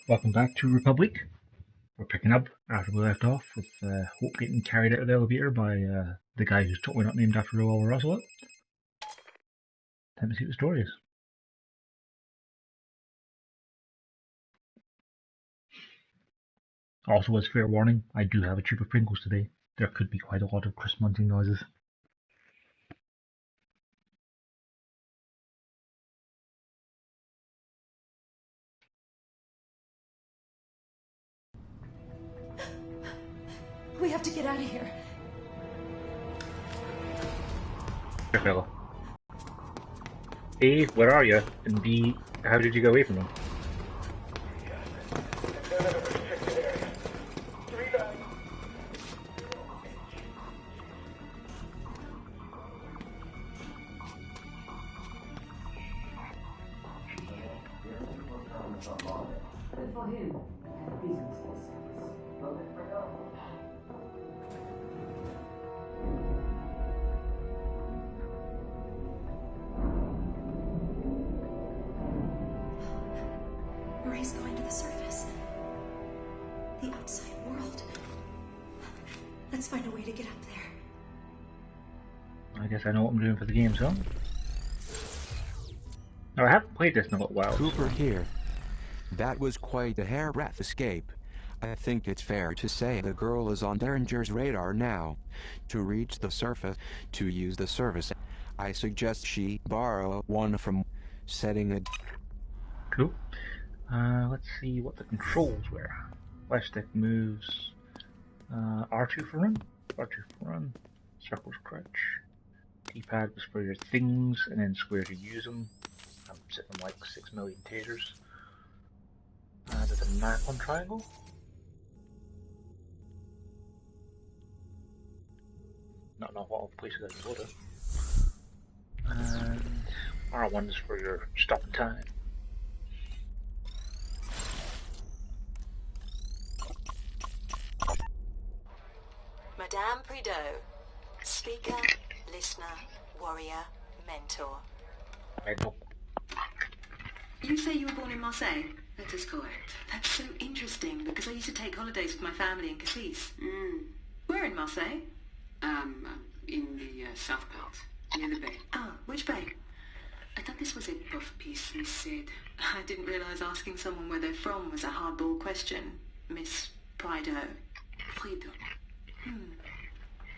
Welcome back to Republic. We're picking up after we left off with Hope getting carried out of the elevator by the guy who's totally not named after Revolver Oce. Time to see what the story is. Also, as fair warning, I do have a tube of Pringles today. There could be quite a lot of crisp munching noises. We have to get out of here. Here, fella. A, where are you? And B, how did you get away from them? Marie's going to the surface. The outside world. Let's find a way to get up there. I guess I know what I'm doing for the game, so. Now, I haven't played this in a little while. Cooper here. That was quite a hair-breadth escape. I think it's fair to say the girl is on Derringer's radar now. To reach the surface, to use the service, I suggest she borrow one from setting a... Cool. Let's see what the controls were. Left stick moves. R2 for run. R2 for run. Circle's crouch. D-pad was for your things, and then square to use them. I'm sitting on like 6 million tasers. There's a map on triangle. Not enough all the places I can go to. And R1 is for your stop and time. Madame Prideaux, speaker, listener, warrior, mentor. Mental. You say you were born in Marseille? That is correct. That's so interesting because I used to take holidays with my family in Cassis. Where in Marseille? In the south part, near the bay. Ah, which bay? I thought this was a puff piece, Miss Sid. I didn't realise asking someone where they're from was a hardball question, Miss Prideaux. Prideaux.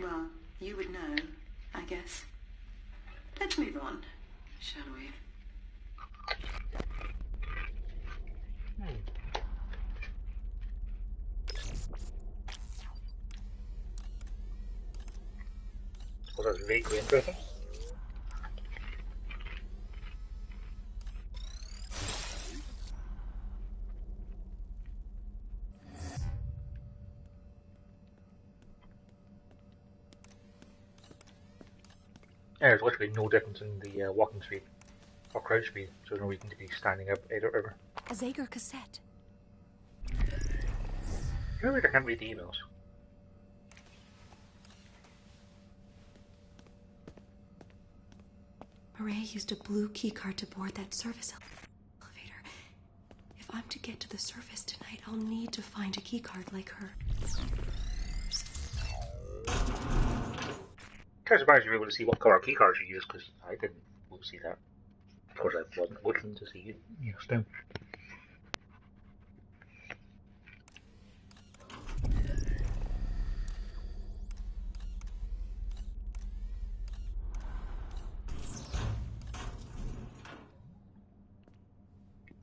Well, you would know, I guess. Let's move on. Shall we? Well, that's vaguely interesting. There's literally no difference in the walking speed or crouch speed, so there's no reason to be standing up either ever. A Zager cassette. You're right, I can't read the emails. Marie used a blue keycard to board that service elevator. If I'm to get to the surface tonight, I'll need to find a keycard like her. I'm kind of surprised you were able to see what color keycards you use, because I didn't see that. Of course, I wasn't looking to see you STEM.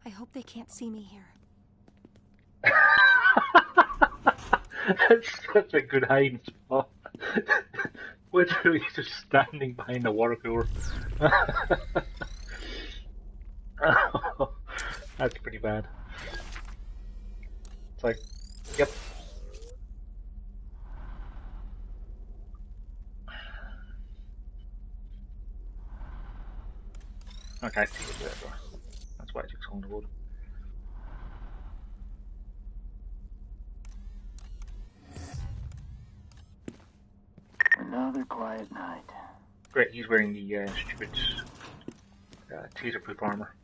I hope they can't see me here. That's such a good hiding spot. Literally just standing behind the water cooler. Oh, that's pretty bad. It's like, yep. Okay, I see it there. That's why it took so long to load. Another quiet night. Great, he's wearing the stupid taser-proof armor.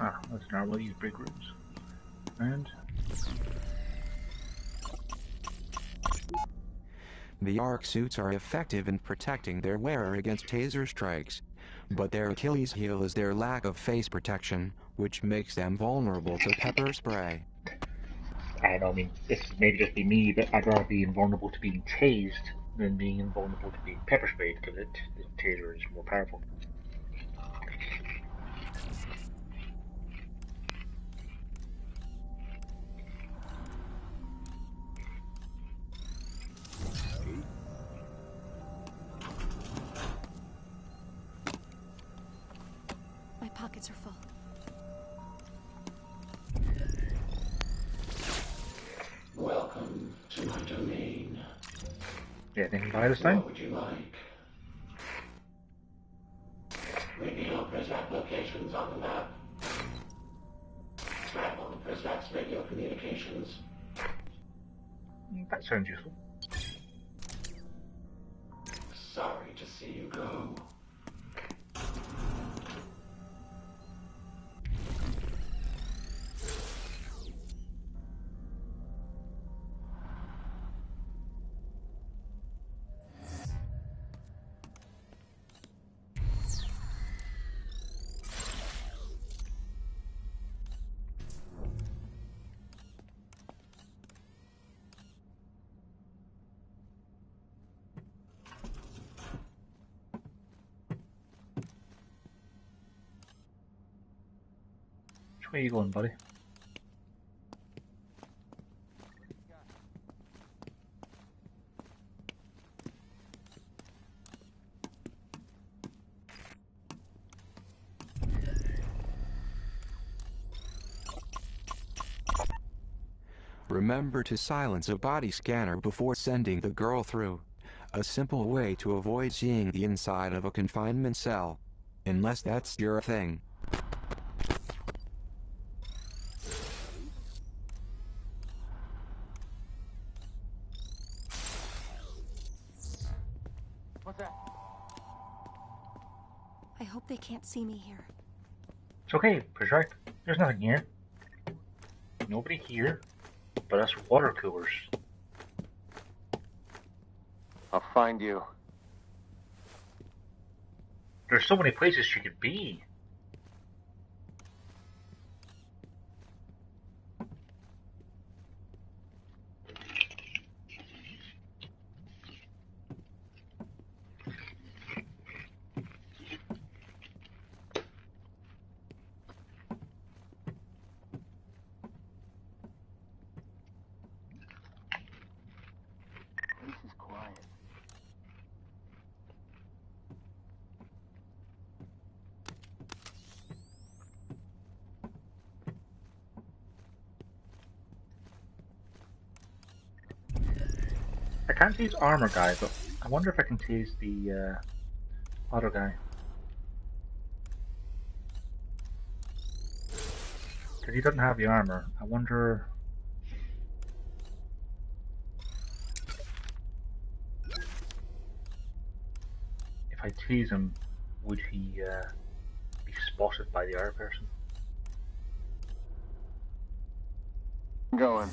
Ah, let's normally use break rooms. And The arc suits are effective in protecting their wearer against taser strikes, but their Achilles heel is their lack of face protection, which makes them vulnerable to pepper spray. I don't know, I mean, this may just be me, but I'd rather be invulnerable to being tased than being invulnerable to being pepper sprayed, because the taser is more powerful. My pockets are full. Welcome to my domain. Yeah, anything by this time? What would you like? Reveal Prismac locations on the map. Scramble Prismac's radio communications. That sounds useful. Sorry to see you go. Which way are you going, buddy? Remember to silence a body scanner before sending the girl through. A simple way to avoid seeing the inside of a confinement cell. Unless that's your thing. What's that? I hope they can't see me here. It's okay, Berserk. There's nothing here. Nobody here, but us water coolers. I'll find you. There's so many places she could be. This is quiet. I can't tease armor guy, but I wonder if I can tease the other guy. Because he doesn't have the armor. I wonder. If I tease him, would he be spotted by the other person? I'm going.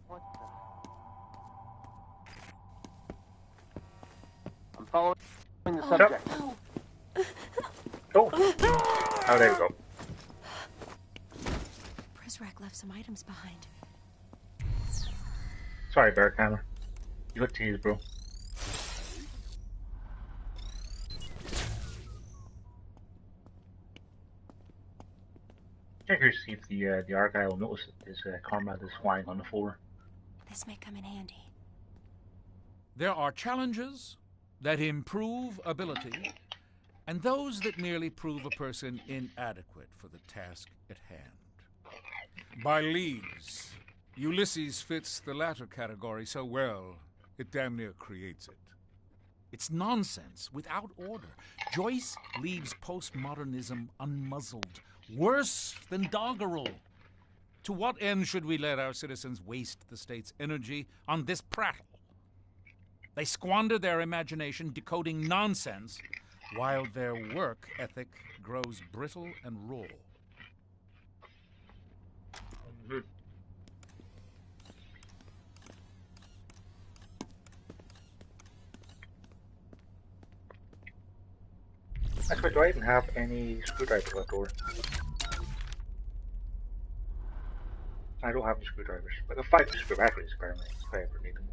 What the? I'm following the subject. No. Oh! Oh, there we go. Prisrack left some items behind. Sorry, Bearhammer. You got teased, bro. Check here to see if the Argyle will notice that his comrade is lying on the floor. This may come in handy. There are challenges that improve ability, and those that merely prove a person inadequate for the task at hand. By leagues, Ulysses fits the latter category so well, it damn near creates it. It's nonsense without order. Joyce leaves postmodernism unmuzzled, worse than doggerel. To what end should we let our citizens waste the state's energy on this prattle? They squander their imagination decoding nonsense, while their work ethic grows brittle and raw. Actually, do I even have any screwdrivers left over? I don't have any screwdrivers. But I have 5 screw batteries apparently, if I ever need them.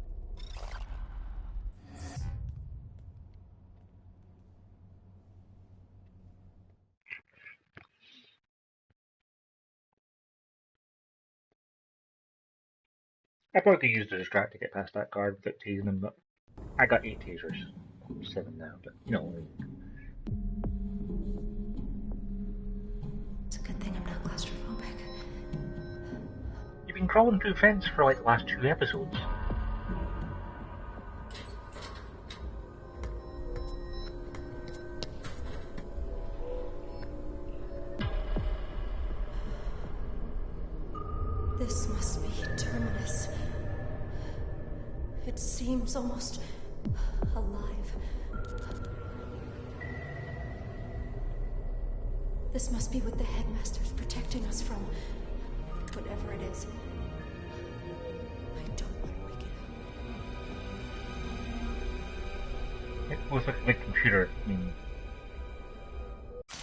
I probably could use the distract to get past that guard without tasing him, but I got 8 tasers. 7 now, but you know what I mean. It's a good thing I'm not claustrophobic. You've been crawling through fence for like the last 2 episodes. This must be Terminus. It seems almost alive. This must be what the headmaster's protecting us from. Whatever it is. I don't want to wake it up. It was like a big computer. I mean,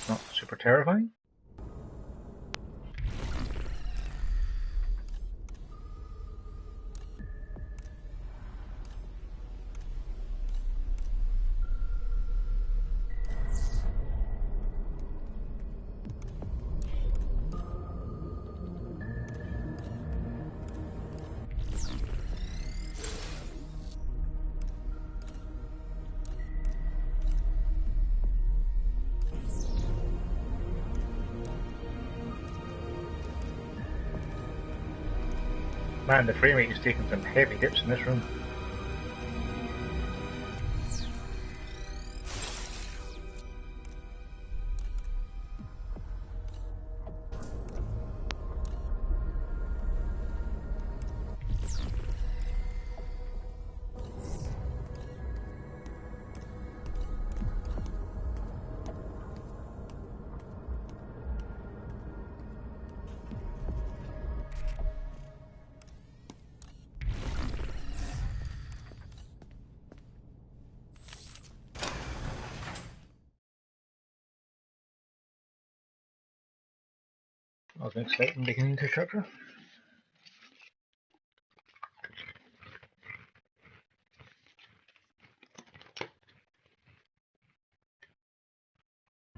not super terrifying. Man, the frame rate is taking some heavy hits in this room. I was expecting beginning to chapter.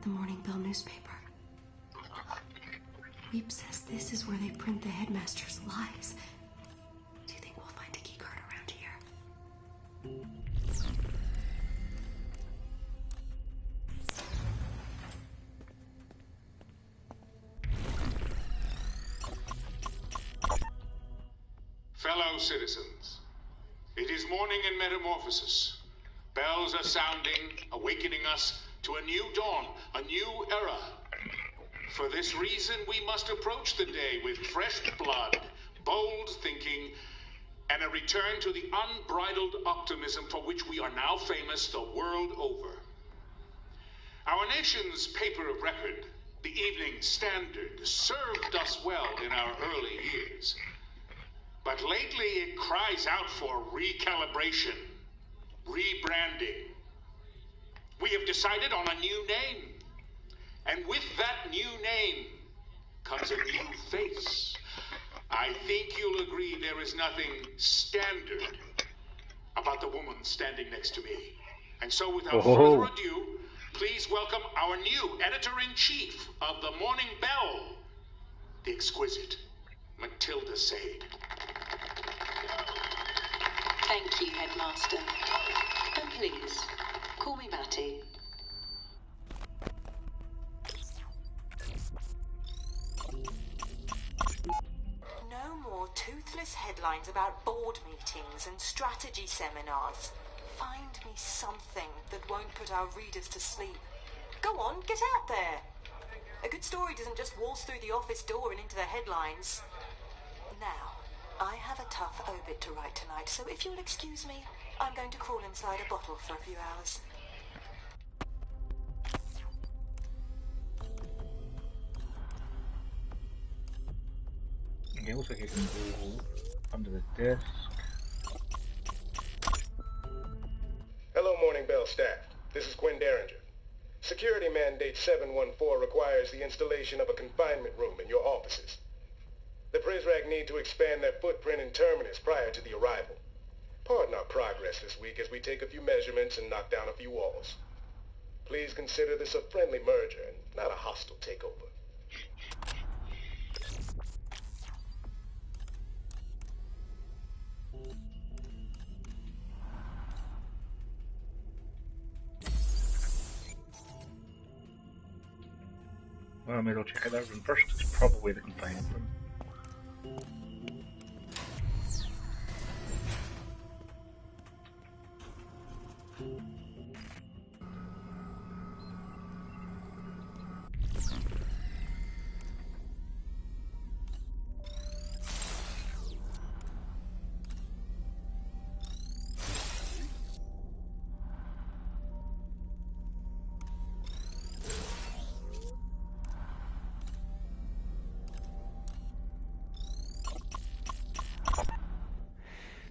The Morning Bell newspaper. Weep says this is where they print the headmaster's lies. Do you think we'll find a keycard around here? Fellow citizens, it is morning in Metamorphosis. Bells are sounding, awakening us to a new dawn, a new era. For this reason, we must approach the day with fresh blood, bold thinking, and a return to the unbridled optimism for which we are now famous the world over. Our nation's paper of record, the Evening Standard, served us well in our early years. But lately it cries out for recalibration, rebranding. We have decided on a new name. And with that new name comes a new face. I think you'll agree there is nothing standard about the woman standing next to me. And so without further ado, please welcome our new editor-in-chief of the Morning Bell, the exquisite Matilda Sade. Thank you, Headmaster. And please, call me Matty. No more toothless headlines about board meetings and strategy seminars. Find me something that won't put our readers to sleep. Go on, get out there. A good story doesn't just waltz through the office door and into the headlines. Now, I have a tough obit to write tonight, so if you'll excuse me, I'm going to crawl inside a bottle for a few hours. Okay, looks like you can go under the desk. Hello, Morning Bell staff. This is Derringer. Security Mandate 714 requires the installation of a confinement room in your offices. The Prizrak need to expand their footprint in Terminus prior to the arrival. Pardon our progress this week as we take a few measurements and knock down a few walls. Please consider this a friendly merger and not a hostile takeover. Well, maybe I'll check out that room first. It's probably the confinement room.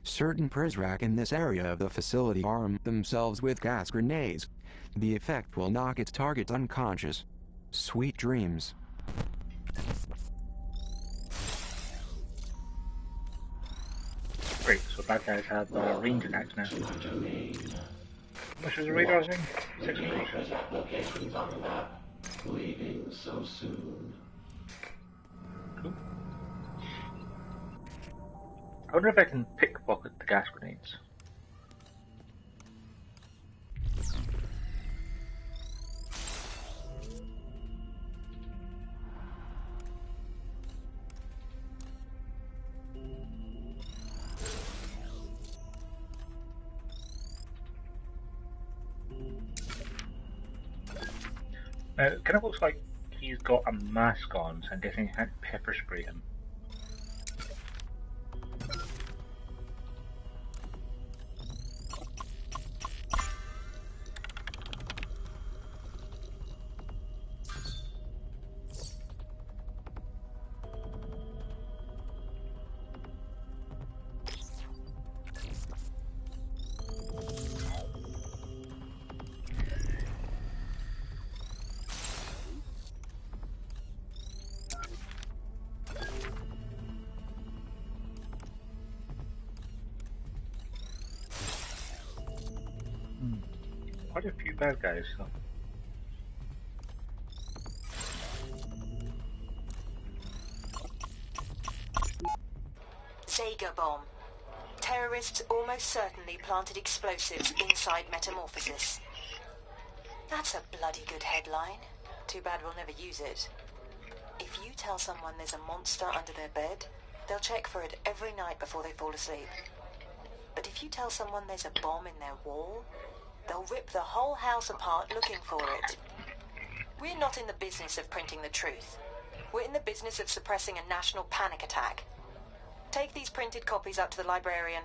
Certain Prizrak in this area of the facility arm themselves with gas grenades. The effect will knock its target unconscious. Sweet dreams. Great, so bad guys have range attacks now. How much is the radar thing? 600. Applications on the map. Leaving so soon. Cool. I wonder if I can pickpocket the gas grenades. Now, it kind of looks like he's got a mask on, so I'm guessing I can't pepper spray him. Quite a few bad guys, so. Sega bomb. Terrorists almost certainly planted explosives inside Metamorphosis. That's a bloody good headline. Too bad we'll never use it. If you tell someone there's a monster under their bed, they'll check for it every night before they fall asleep. But if you tell someone there's a bomb in their wall, they'll rip the whole house apart looking for it. We're not in the business of printing the truth. We're in the business of suppressing a national panic attack. Take these printed copies up to the librarian.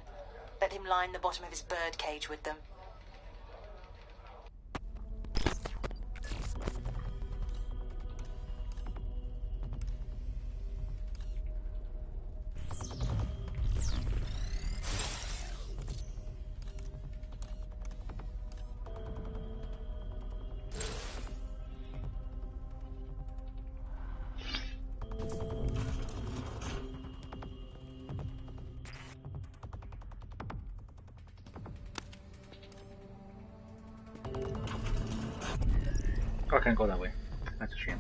Let him line the bottom of his bird cage with them. Oh, I can't go that way. That's a shame.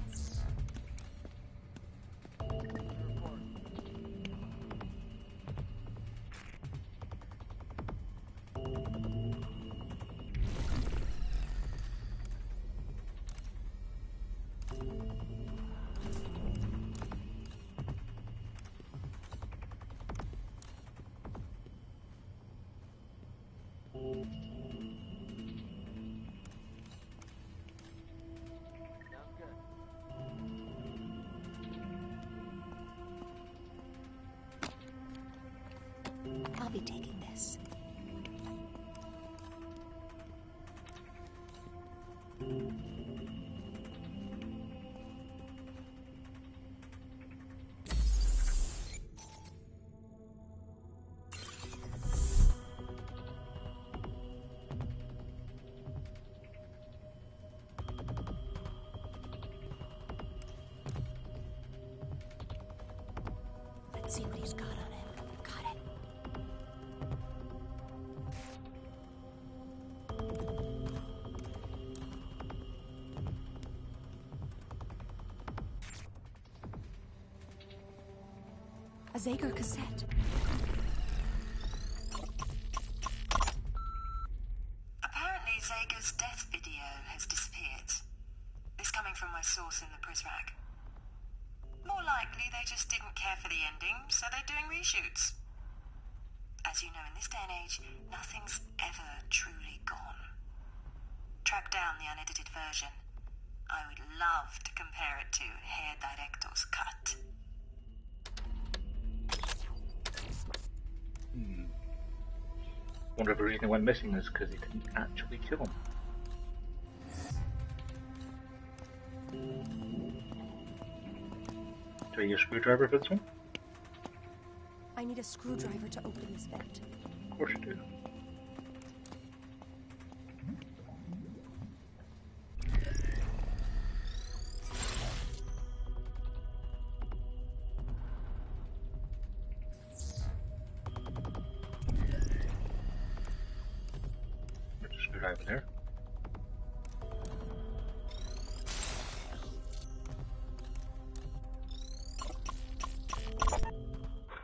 I'll be taking this. Let's see what he's got on him. Got it. A Zager cassette. Apparently, Zager's death video has disappeared. It's coming from my source in the Prisrac. More likely, they just didn't care for the ending, so they're doing reshoots. As you know, in this day and age, nothing's ever truly gone. Track down the unedited version. I would love to compare it to Hair Director's cut. Wonder if the reason he went missing is because he didn't actually kill him. Do I use a screwdriver for this one? I need a screwdriver to open this vent. Of course you do. There's a screwdriver there.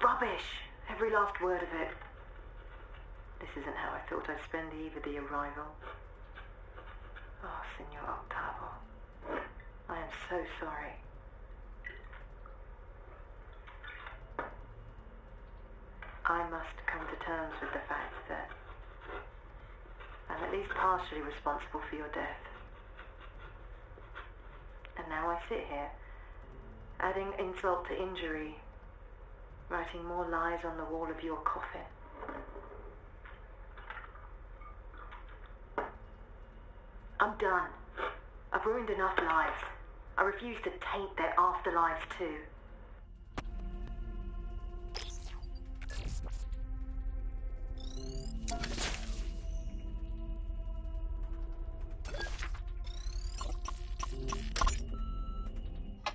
Rubbish! Every last word of it. This isn't how I thought I'd spend the eve of the arrival. Oh, Senor Octavo. I am so sorry. I must come to terms with the fact that I'm at least partially responsible for your death. And now I sit here, adding insult to injury, writing more lies on the wall of your coffin. I'm done. I've ruined enough lives. I refuse to taint their afterlives too.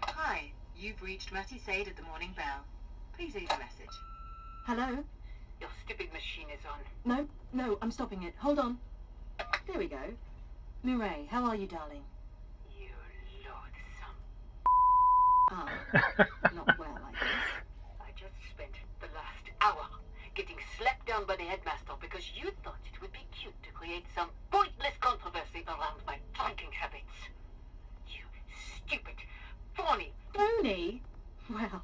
Hi, you've reached Matty Sade at the Morning Bell. Please leave a message. Hello? Your stupid machine is on. No, I'm stopping it. Hold on. There we go. Mireille, how are you, darling? You loathsome. Not well, I guess. I just spent the last hour getting slapped down by the headmaster because you thought it would be cute to create some pointless controversy around my drinking habits. You stupid, phony... Phony? Well...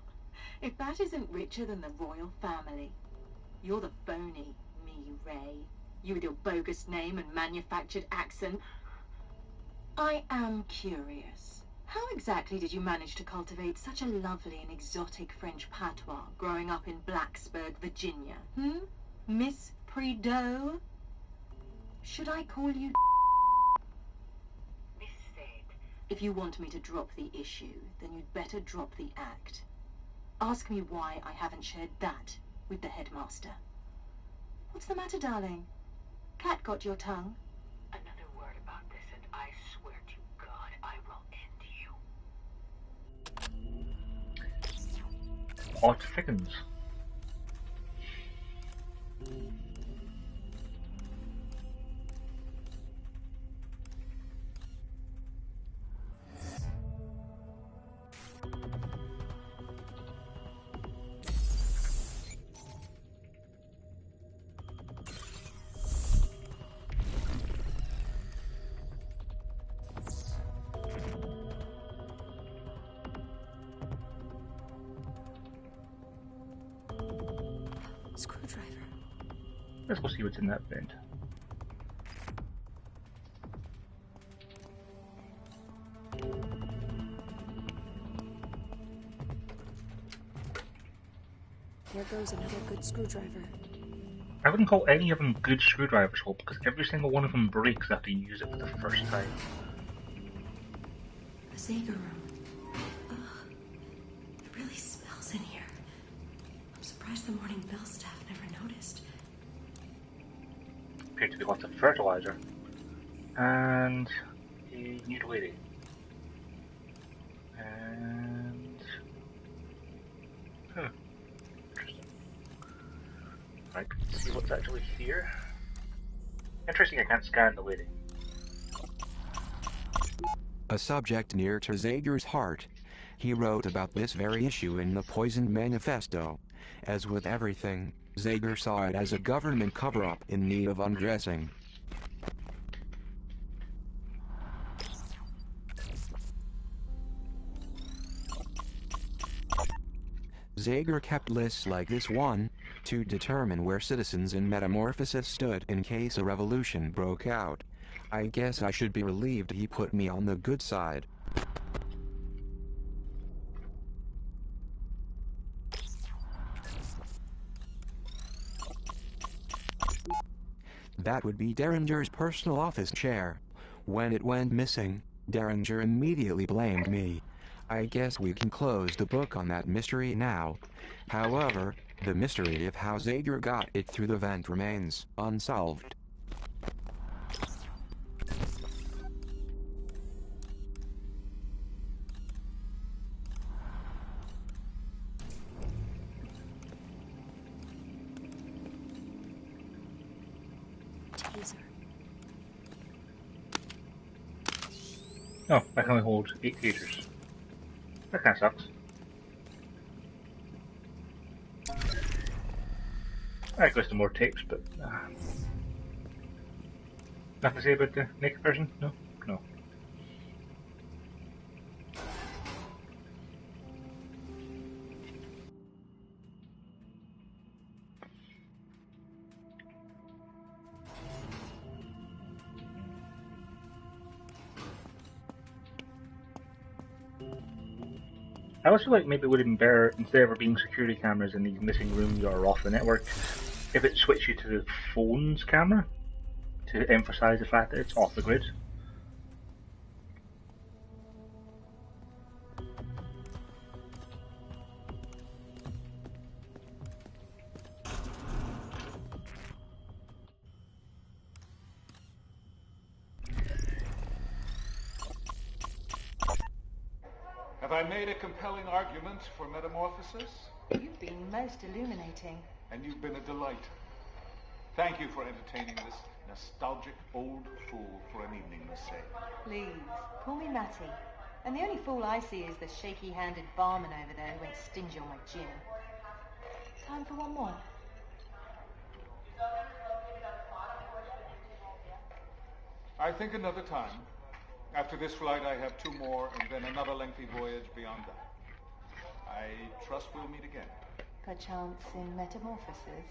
if that isn't richer than the royal family. You're the phony, Mireille. You with your bogus name and manufactured accent. I am curious. How exactly did you manage to cultivate such a lovely and exotic French patois growing up in Blacksburg, Virginia? Miss Prideaux? Should I call you Miss Sade? If you want me to drop the issue, then you'd better drop the act. Ask me why I haven't shared that with the headmaster. What's the matter, darling? Cat got your tongue? Another word about this and I swear to God I will end you. Plot thickens. Screwdriver. Let's go see what's in that vent. There goes another good screwdriver. I wouldn't call any of them good screwdrivers, Hope, because every single one of them breaks after you use it for the first time. A Zager room. Ugh. It really smells in here. I'm surprised the Morning Bell staff never noticed. Appeared to be lots of fertilizer. And a nude lady. And... Right, let's see what's actually here. Interesting, I can't scan the lady. A subject near to Zager's heart. He wrote about this very issue in the Poisoned Manifesto. As with everything, Zager saw it as a government cover-up in need of undressing. Zager kept lists like this one, to determine where citizens in Metamorphosis stood in case a revolution broke out. I guess I should be relieved he put me on the good side. That would be Derringer's personal office chair. When it went missing, Derringer immediately blamed me. I guess we can close the book on that mystery now. However, the mystery of how Zager got it through the vent remains unsolved. Taser. Oh, I can only hold 8 tasers. That kinda sucks. I got some more tapes, but nothing to say about the naked person? No? No. I always feel like maybe it would have been better, instead of there being security cameras in these missing rooms or off the network, if it switched you to the phone's camera to emphasize the fact that it's off the grid. Have I made a compelling argument for metamorphosis? You've been most illuminating. And you've been a delight. Thank you for entertaining this nostalgic old fool for an evening, Miss Say. Please, call me Matty. And the only fool I see is the shaky-handed barman over there who went stingy on my gin. Time for one more. I think another time. After this flight, I have 2 more, and then another lengthy voyage beyond that. I trust we'll meet again. Perchance in metamorphosis.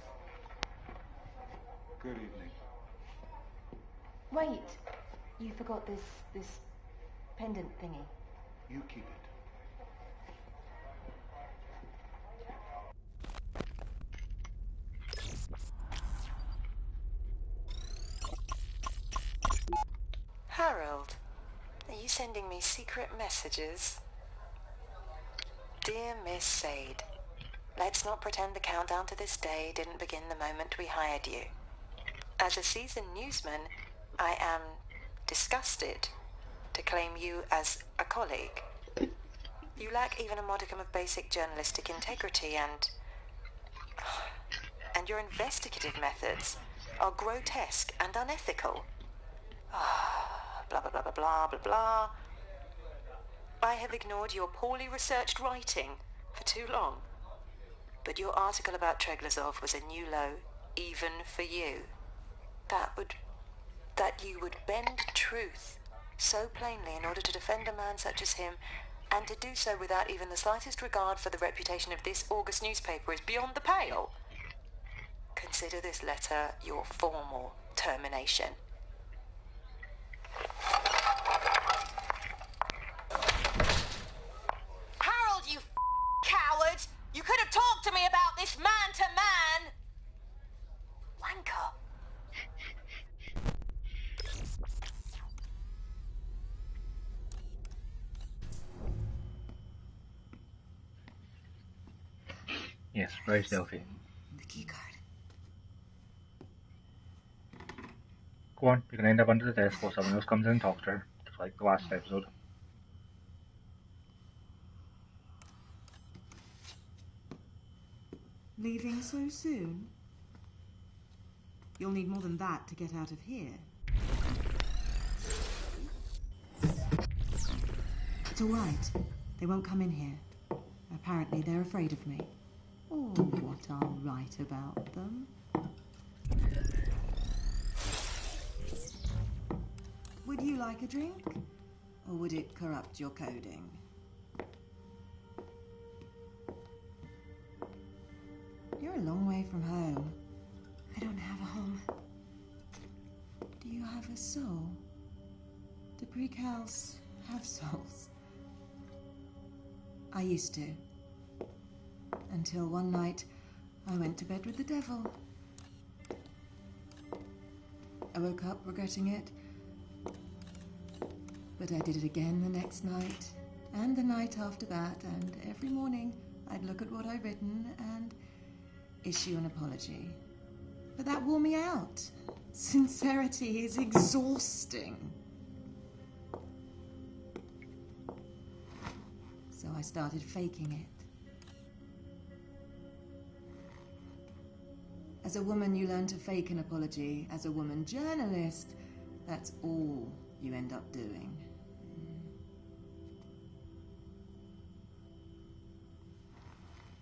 Good evening. Wait, you forgot this pendant thingy. You keep it. Harold, are you sending me secret messages? Dear Miss Sade, let's not pretend the countdown to this day didn't begin the moment we hired you. As a seasoned newsman, I am disgusted to claim you as a colleague. You lack even a modicum of basic journalistic integrity, and your investigative methods are grotesque and unethical. Blah, blah, blah, blah, blah, blah, blah. I have ignored your poorly researched writing for too long. But your article about Treglazov was a new low, even for you. That you would bend truth so plainly in order to defend a man such as him, and to do so without even the slightest regard for the reputation of this August newspaper is beyond the pale. Consider this letter your formal termination. Harold, you coward! You could have talked to me about this man-to-man! Wanker. Yes, very stealthy. The key card. Go on, you can end up under the desk while someone else comes in and talks to her, just like the last episode. Leaving so soon? You'll need more than that to get out of here. It's all right. They won't come in here. Apparently they're afraid of me. Or what I'll write about them. Would you like a drink? Or would it corrupt your coding? You're a long way from home. I don't have a home. Do you have a soul? Do precals have souls? I used to. Until one night, I went to bed with the devil. I woke up regretting it. But I did it again the next night, and the night after that, and every morning I'd look at what I'd written and issue an apology. But that wore me out. Sincerity is exhausting. So I started faking it. As a woman, you learn to fake an apology. As a woman journalist, that's all you end up doing.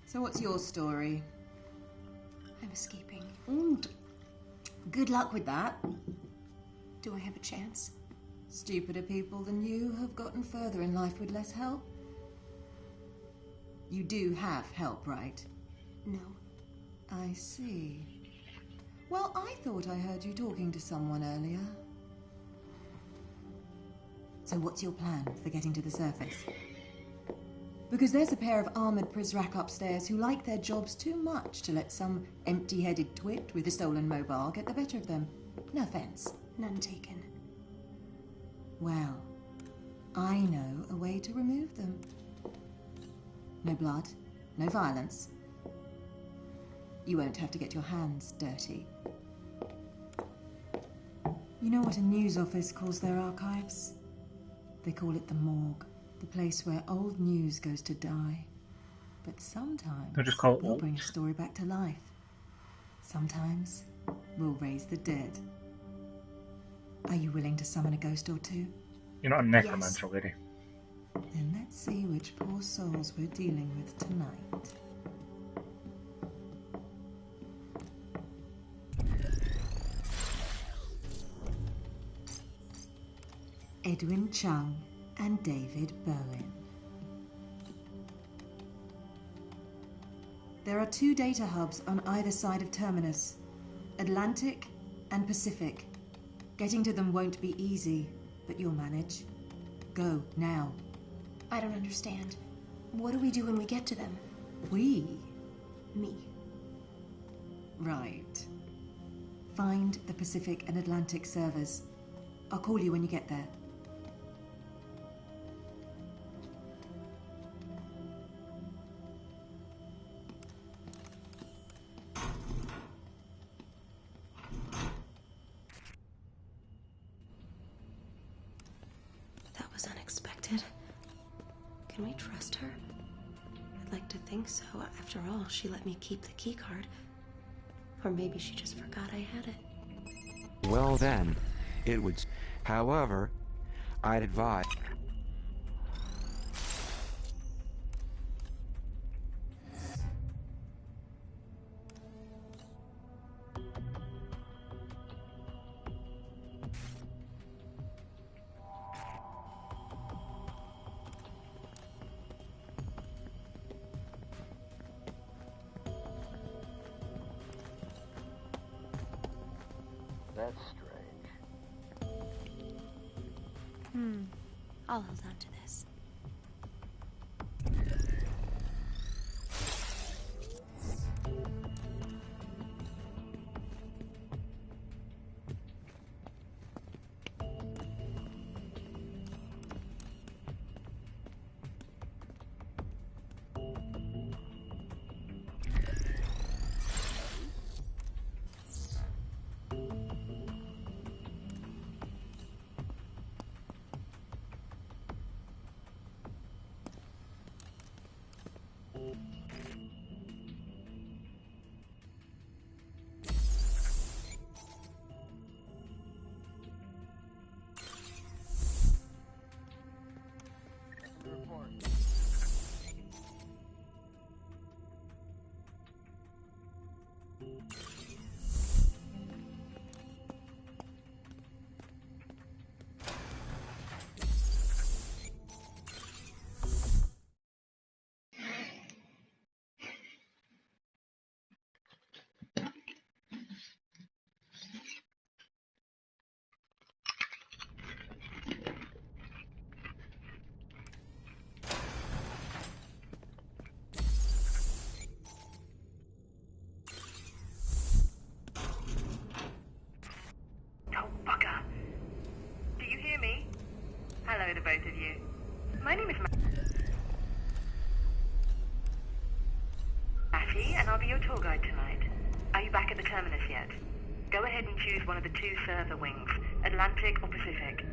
So what's your story? I'm escaping. Good luck with that. Do I have a chance? Stupider people than you have gotten further in life with less help. You do have help, right? No. I see. Well, I thought I heard you talking to someone earlier. So what's your plan for getting to the surface? Because there's a pair of armoured Prizrak upstairs who like their jobs too much to let some empty-headed twit with a stolen mobile get the better of them. No offence. None taken. Well, I know a way to remove them. No blood, no violence. You won't have to get your hands dirty. You know what a news office calls their archives? They call it the morgue. The place where old news goes to die. But sometimes They'll just call it we'll old. bring a story back to life. Sometimes we'll raise the dead. Are you willing to summon a ghost or two? You're not a necromancer, lady. Then let's see which poor souls we're dealing with tonight. Edwin Chung and David Bowen. There are 2 data hubs on either side of Terminus, Atlantic and Pacific. Getting to them won't be easy, but you'll manage. Go, now. I don't understand. What do we do when we get to them? We? Me. Right. Find the Pacific and Atlantic servers. I'll call you when you get there. That was unexpected. Can we trust her? I'd like to think so. After all, she let me keep the keycard. Or maybe she just forgot I had it. Well then, it would. However, I'd advise. That's strange. I'll hold on to this. name is Matty, and I'll be your tour guide tonight. Are you back at the terminus yet? Go ahead and choose one of the two server wings, Atlantic or Pacific.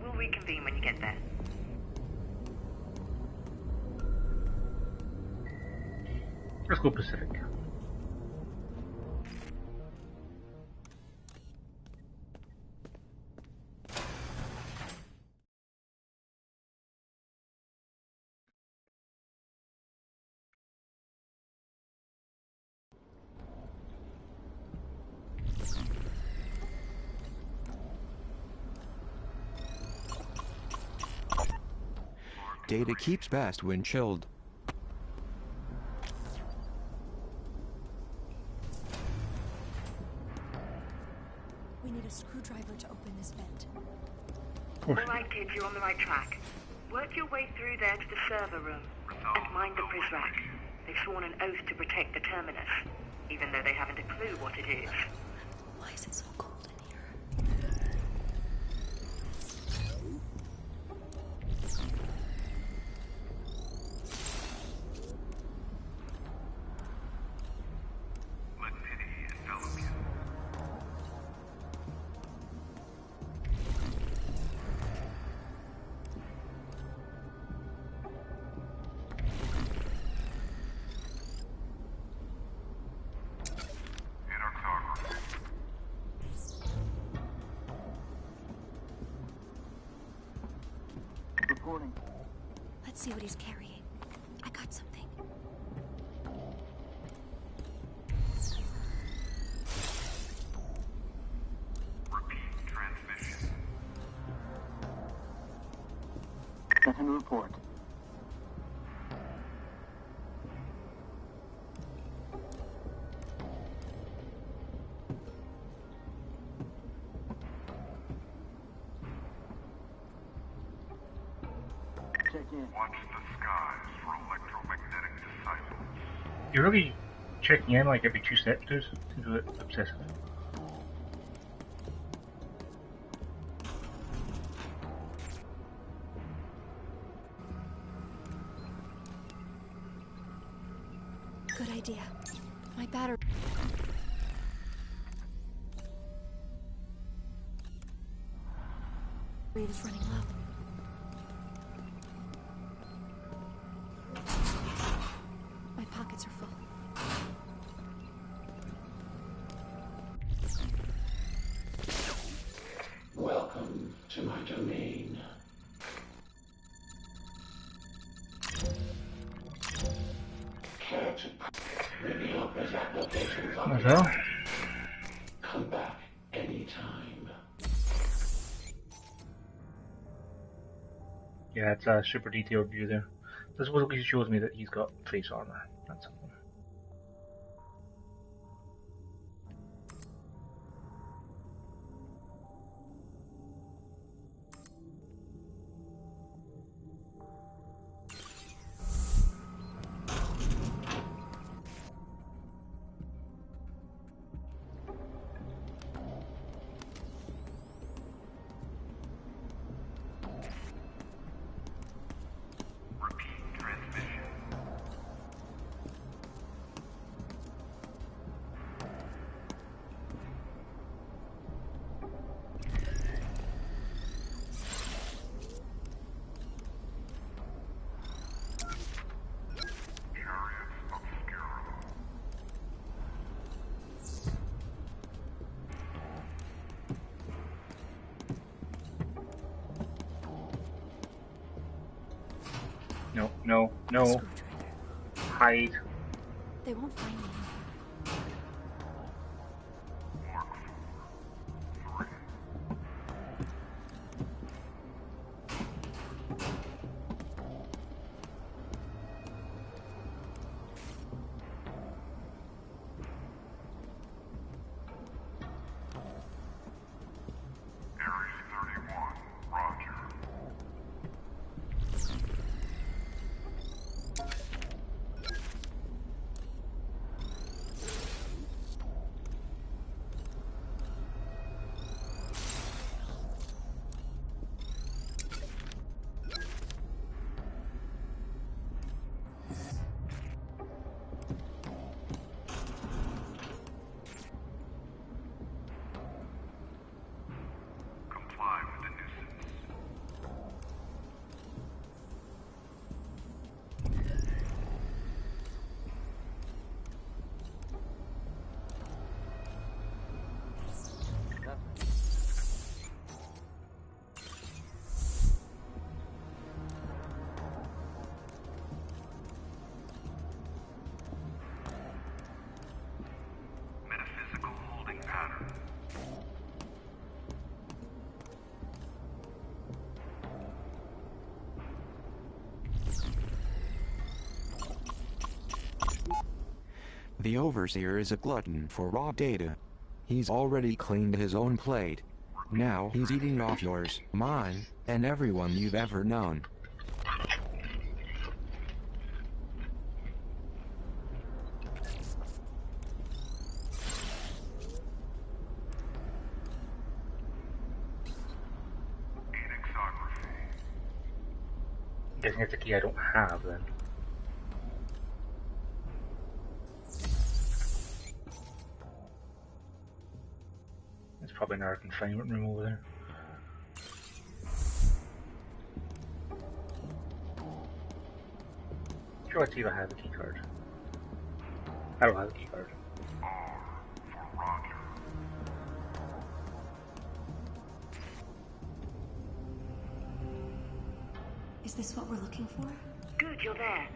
We'll reconvene when you get there. Let's go Pacific. Data keeps best when chilled. We need a screwdriver to open this vent. Alright kids, you're on the right track. Work your way through there to the server room and mind the Priz rack. They've sworn an oath to protect the terminus, even though they haven't a clue what it is. Why is it so cold in here? Let's see what he's carrying. I got something. Repeat transmission. Second report. Watch the skies for electromagnetic disciples. You're really checking in like every 2 steps, dude? Seems a bit obsessive. Good idea. My battery is running low. My pockets are full. Welcome to my domain. Care to reveal Priz applications on the map? Come back anytime. Yeah, it's a super detailed view there. This what shows me that he's got face armor. That's something. No, no, no. Hide. They won't find me. The Overseer is a glutton for raw data. He's already cleaned his own plate. Now he's eating off yours, mine, and everyone you've ever known. I'm guessing it's a key I don't have then. There's probably another confinement room over there. Sure, let's see if I have a key card. I don't have a key card. Is this what we're looking for? Good, you're there.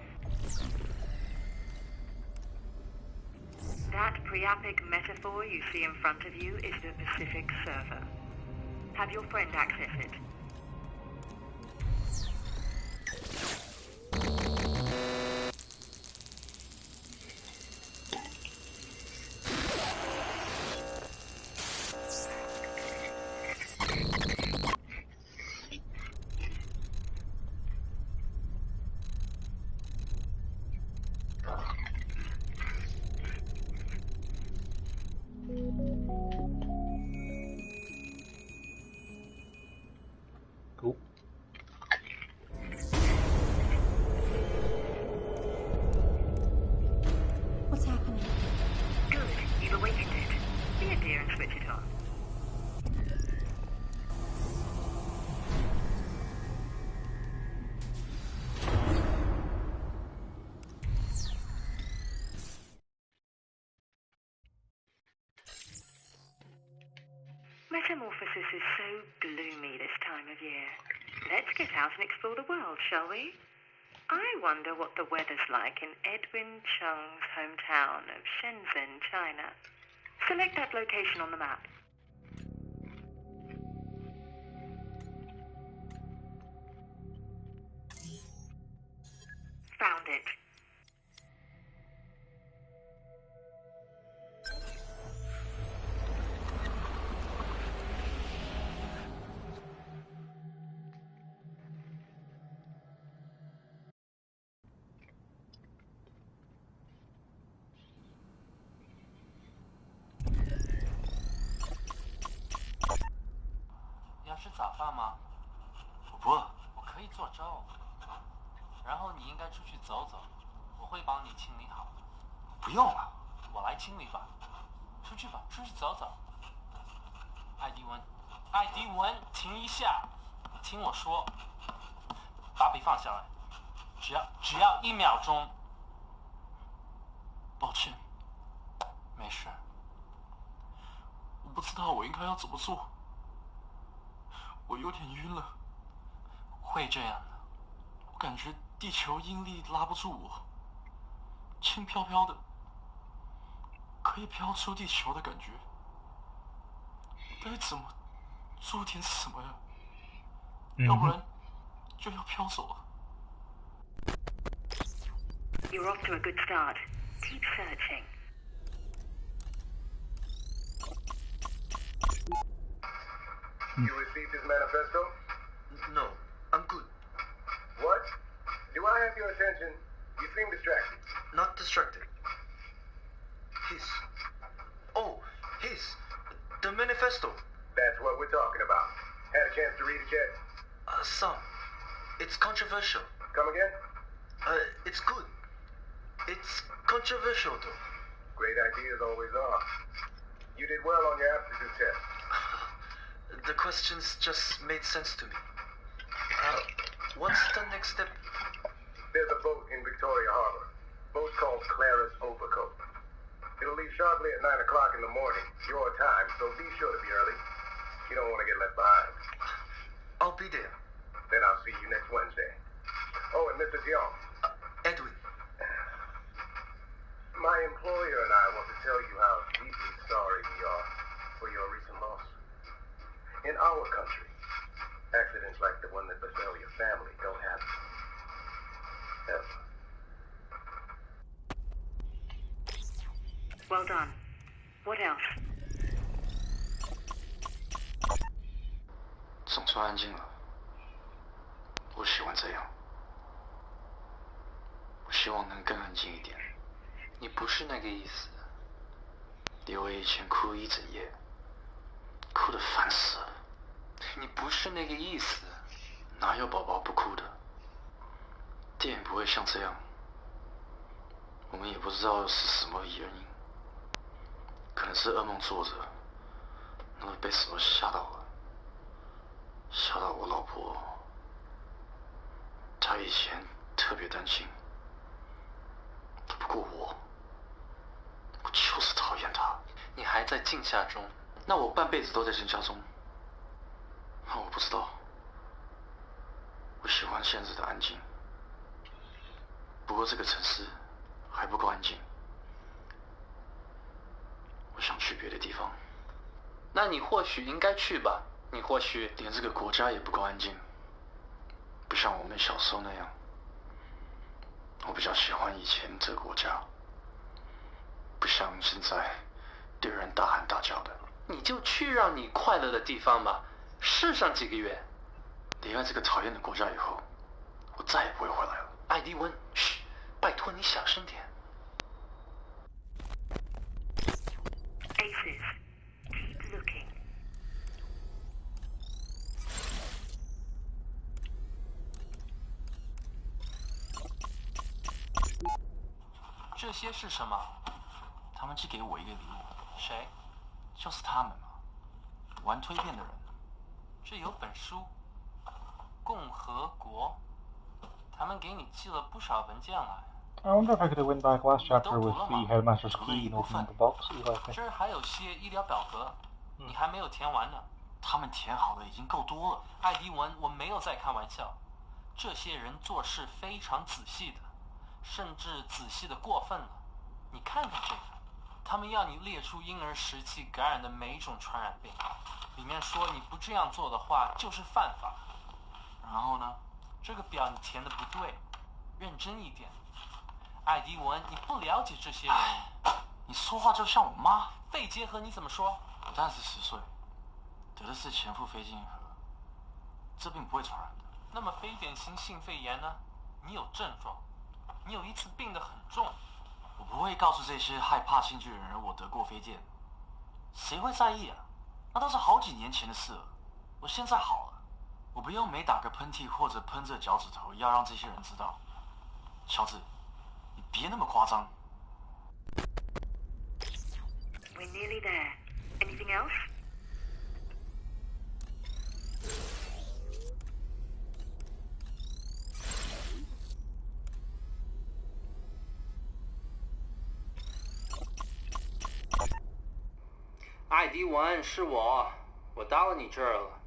That priapic metaphor you see in front of you is the Pacific server. Have your friend access it. Cool. What's happening? Good, you've awakened it. Be a dear and switch it on. Metamorphosis is so gloomy this time of year. Let's get out and explore the world, shall we? I wonder what the weather's like in Edwin Chung's hometown of Shenzhen, China. Select that location on the map. Found it. You're off to a good start. Keep searching. You received his manifesto? No, I'm good. What? Do I have your attention? You seem distracted. Not distracted. His. The manifesto. That's what we're talking about. Had a chance to read it yet? Some. It's controversial. Come again? It's good. It's controversial, though. Great ideas always are. You did well on your aptitude test. The questions just made sense to me. What's the next step? There's a boat in Victoria Harbor. Boat called Clara's Overcoat. It'll leave sharply at 9 o'clock in the morning, your time, so be sure to be early. You don't want to get left behind. I'll be there. Then I'll see you next Wednesday. Oh, and Mr. Dion. Edwin. My employer and I want to tell you how deeply sorry we are for your recent loss. In our country, accidents like the one that befell your family don't happen. Ever. Well done. What else? 总算安静了。我喜欢这样。我希望能更安静一点。你不是那个意思。刘伟以前哭了一整夜，哭得烦死了。你不是那个意思。哪有宝宝不哭的？电影不会像这样。我们也不知道是什么原因，可能是噩梦做着，那么被什么吓到了，吓到我老婆。她以前特别担心，不过我就是讨厌她。你还在惊吓中？那我半辈子都在惊吓中。那我不知道。我喜欢现在的安静，不过这个城市还不够安静。我想去别的地方。那你或许应该去吧。你或许连这个国家也不够安静，不像我们小时候那样。我比较喜欢以前这个国家，不像现在对人大喊大叫的。你就去让你快乐的地方吧，试上几个月。离开这个讨厌的国家以后，我再也不会回来了。艾迪温，嘘，拜托你小声点。Aces, keep looking. 这些是什么？他们寄给我一个礼物。谁？就是他们嘛，玩推变的人。这有本书，共和国。他们给你寄了不少文件来。I wonder if I could have went back last chapter with the headmaster's key and opened the box that you left me. 这儿还有些医疗表格，你还没有填完呢。他们填好的已经够多了。艾迪文，我没有在开玩笑。这些人做事非常仔细的，甚至仔细的过分了。你看看这个，他们要你列出婴儿时期感染的每一种传染病，里面说你不这样做的话就是犯法。然后呢？这个表你填的不对，认真一点。艾迪文，你不了解这些人。你说话就像我妈。肺结核你怎么说？我当时10岁，得的是前腹非经核，这病不会传染的。那么非典型性肺炎呢？你有症状，你有一次病得很重。我不会告诉这些害怕新剧的人我得过飞剑，谁会在意啊？那都是好几年前的事了。我现在好了，我不用每打个喷嚏或者喷着脚趾头要让这些人知道。乔治，你别那么夸张。We're nearly there. Anything else? 艾迪文，是我到了你这儿了。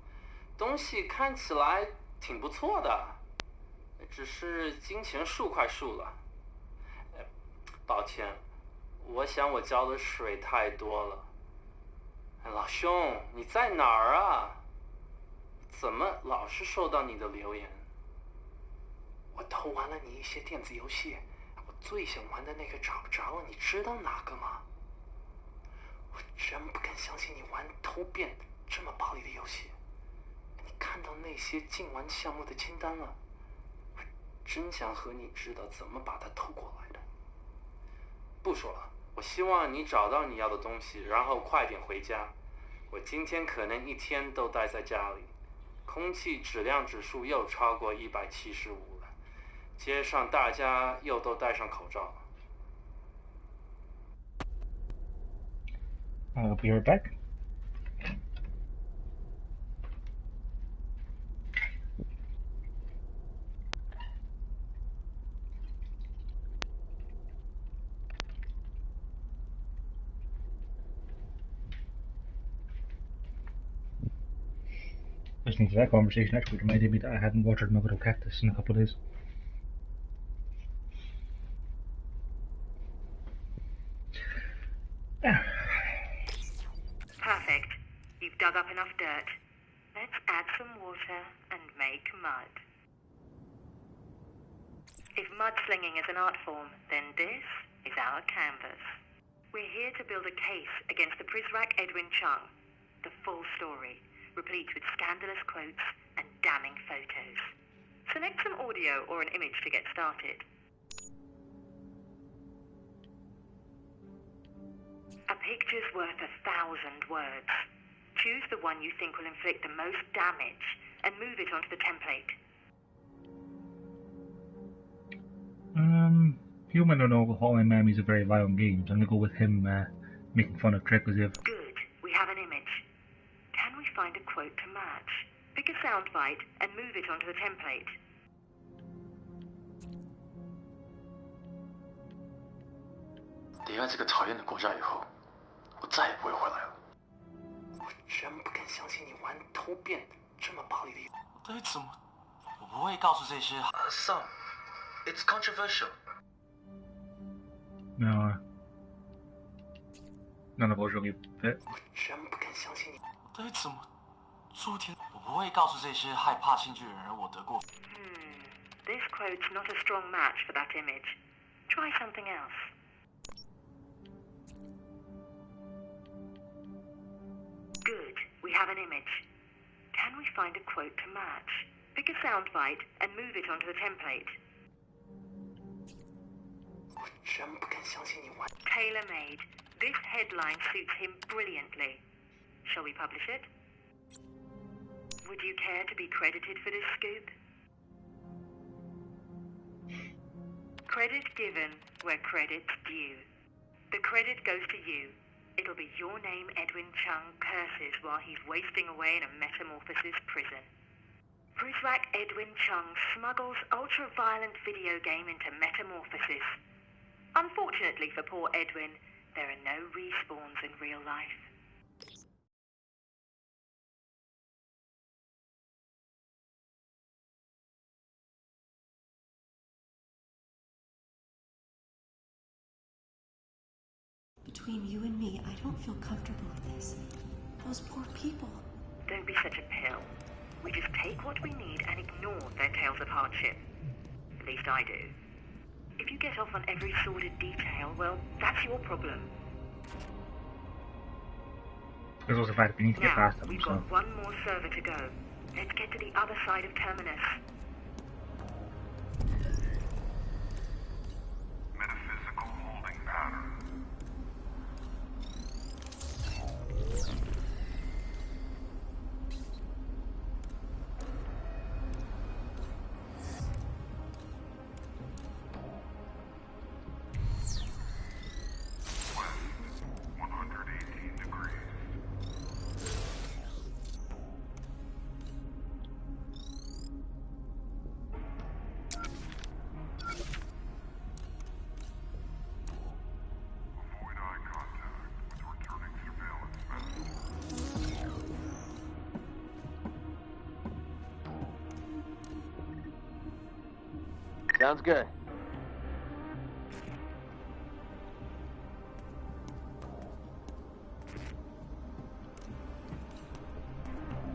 东西看起来挺不错的，只是金钱数块数了。抱歉，我想我浇的水太多了。老兄，你在哪儿啊？怎么老是收到你的留言？我偷玩了你一些电子游戏，我最想玩的那个找不着了，你知道哪个吗？我真不敢相信你玩偷变这么暴力的游戏。你看到那些禁玩项目的清单了？我真想和你知道怎么把它偷过来的。不说了，我希望你找到你要的东西，然后快点回家。我今天可能一天都待在家里，空气质量指数又超过175了，街上大家又都戴上口罩了。I'll be right back. Listening to that conversation actually reminded me that I hadn't watered my little cactus in a couple of days. Perfect. You've dug up enough dirt. Let's add some water and make mud. If mudslinging is an art form, then this is our canvas. We're here to build a case against the Prizrak Edwin Chung. The full story, replete with scandalous quotes and damning photos. Select some audio or an image to get started. A picture's worth 1,000 words. Choose the one you think will inflict the most damage and move it onto the template. You might not know Hotline Miami's a very violent game, so I'm gonna go with him making fun of Treklesiev. Good. We have an image. Can we find a quote to match? Pick a soundbite and move it onto the template.离开这个讨厌的国家以后，我再也不会回来了。我真不敢相信你玩偷变这么暴力的。对，怎么？我不会告诉这些。Some, it's controversial. No. None of us really fit. 我真不敢相信你。对，怎么？朱天，我不会告诉这些害怕新巨人而我得过。This quote's not a strong match for that image. Try something else. Good. We have an image. Can we find a quote to match? Pick a soundbite and move it onto the template. Tailor-made. This headline suits him brilliantly. Shall we publish it? Would you care to be credited for this scoop? Credit given where credit's due. The credit goes to you. It'll be your name Edwin Chung curses while he's wasting away in a metamorphosis prison. Prizrak Edwin Chung smuggles ultra-violent video game into metamorphosis. Unfortunately for poor Edwin, there are no respawns in real life. Between you and me, I don't feel comfortable with this. Those poor people. Don't be such a pill. We just take what we need and ignore their tales of hardship. At least I do. If you get off on every sordid detail, well, that's your problem. There's also the fact that we need to get past them. We've got one more server to go. Let's get to the other side of Terminus. Metaphysical holding pattern. Sounds good.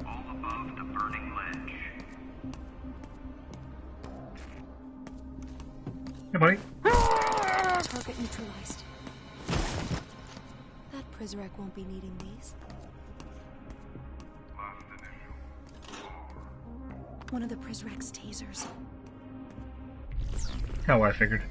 All above the burning ledge. Hey, buddy. Target neutralized. That Prizrak won't be needing these. Last initial. One of the Prizrak's tasers. Kind of what I figured.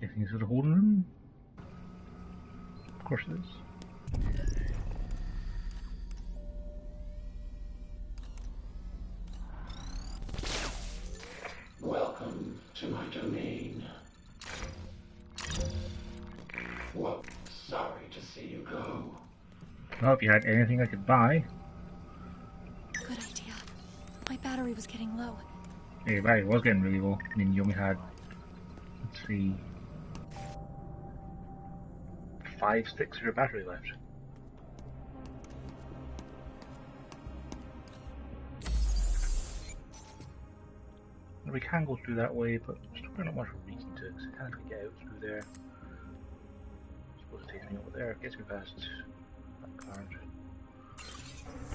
Guessing this is a holding room? Of course it is. Welcome to my domain. Well, sorry to see you go. Well, if you had anything I could buy. Good idea. My battery was getting low. Yeah, your battery was getting really low. I mean, you only had, let's see, 5 sticks of your battery left. We can go through that way, but there's probably not much reason to, because I can't get out through there. I suppose it takes me over there, it gets me past that card.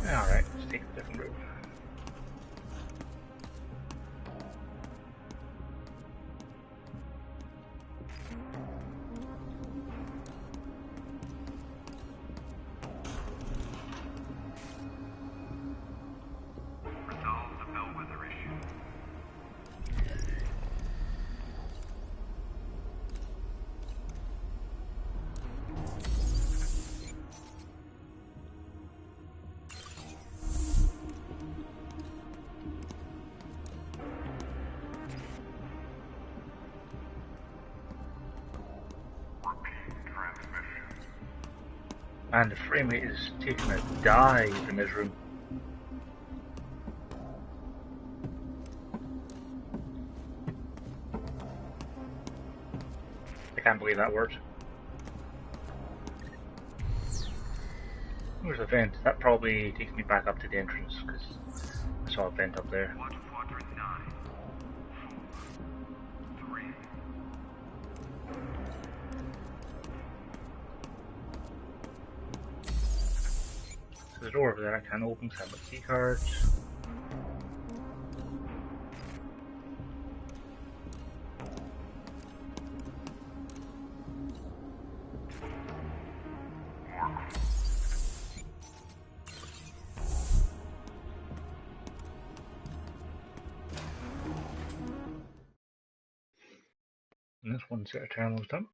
Yeah, alright, let's take a different route. And the frame rate is taking a dive in this room. I can't believe that worked. There's a vent. That probably takes me back up to the entrance because I saw a vent up there. So the door over there I can open because I have my key cards. And this one set of terminals done.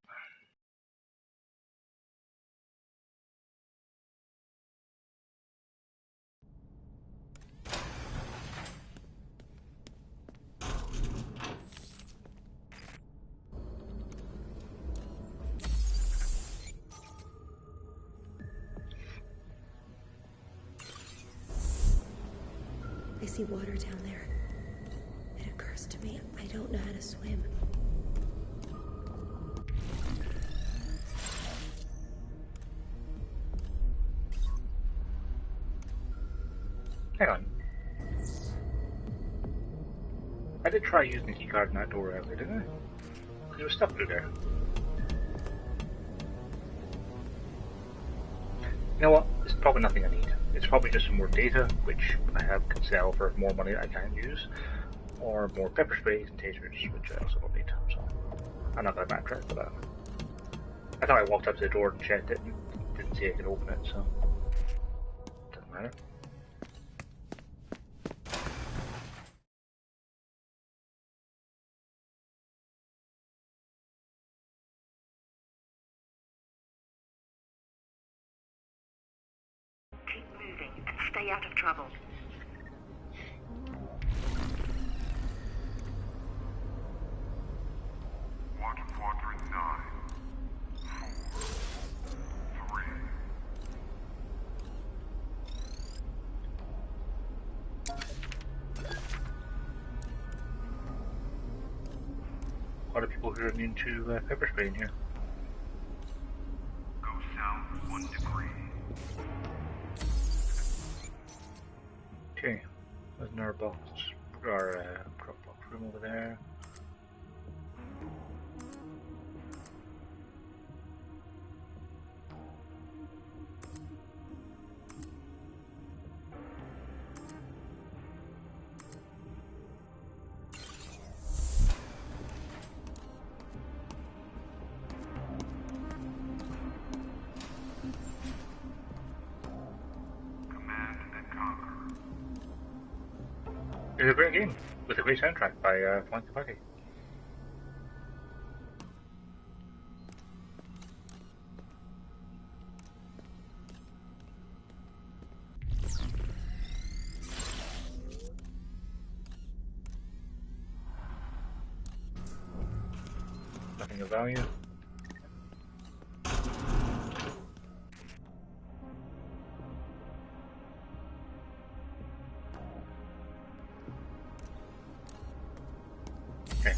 I see water down there. It occurs to me I don't know how to swim. Hang on. I did try using the keycard in that door earlier, didn't I? Because it was stuck through there. You know what? It's probably nothing I need. It's probably just some more data, which I can sell for more money that I can't use. Or more pepper sprays and tasers, which I also don't need. So I'm not going to backtrack for that. I thought I walked up to the door and checked it and didn't see I could open it, so doesn't matter. Keep moving and stay out of trouble. A lot of people who are immune to pepper spray in here. Go south 1 degree. Okay, there's another box, or drop box room over there. It's a great game with a great soundtrack by Flank the Party. Nothing of value. Okay,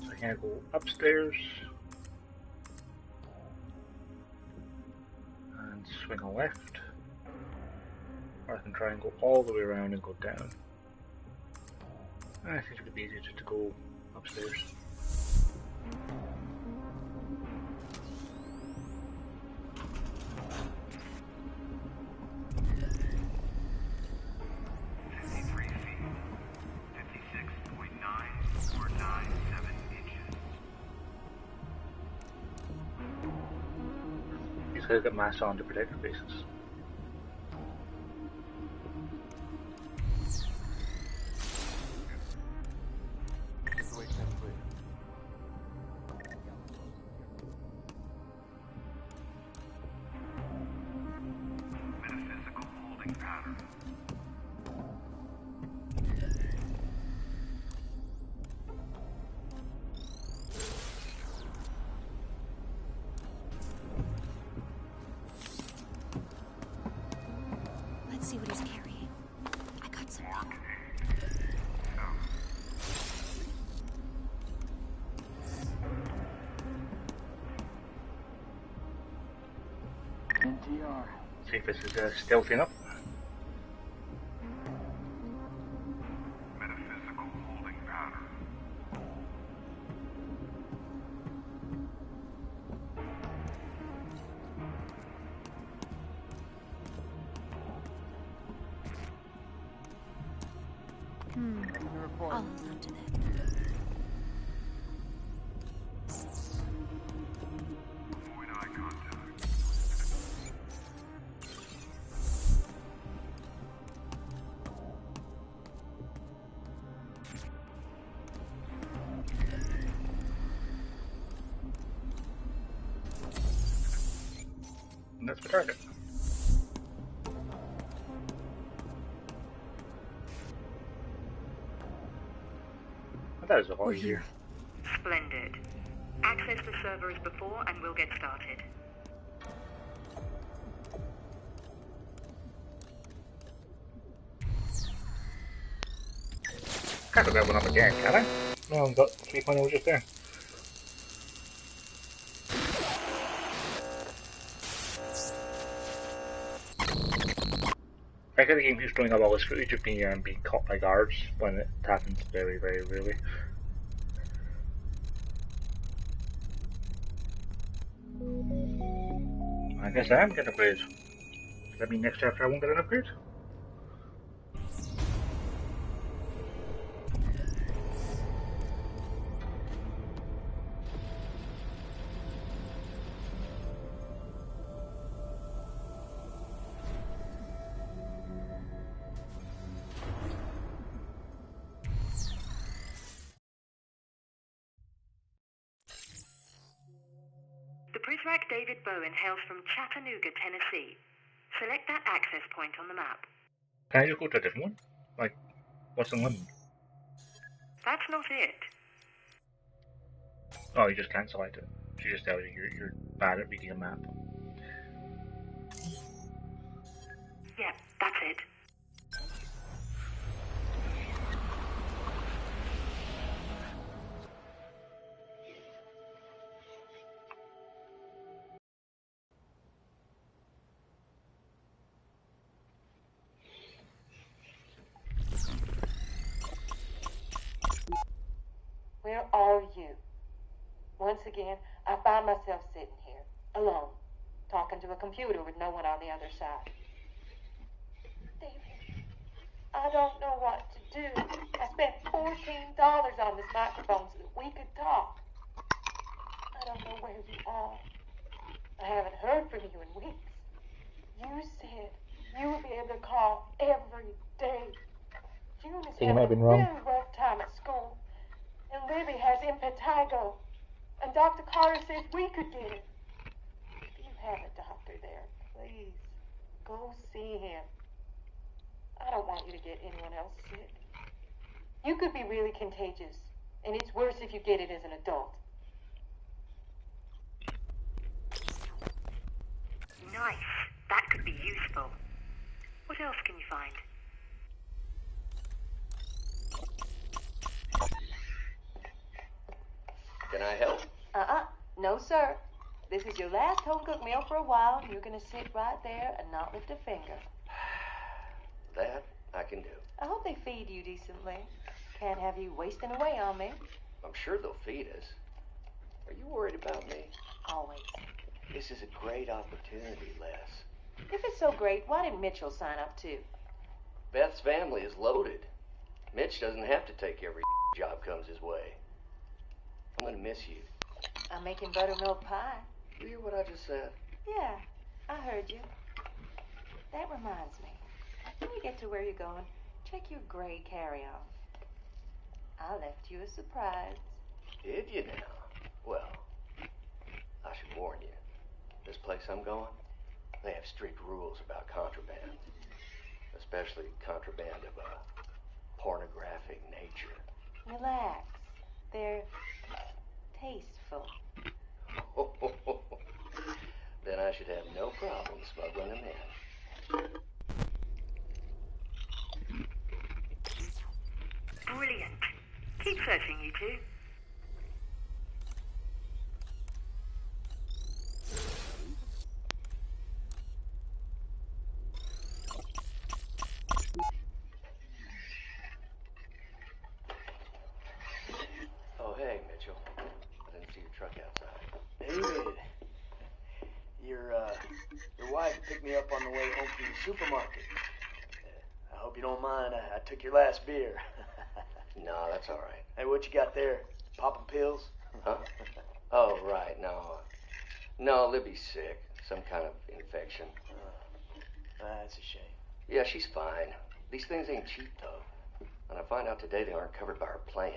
so I can go upstairs and swing a left, or I can try and go all the way around and go down. I think it would be easier just to go upstairs. These guys got masks on to protect their faces. Let's see what he's carrying. I got some. NTR. See if this is stealthy enough. Metaphysical holding pattern. I'll hold on to that. Avoid eye contact. And that's the target. That is a lot easier. Splendid. Access the server as before and we'll get started. Can't have that one up again, can I? No, I've got 3.0 just there. I think the game keeps throwing up all this footage of me being caught by guards when it happens very, very rarely. I guess I am getting upgrades. Does that mean next chapter I won't get an upgrade? The Prisrac David Bowen hails from Chattanooga, Tennessee. Select that access point on the map. Can I just go to a different one? Like, what's in London? That's not it. Oh, you just can't select it. She just tells you you're bad at reading a map. Yeah, that's it. Where are you? Once again, I find myself sitting here, alone, talking to a computer with no one on the other side. David, I don't know what to do. I spent $14 on this microphone so that we could talk. I don't know where you are. I haven't heard from you in weeks. You said you would be able to call every day. June is having a really rough time at school. And Libby has impetigo. And Dr. Carter says we could get it. If you have a doctor there, please, go see him. I don't want you to get anyone else sick. You could be really contagious. And it's worse if you get it as an adult. Nice. That could be useful. What else can you find? Can I help? No, sir. This is your last home-cooked meal for a while. You're going to sit right there and not lift a finger. That I can do. I hope they feed you decently. can't have you wasting away on me. I'm sure they'll feed us. Are you worried about me? Always. This is a great opportunity, Les. If it's so great, why didn't Mitchell sign up too? Beth's family is loaded. Mitch doesn't have to take every job comes his way. I'm gonna miss you. I'm making buttermilk pie. You hear what I just said? Yeah, I heard you. That reminds me. When you get to where you're going, check your gray carry-on. I left you a surprise. Did you now? Well, I should warn you. This place I'm going, they have strict rules about contraband. Especially contraband of a pornographic nature. Relax. They're tasteful. Then I should have no problem smuggling them in. Brilliant. Keep searching, you two. Oh, hey, Mitchell. I didn't see your truck outside. David, your wife picked me up on the way home from the supermarket. I hope you don't mind. I took your last beer. No, that's all right. Hey, what you got there? Popping pills? Huh? Oh, right. No, Libby's sick. Some kind of infection. That's a shame. Yeah, she's fine. These things ain't cheap, though. And I find out today they aren't covered by our plan.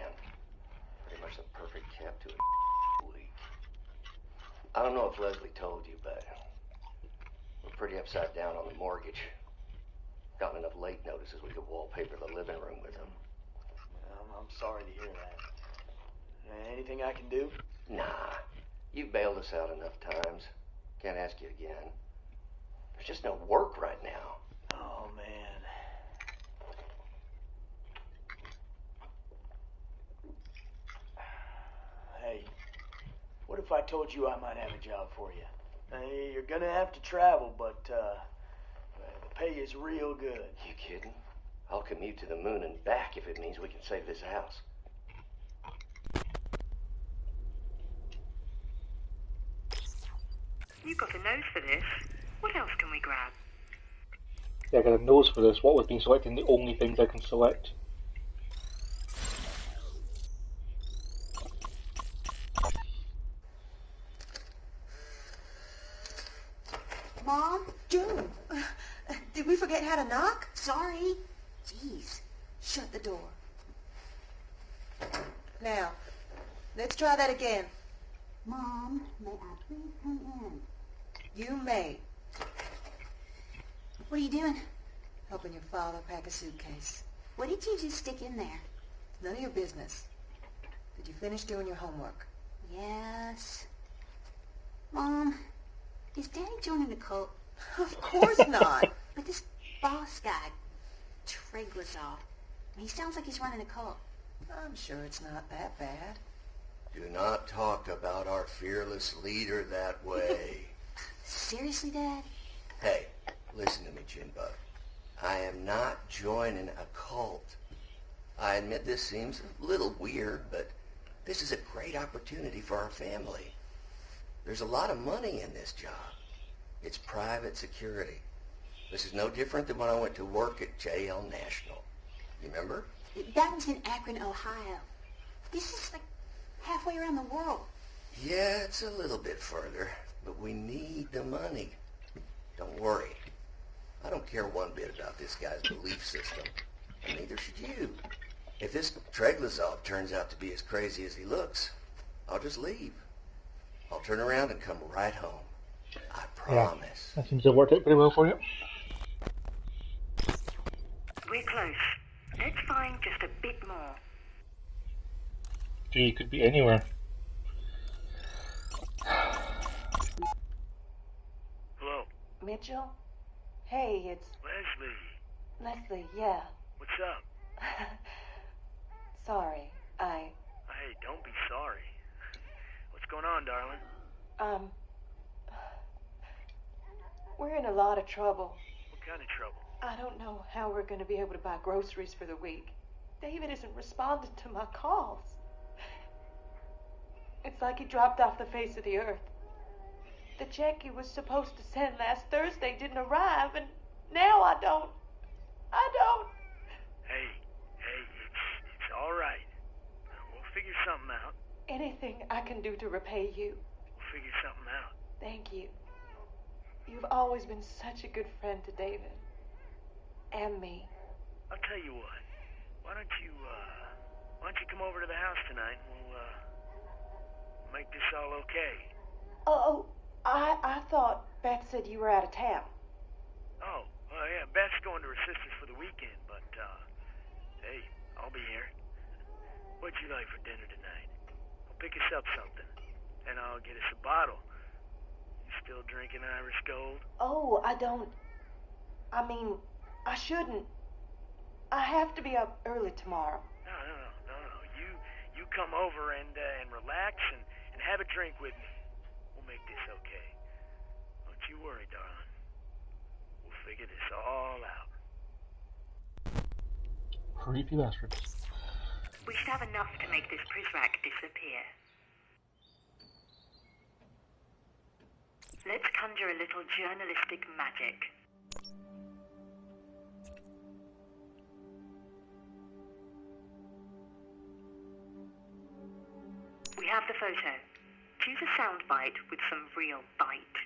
Pretty much the perfect cap to a week. I don't know if Leslie told you, but we're pretty upside down on the mortgage. Gotten enough late notices we could wallpaper the living room with them. I'm sorry to hear that. Anything I can do? Nah. You've bailed us out enough times. Can't ask you again. There's just no work right now. Oh, man. Hey, what if I told you I might have a job for you? Hey, you're gonna have to travel, but the pay is real good. You kidding? I'll commute to the moon and back if it means we can save this house. You got a nose for this. What else can we grab? Yeah, I got a nose for this. What was being selecting the only things I can select. Mom? June? Did we forget how to knock? Sorry. Jeez. Shut the door. Now, let's try that again. Mom, may I please come in? You may. What are you doing? Helping your father pack a suitcase. What did you just stick in there? None of your business. Did you finish doing your homework? Yes. Mom, is Daddy joining the cult? Of course not. But this boss guy, Treglazov, he sounds like he's running a cult. I'm sure it's not that bad. Do not talk about our fearless leader that way. Seriously, Dad? Hey, listen to me, Chinbug. I am not joining a cult. I admit this seems a little weird, but this is a great opportunity for our family. There's a lot of money in this job. It's private security. This is no different than when I went to work at JL National. You remember? That was in Akron, Ohio. This is like halfway around the world. Yeah, it's a little bit further, but we need the money. Don't worry. I don't care one bit about this guy's belief system, and neither should you. If this Treglazov turns out to be as crazy as he looks, I'll just leave. I'll turn around and come right home. I promise. Yeah, that seems to have worked out pretty well for you. We're close. Let's find just a bit more. Gee, could be anywhere. Hello? Mitchell? Hey, it's... Leslie, yeah. what's up? Sorry, Hey, don't be sorry. What's going on, darling? We're in a lot of trouble. What kind of trouble? I don't know how we're going to be able to buy groceries for the week. David isn't responding to my calls. It's like he dropped off the face of the earth. The check he was supposed to send last Thursday didn't arrive, and now I don't. Hey, it's all right. We'll figure something out. Anything I can do to repay you. We'll figure something out. Thank you. You've always been such a good friend to David. And me. I'll tell you what. Why don't you come over to the house tonight and we'll make this all okay. Oh, I thought Beth said you were out of town. Oh, yeah, Beth's going to her sister's for the weekend, but, hey, I'll be here. What'd you like for dinner tonight? I'll pick us up something, and I'll get us a bottle. You still drinking Irish Gold? Oh, I shouldn't. I have to be up early tomorrow. No. You come over and relax and have a drink with me. We'll make this okay. Don't you worry, darling. We'll figure this all out. Creepy bastard. We should have enough to make this Prizrak disappear. Let's conjure a little journalistic magic. We have the photo. Choose a soundbite with some real bite.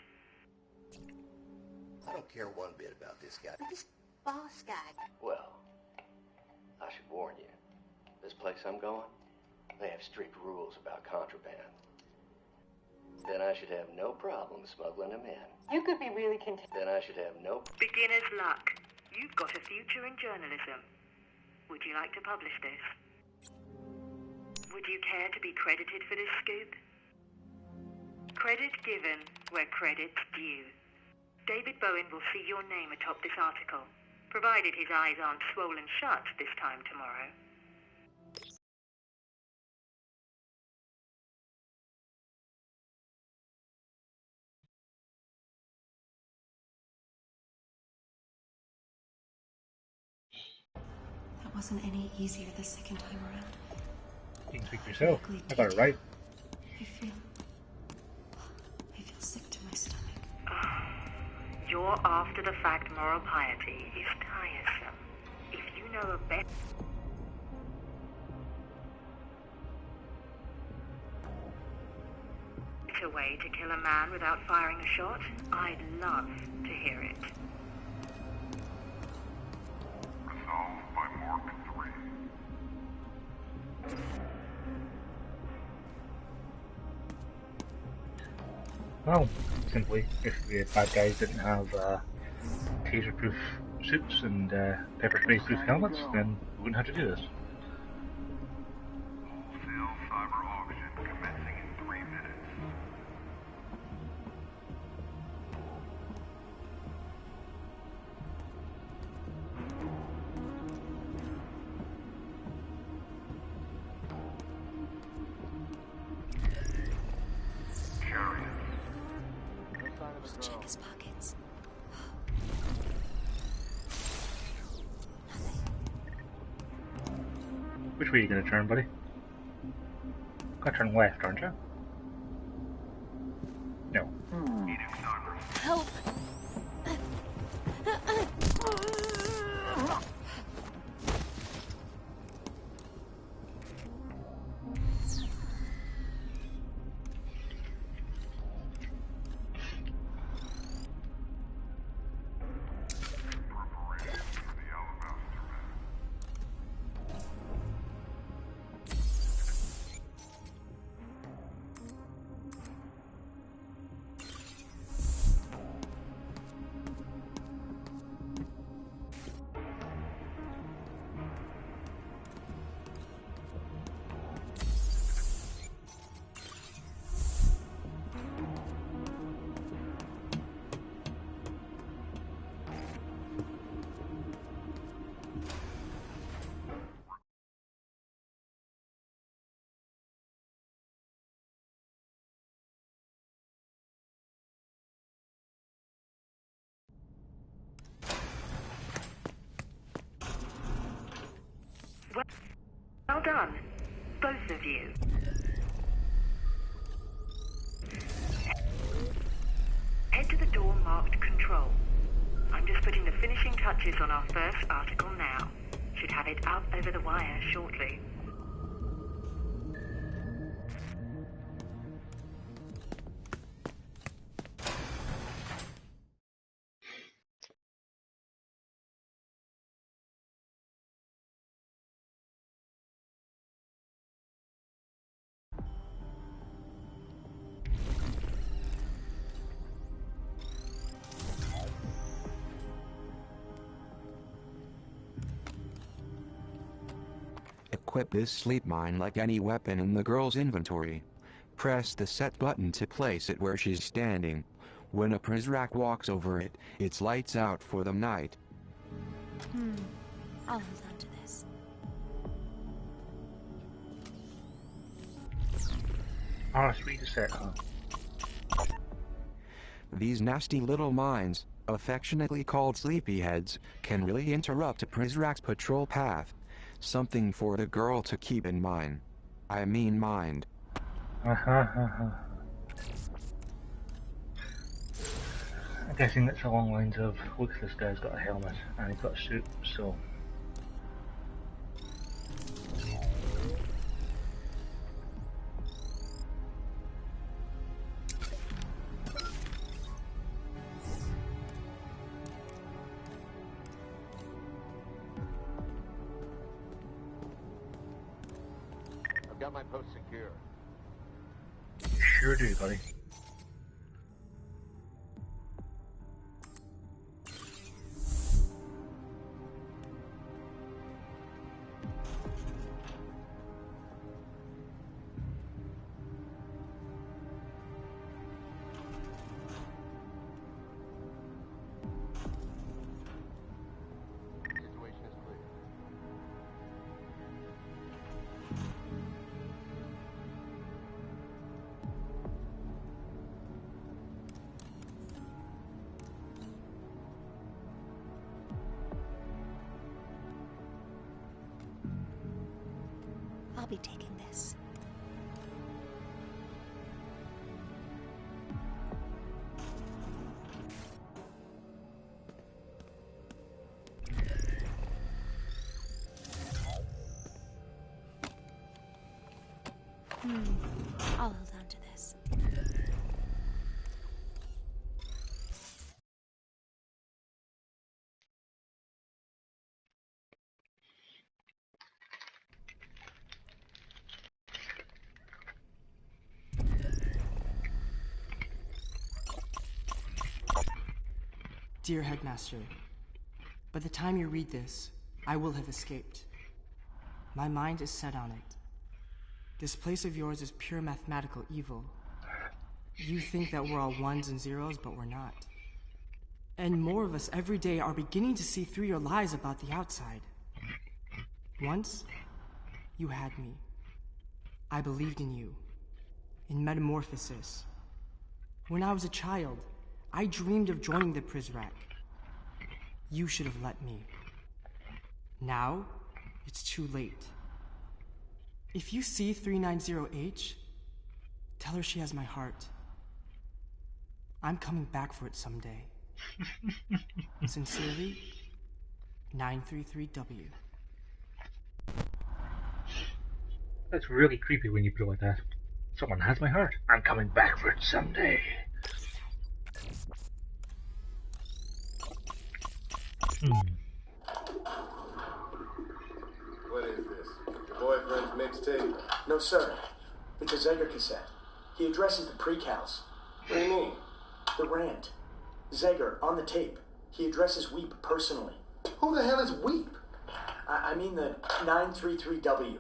I don't care one bit about this guy. This boss guy. Well, I should warn you. This place I'm going, they have strict rules about contraband. Then I should have no problem smuggling them in. You could be really content. Then I should have no... Beginner's luck. You've got a future in journalism. Would you like to publish this? Would you care to be credited for this scoop? Credit given where credit's due. David Bowen will see your name atop this article, provided his eyes aren't swollen shut this time tomorrow. That wasn't any easier the second time around. You can speak for yourself. I got it right. I feel sick to my stomach. Your after-the-fact moral piety is tiresome. If you know a better... way to kill a man without firing a shot, I'd love to hear it. Resolved by Morgan 3. Well, simply, if the bad guys didn't have taser-proof suits and pepper spray-proof helmets, then we wouldn't have to do this. Wholesale cyber auction commencing in 3 minutes. Check his pockets. Which way are you going to turn, buddy? Gotta turn left, aren't you? No. Help! Well done, both of you. Head to the door marked Control. I'm just putting the finishing touches on our first article now. Should have it up over the wire shortly. Equip this sleep mine like any weapon in the girl's inventory. Press the set button to place it where she's standing. When a Prizrak walks over it, it's lights out for the night. I'll hold on to this. RS3 to set, huh? These nasty little mines, affectionately called sleepyheads, can really interrupt a Prizrak's patrol path. Something for the girl to keep in mind. I mean mind. I'm guessing that's along the lines of, look, this guy's got a helmet and he's got a suit, so... Got my post secure. Sure do, buddy. Situation is clear. I'll be taking this. I'll hold on to this. Dear Headmaster, by the time you read this, I will have escaped. My mind is set on it. This place of yours is pure mathematical evil. You think that we're all ones and zeros, but we're not. And more of us every day are beginning to see through your lies about the outside. Once, you had me. I believed in you. In metamorphosis. When I was a child, I dreamed of joining the Prizrak. You should have let me. Now, it's too late. If you see 390H, tell her she has my heart. I'm coming back for it someday. Sincerely, 933W. That's really creepy when you put it like that. Someone has my heart. I'm coming back for it someday. What is this? Your boyfriend's mixtape? No, sir. It's a Zeger cassette. He addresses the precals. What do you mean? The rant. Zeger, on the tape. He addresses Weep personally. Who the hell is Weep? I mean the 933W. Do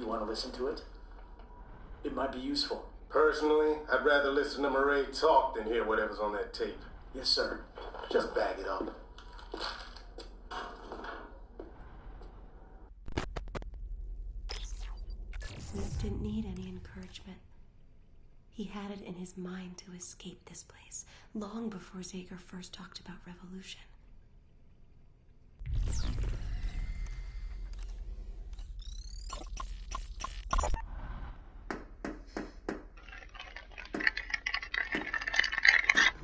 you want to listen to it? It might be useful. Personally, I'd rather listen to Murray talk than hear whatever's on that tape. Yes, sir. Just bag it up. Smith didn't need any encouragement. He had it in his mind to escape this place, long before Zager first talked about revolution.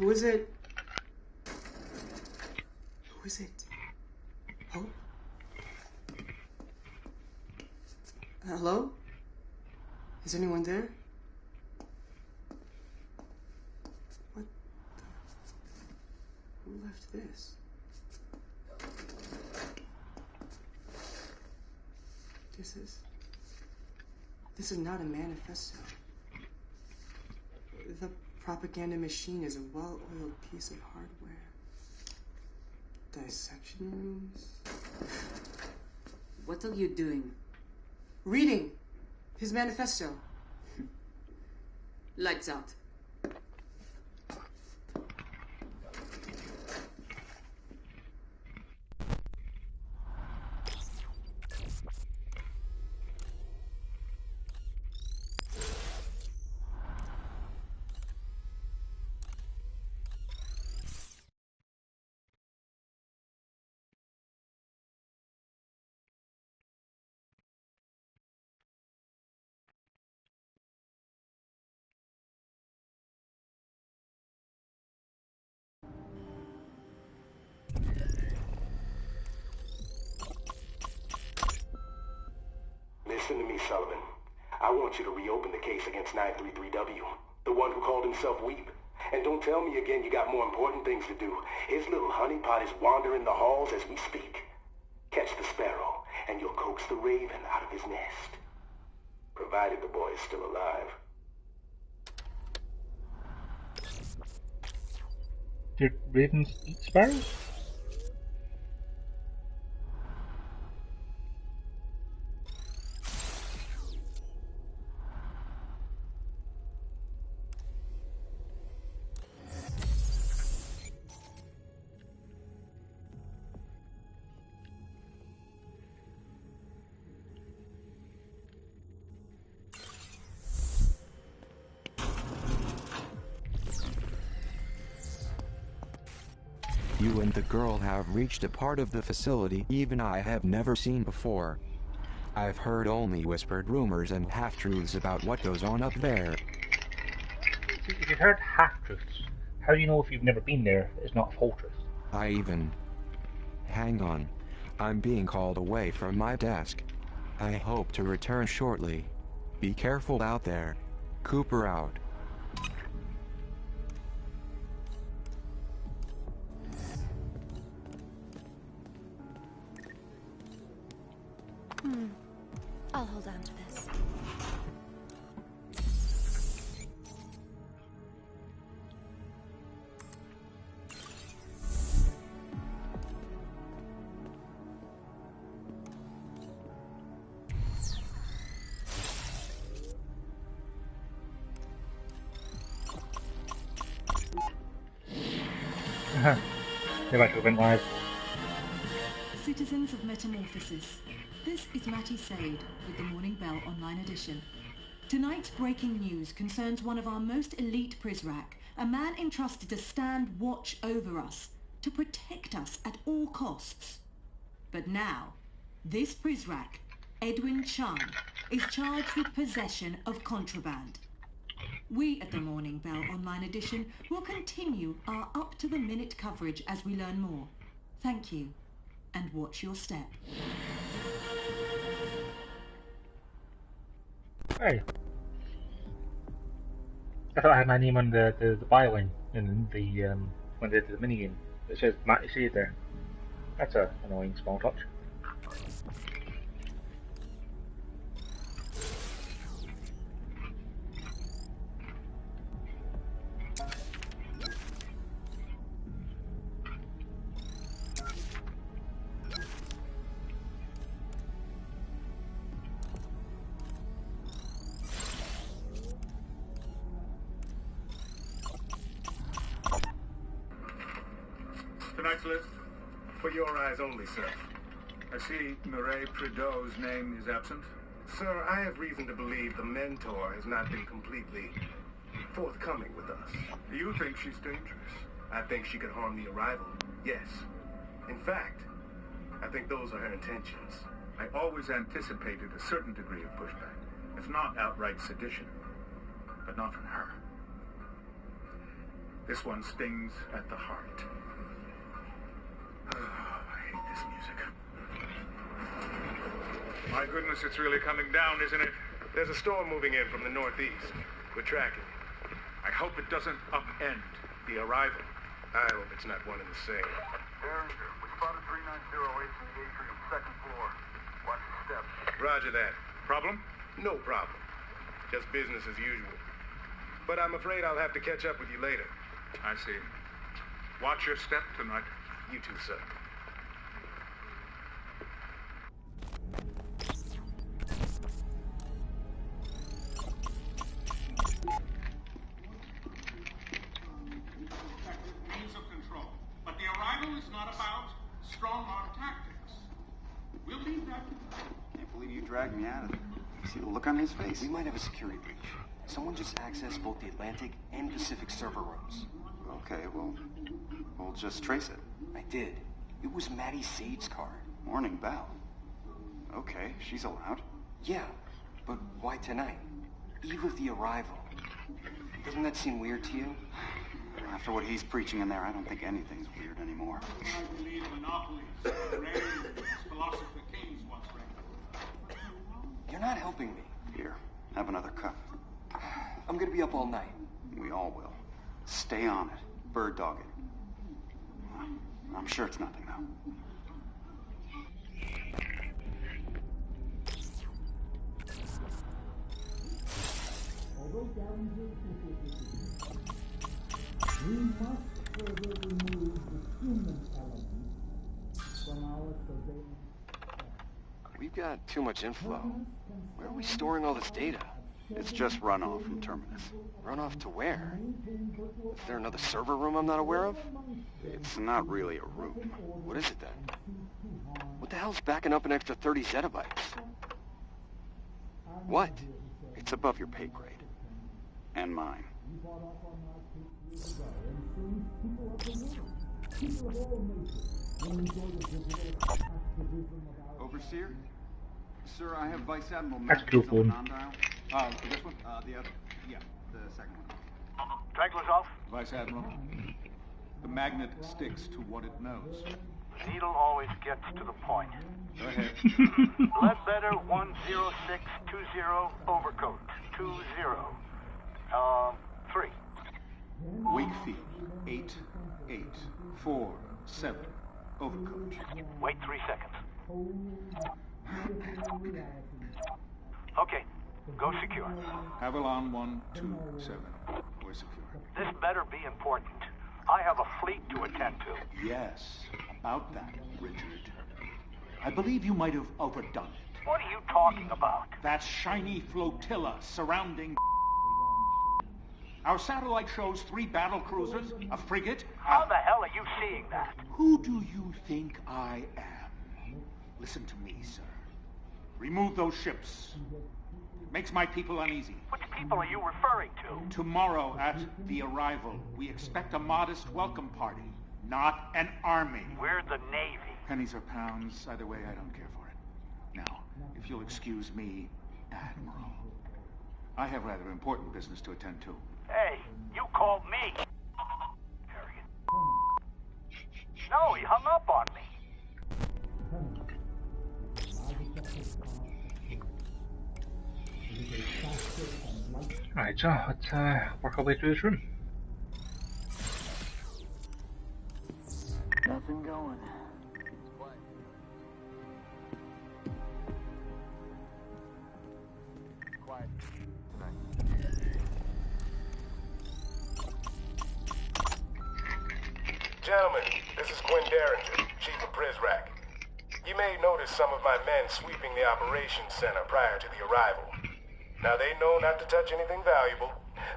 Who is it? Who is it? Hope? Hello? Is anyone there? What the... Who left this? This is not a manifesto. The propaganda machine is a well-oiled piece of hardware. Dissection rooms. What are you doing? Reading his manifesto. Lights out. Listen to me, Sullivan. I want you to reopen the case against 933W, the one who called himself Weep. And don't tell me again you got more important things to do. His little honeypot is wandering the halls as we speak. Catch the sparrow, and you'll coax the raven out of his nest. Provided the boy is still alive. Did ravens eat sparrows? You and the girl have reached a part of the facility even I have never seen before. I've heard only whispered rumors and half-truths about what goes on up there. If you've heard half-truths, how do you know if you've never been there it's not a full truth? Hang on. I'm being called away from my desk. I hope to return shortly. Be careful out there. Cooper out. I'll hold on to this. They might have been live. Citizens of Metamorphosis, this is Matty Sade with the Morning Bell Online Edition. Tonight's breaking news concerns one of our most elite Prizrak, a man entrusted to stand watch over us, to protect us at all costs. But now, this Prizrak, Edwin Chung, is charged with possession of contraband. We at the Morning Bell Online Edition will continue our up-to-the-minute coverage as we learn more. Thank you, and watch your step. Hey. I thought I had my name on the byline in the when they did the minigame. It says Matty Sade there. That's an annoying small touch. Tonight's list, for your eyes only, sir. I see Mireille Prideaux's name is absent. Sir, I have reason to believe the mentor has not been completely forthcoming with us. You think she's dangerous? I think she could harm the arrival, yes. In fact, I think those are her intentions. I always anticipated a certain degree of pushback, if not outright sedition, but not from her. This one stings at the heart. Oh, I hate this music. My goodness, it's really coming down, isn't it? There's a storm moving in from the northeast. We're tracking it. I hope it doesn't upend the arrival. I hope it's not one and the same. Derringer, we spotted 3908 in the atrium, second floor. Watch the steps. Roger that. Problem? No problem. Just business as usual. But I'm afraid I'll have to catch up with you later. I see. Watch your step tonight. You too, sir. Means of control. But the arrival is not about strong-arm tactics. We'll leave that. Can't believe you dragged me out of it. See the look on his face? We might have a security breach. Someone just accessed both the Atlantic and Pacific server rooms. Okay, well, we'll just trace it. I did. It was Maddie Sage's card. Morning Bell. Okay, she's allowed. Yeah, but why tonight? Eve of the arrival. Doesn't that seem weird to you? After what he's preaching in there, I don't think anything's weird anymore. I believe monopolies reign as philosopher kings once reigned. You're not helping me. Here, have another cup. I'm gonna be up all night. We all will. Stay on it. Bird dog it. I'm sure it's nothing, though. Although Derringer we must further remove the human element from our surveillance. We've got too much inflow. Where are we storing all this data? It's just runoff from Terminus. Runoff to where? Is there another server room I'm not aware of? It's not really a room. What is it then? What the hell's backing up an extra 30 zettabytes? What? It's above your pay grade. And mine. Overseer? Sir, I have Vice Admiral That's cool. on the non-dial. This one? The other. Yeah, the second one. Tragler's off. Vice Admiral. The magnet sticks to what it knows. The needle always gets to the point. Go ahead. Ledbetter 10620 overcoat 20. 3. Wakefield 8847 overcoat. Wait 3 seconds. Okay, go secure. Avalon 127. We're secure. This better be important. I have a fleet to attend to. Yes, about that, Richard. I believe you might have overdone it. What are you talking about? That shiny flotilla surrounding... Our satellite shows 3 battle cruisers, a frigate... How the hell are you seeing that? Who do you think I am? Listen to me, sir. Remove those ships. It makes my people uneasy. Which people are you referring to? Tomorrow at the arrival, we expect a modest welcome party, not an army. We're the Navy. Pennies or pounds, either way, I don't care for it. Now, if you'll excuse me, Admiral, I have rather important business to attend to. Hey, you called me. Harriet. No, he hung up on me. Alright, so let's work our way through this room. Nothing going. Quiet. Gentlemen, this is Quinn Derringer, Chief of PrisRack. You may notice some of my men sweeping the operations center prior to the arrival. Now they know not to touch anything valuable,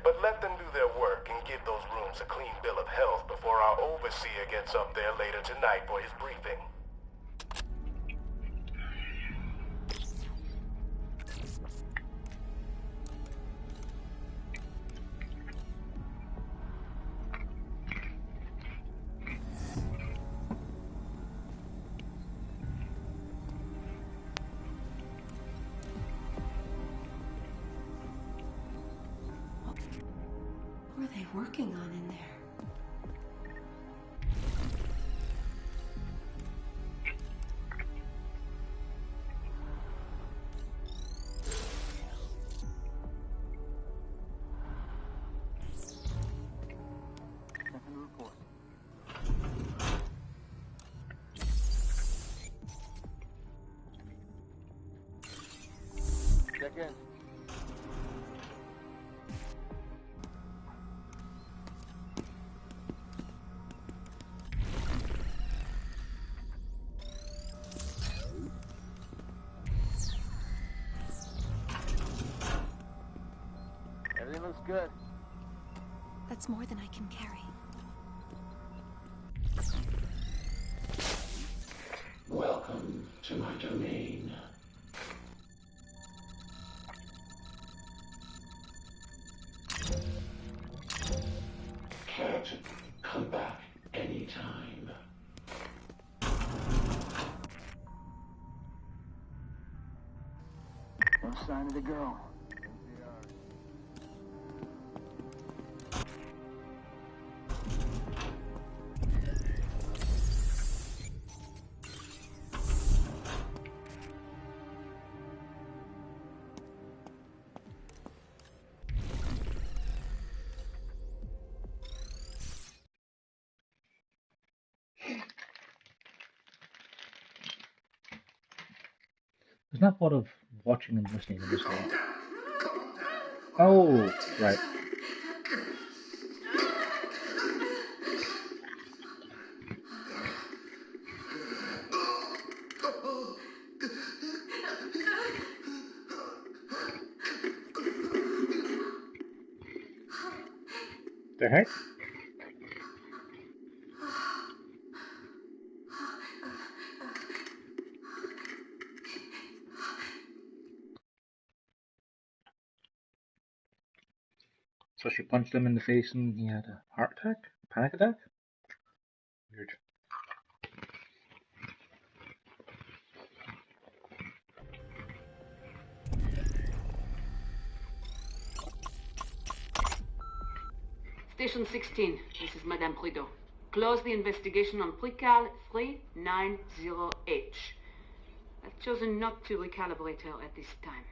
but let them do their work and give those rooms a clean bill of health before our overseer gets up there later tonight for his briefing. What were they working on in there? Check in. Everything looks good. That's more than I can carry. Welcome to my domain. Cat, come back anytime. No sign of the girl. There's not a lot of watching and listening in this game. Oh, right. The heck? So she punched him in the face and he had a heart attack? Panic attack? Weird. Station 16, this is Madame Prideaux. Close the investigation on Precal 390H. I've chosen not to recalibrate her at this time.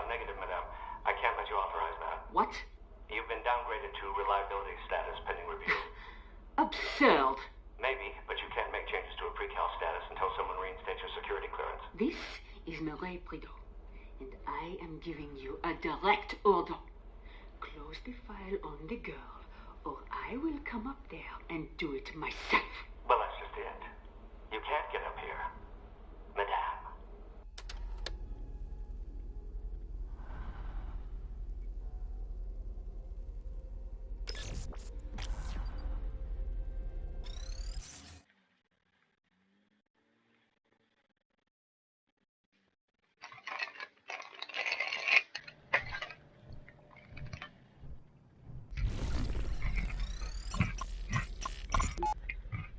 Negative, madame. I can't let you authorize that. What? You've been downgraded to reliability status pending review. Absurd. Maybe, but you can't make changes to a pre-cal status until someone reinstates your security clearance. This is Mireille Prideaux, and I am giving you a direct order. Close the file on the girl, or I will come up there and do it myself. Well, that's just it. You can't get up here, madame.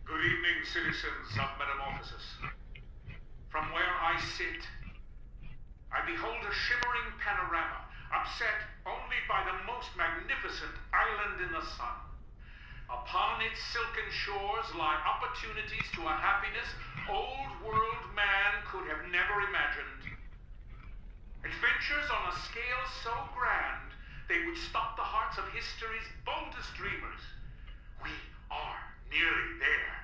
Good evening, citizens of Metamorphosis. From where I sit, I behold a shimmering panorama, upset only by the most magnificent island in the sun. Upon its silken shores lie opportunities to a happiness old world man could have never imagined. Adventures on a scale so grand, they would stop the hearts of history's boldest dreamers. We are nearly there.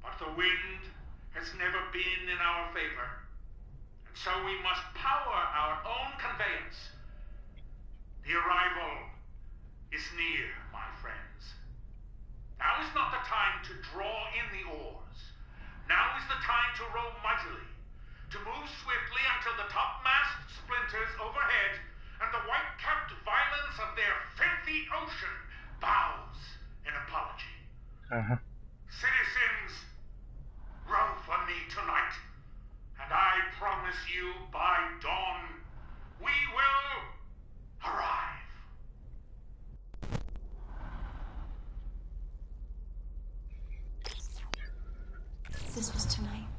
But the wind has never been in our favor. And so we must power our own conveyance. The arrival is near, my friends. Now is not the time to draw in the oars. Now is the time to row mightily, to move swiftly until the topmast splinters overhead and the white-capped violence of their filthy ocean bows in apology. Citizens, row for me tonight, and I promise you by dawn we will arrive. This was tonight.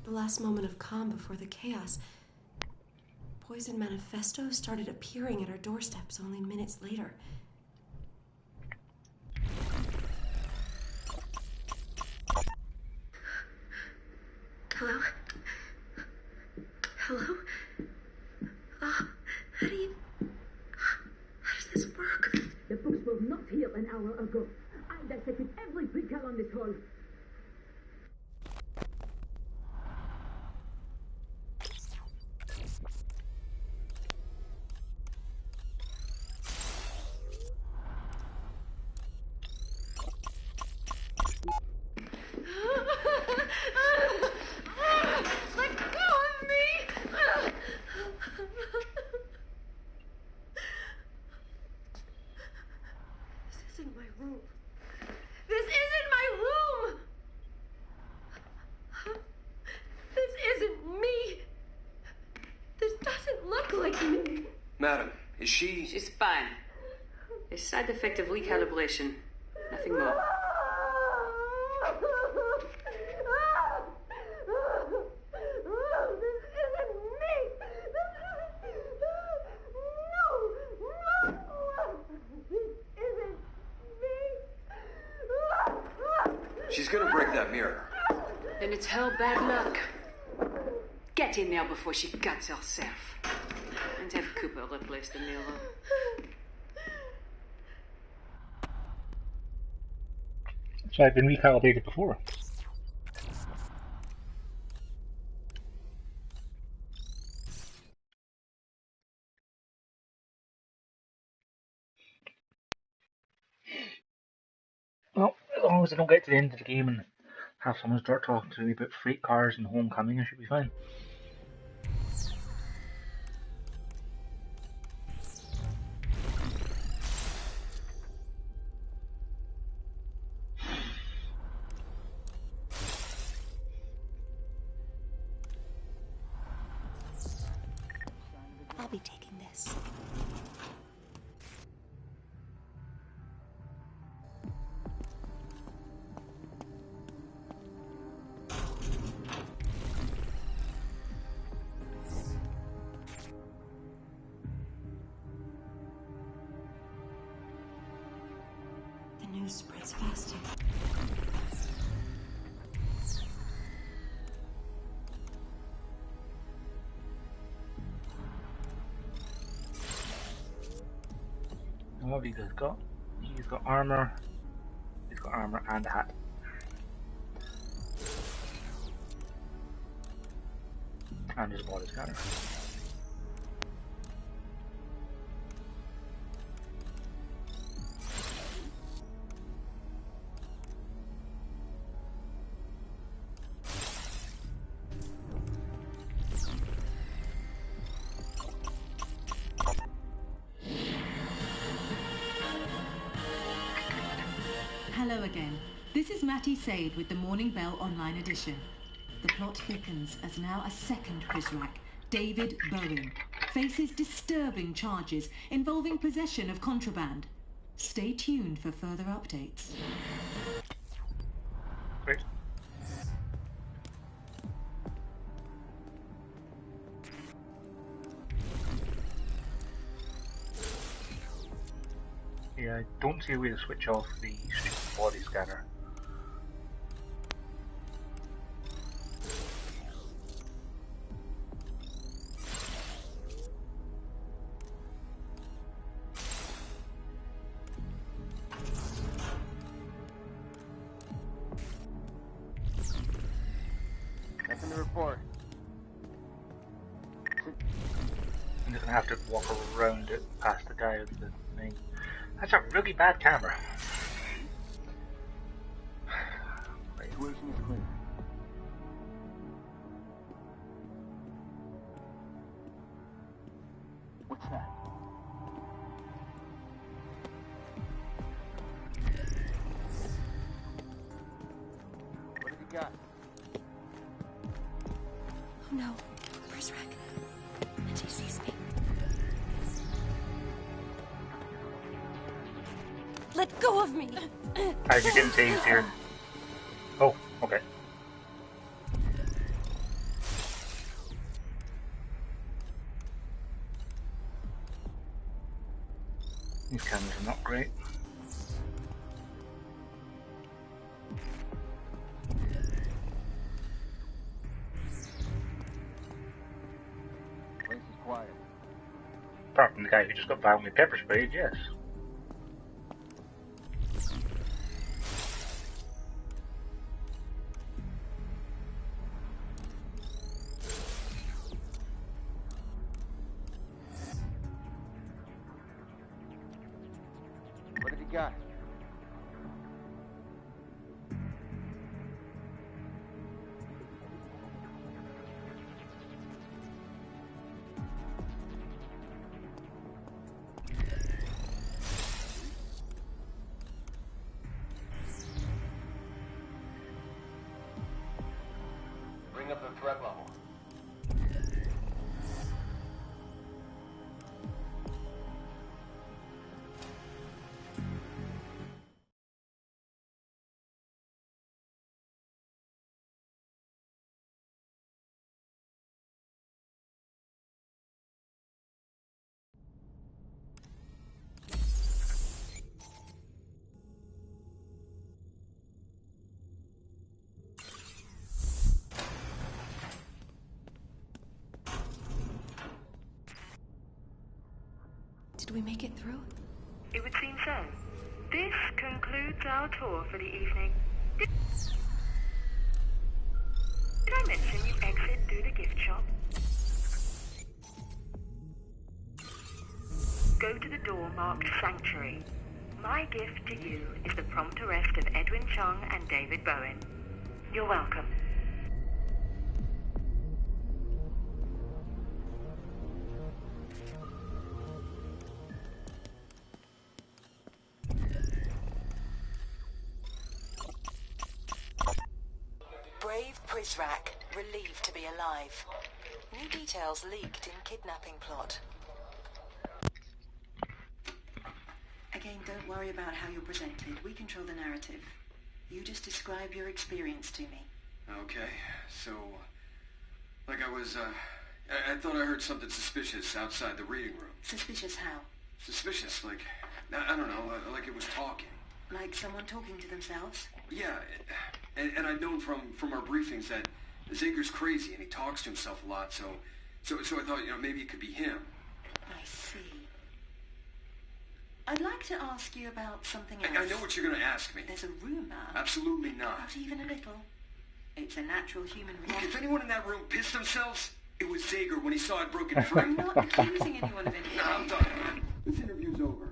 The last moment of calm before the chaos. Poison manifestos started appearing at our doorsteps only minutes later. Hello? Hello? How does this work? The books were not here an hour ago. I dissected every precal on this hall. isn't my room. This isn't my room! This isn't me! This doesn't look like me! Madam, is she... She's fine. A side effect of recalibration. Nothing more. She's gonna break that mirror. Then it's her bad luck. Get in there before she cuts herself. And have Cooper replace the mirror. So I've been recalibrated before. Well, as long as I don't get to the end of the game and have someone start talking to me about freight cars and Homecoming, I should be fine. I'll be taking this. The news spreads faster. What have you guys got? He's got armor. He's got armor and a hat. And his body scanner. Hello again. This is Matty Sade with the Morning Bell Online Edition. The plot thickens as now a second Prizrak, David Bowen, faces disturbing charges involving possession of contraband. Stay tuned for further updates. Great. Yeah, I don't see a way to switch off the stupid body scanner. Nothing to report. I'm just gonna have to walk around it past the guy with the thing. That's a really bad camera. Situation is clear. What's that? What have you got? Oh no, Prizrak. And she sees me. Let go of me! You're getting tased here. Oh, okay. These cameras are not great. Place is quiet. Apart from the guy who just got violently pepper sprayed, yes. What have you got? threat level. Did we make it through? It would seem so. This concludes our tour for the evening. Did I mention you exit through the gift shop? Go to the door marked Sanctuary. My gift to you is the prompt arrest of Edwin Chung and David Bowen. You're welcome. Brave Prizrak, relieved to be alive. New details leaked in kidnapping plot. Again, don't worry about how you're presented. We control the narrative. You just describe your experience to me. Okay, so... Like I thought I heard something suspicious outside the reading room. Suspicious how? Suspicious, like... I don't know, like it was talking. Like someone talking to themselves? Yeah, and I've known from our briefings that Zager's crazy and he talks to himself a lot, so I thought, maybe it could be him. I see. I'd like to ask you about something else. I know what you're going to ask me. There's a rumor. Absolutely not. Not even a little. It's a natural human Look, reaction. if anyone in that room pissed themselves, it was Zager when he saw it broken free. I'm not accusing anyone of anything. No, I'm done. This interview's over.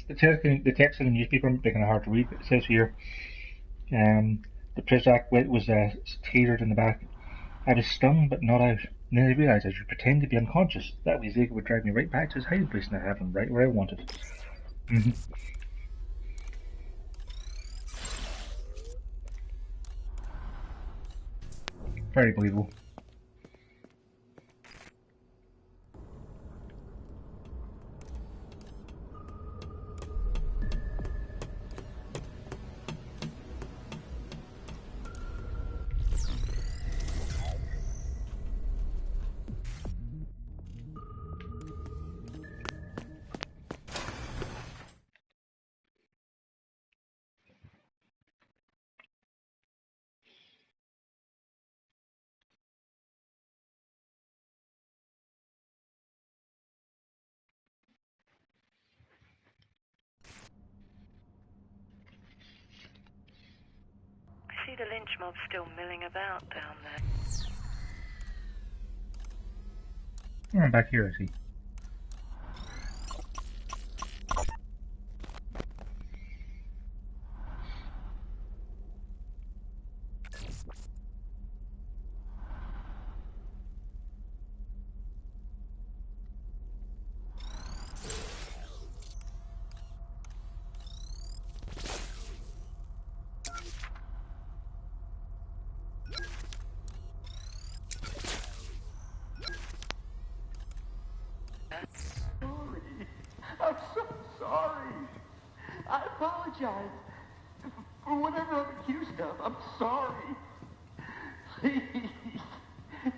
The text in the newspaper might be kind of hard to read, but it says here, the Prizrak was tasered in the back. I was stung, but not out. And then I realised I should pretend to be unconscious. That way Zager would drive me right back to his hiding place and I'd have him right where I wanted. Very believable. I see the lynch mob still milling about down there. Oh, I'm back here, I see. I'm so sorry. I apologize for whatever I'm accused of. I'm sorry. Please,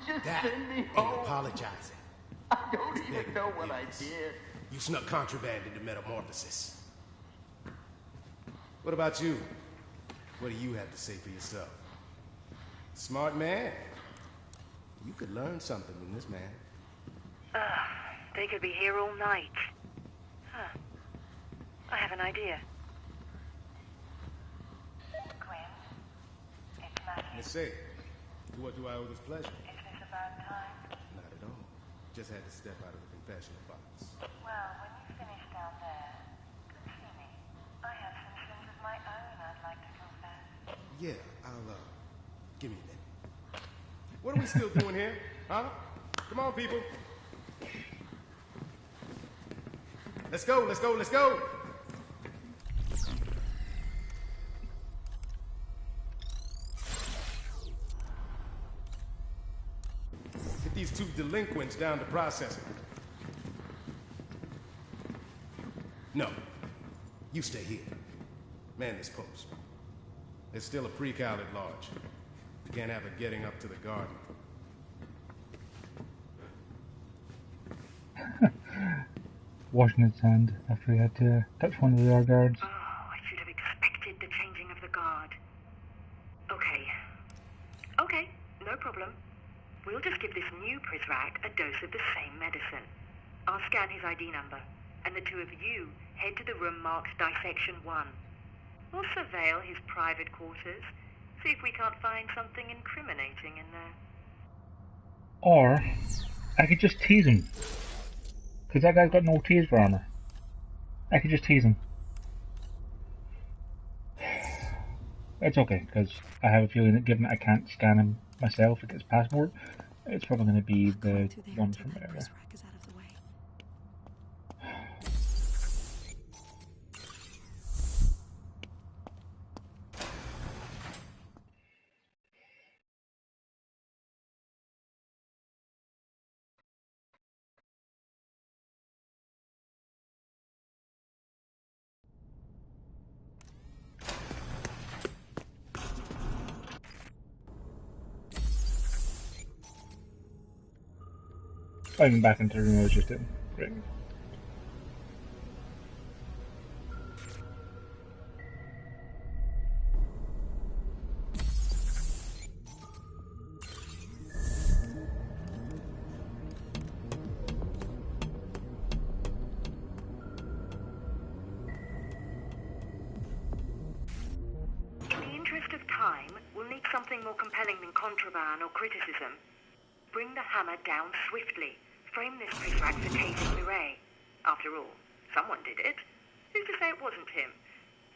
just send me home. Apologizing. I don't even know what I did. You snuck contraband into Metamorphosis. What about you? What do you have to say for yourself? Smart man. You could learn something from this man. They could be here all night. Huh. I have an idea. Quinn, it's Matthew. Let's say, to what do I owe this pleasure? Is this a bad time? Not at all. Just had to step out of the confessional box. Well, when you finish down there, come see me. I have some sins of my own I'd like to confess. Yeah, I'll, give me a minute. What are we still doing here? Huh? Come on, people. Let's go, let's go, let's go! Get these two delinquents down to processing. No. You stay here. Man this post. There's still a pre-cal at large. You can't have it getting up to the garden. Washing his hand after he had to touch one of the other guards. Oh, I should have expected the changing of the guard. Okay. Okay, no problem. We'll just give this new Prizrak a dose of the same medicine. I'll scan his ID number, and the two of you head to the room marked Dissection 1. We'll surveil his private quarters, see if we can't find something incriminating in there. Or, I could just tease him. Because that guy's got no taser armor. I could just tease him. It's okay, because I have a feeling that given that I can't scan him myself to get his passport, it's probably going to be the ones from earlier. I went back into the room I was just in. Right. In the interest of time, we'll need something more compelling than contraband or criticism. Bring the hammer down swiftly. Frame this Prizrak for tasing Mireille. After all, someone did it. Who's to say it wasn't him?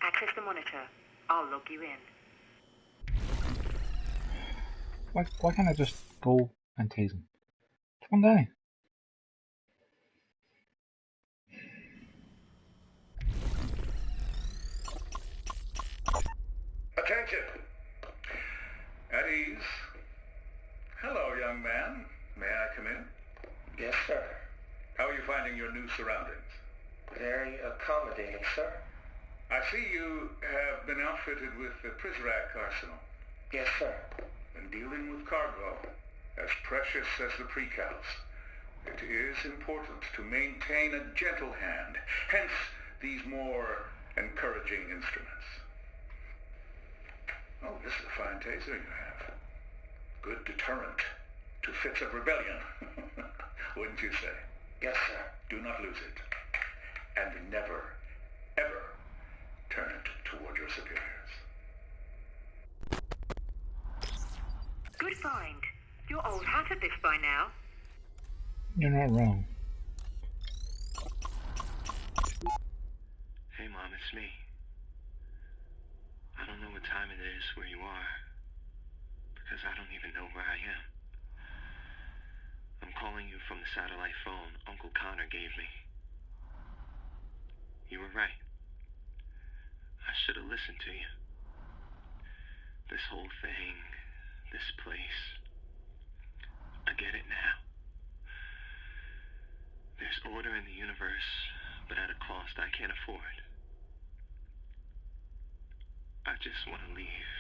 Access the monitor. I'll log you in. Why can't I just go and tase him? It's one guy. Attention! At ease. Hello, young man. May I come in? Yes, sir. How are you finding your new surroundings? Very accommodating, sir. I see you have been outfitted with the Prizrak arsenal. Yes, sir. And dealing with cargo, as precious as the precals, it is important to maintain a gentle hand, hence these more encouraging instruments. Oh, this is a fine taser you have. Good deterrent to fits of rebellion, wouldn't you say? Yes, sir. Do not lose it. And never, ever turn it toward your superiors. Good find. You're old hat at this by now. You're not wrong. Hey, Mom, it's me. I don't know what time it is where you are, because I don't even know where I am. I'm calling you from the satellite phone Uncle Connor gave me. You were right. I should have listened to you. This whole thing, this place, I get it now. There's order in the universe, but at a cost I can't afford. I just want to leave.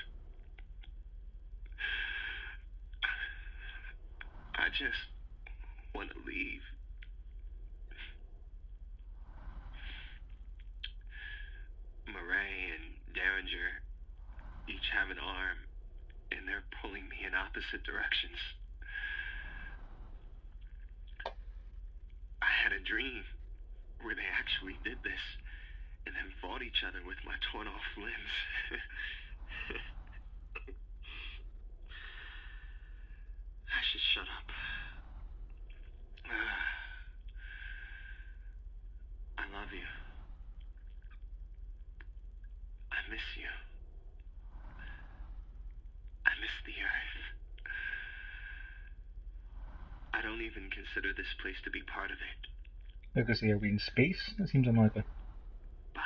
I just want to leave. Mireille and Derringer each have an arm, and they're pulling me in opposite directions. I had a dream where they actually did this, and then fought each other with my torn off limbs. I should shut up. I love you. I miss you. I miss the earth. I don't even consider this place to be part of it. Because are we in space? That seems unlikely. I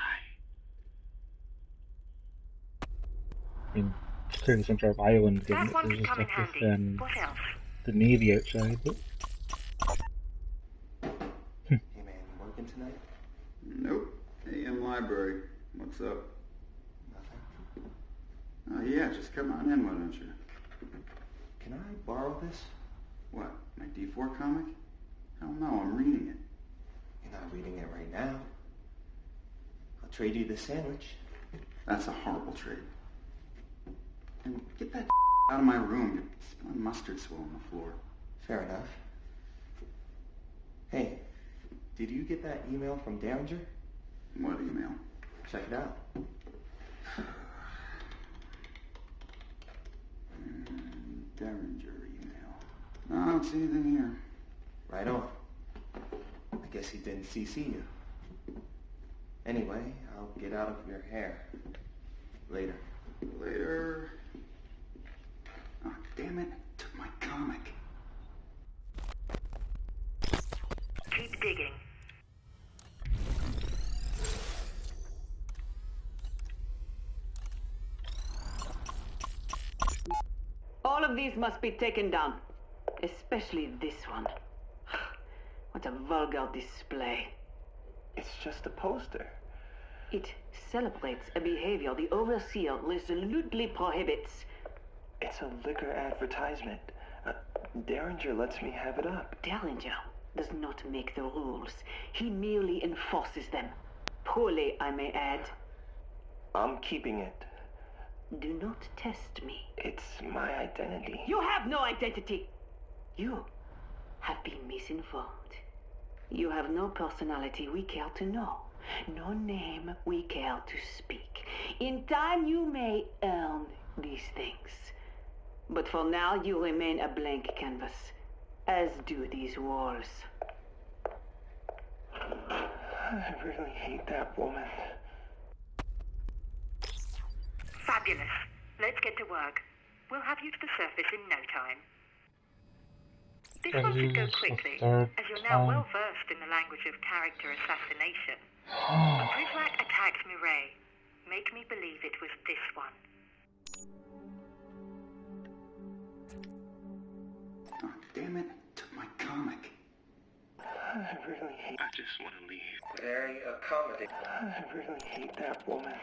mean, it's clearly some sort of island thing. That one There's could just come in stuff with handy. What else? the Navy outside, but... Hey man, you working tonight? Nope. AM library. What's up? Nothing. Oh yeah, just come on in, why don't you? Can I borrow this? What, my D4 comic? Hell no, I'm reading it. You're not reading it right now. I'll trade you the sandwich. That's a horrible trade. And get that out of my room. You're spilling mustard swill on the floor. Fair enough. Hey, did you get that email from Derringer? What email? Check it out. Derringer email. No, I don't see anything here. Right on. I guess he didn't CC you. Anyway, I'll get out of your hair. Later. Later. Oh, damn it. Took my comic. Keep digging. All of these must be taken down. Especially this one. What a vulgar display. It's just a poster. It celebrates a behavior the overseer resolutely prohibits. It's a liquor advertisement. Derringer lets me have it up. Derringer does not make the rules. He merely enforces them. Poorly, I may add. I'm keeping it. Do not test me. It's my identity. You have no identity. You have been misinformed. You have no personality we care to know. No name we care to speak. In time you may earn these things. But for now you remain a blank canvas, as do these walls. I really hate that woman. Fabulous. Let's get to work. We'll have you to the surface in no time. This one should go quickly, as you're now well versed in the language of character assassination. A Prizrak attacked Mireille. Make me believe it was this one. Oh, damn it. Took my comic. I really hate... I just want to leave. Very accommodating. I really hate that woman.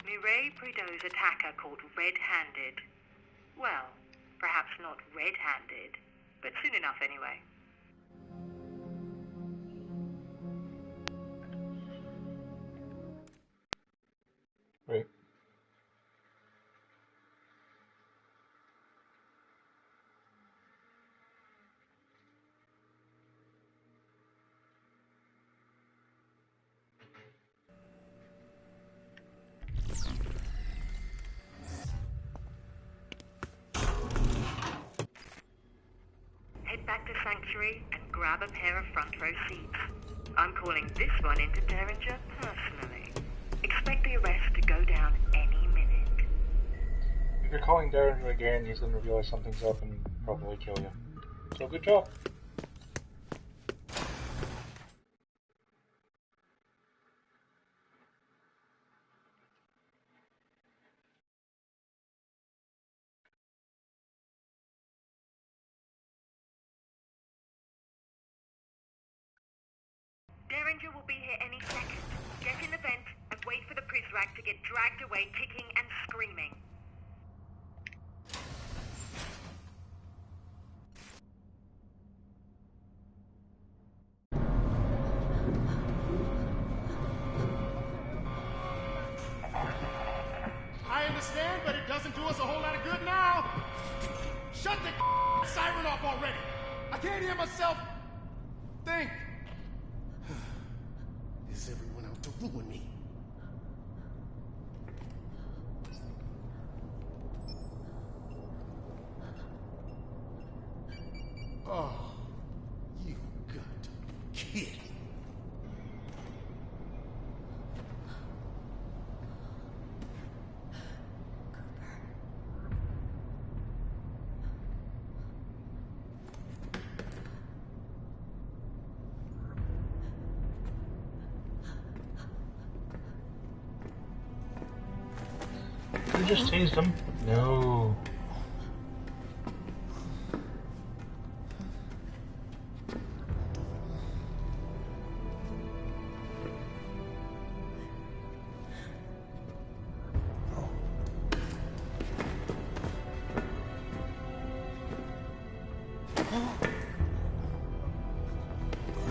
Mireille Prideaux's attacker called red-handed. Well, perhaps not red-handed, but soon enough anyway. Right. Head back to Sanctuary and grab a pair of front row seats. I'm calling this one into Derringer personally. Expect the arrest to go down any minute. If you're calling Derringer again, he's going to realize something's up and probably kill you. So good job. Derringer will be here any second. Get in the vent and wait for the Prizrak to get dragged away kicking and screaming. I understand, but it doesn't do us a whole lot of good now. Shut the siren off already. I can't hear myself think. Is everyone out to ruin me? Oh, you got to be kidding. just tased him. No.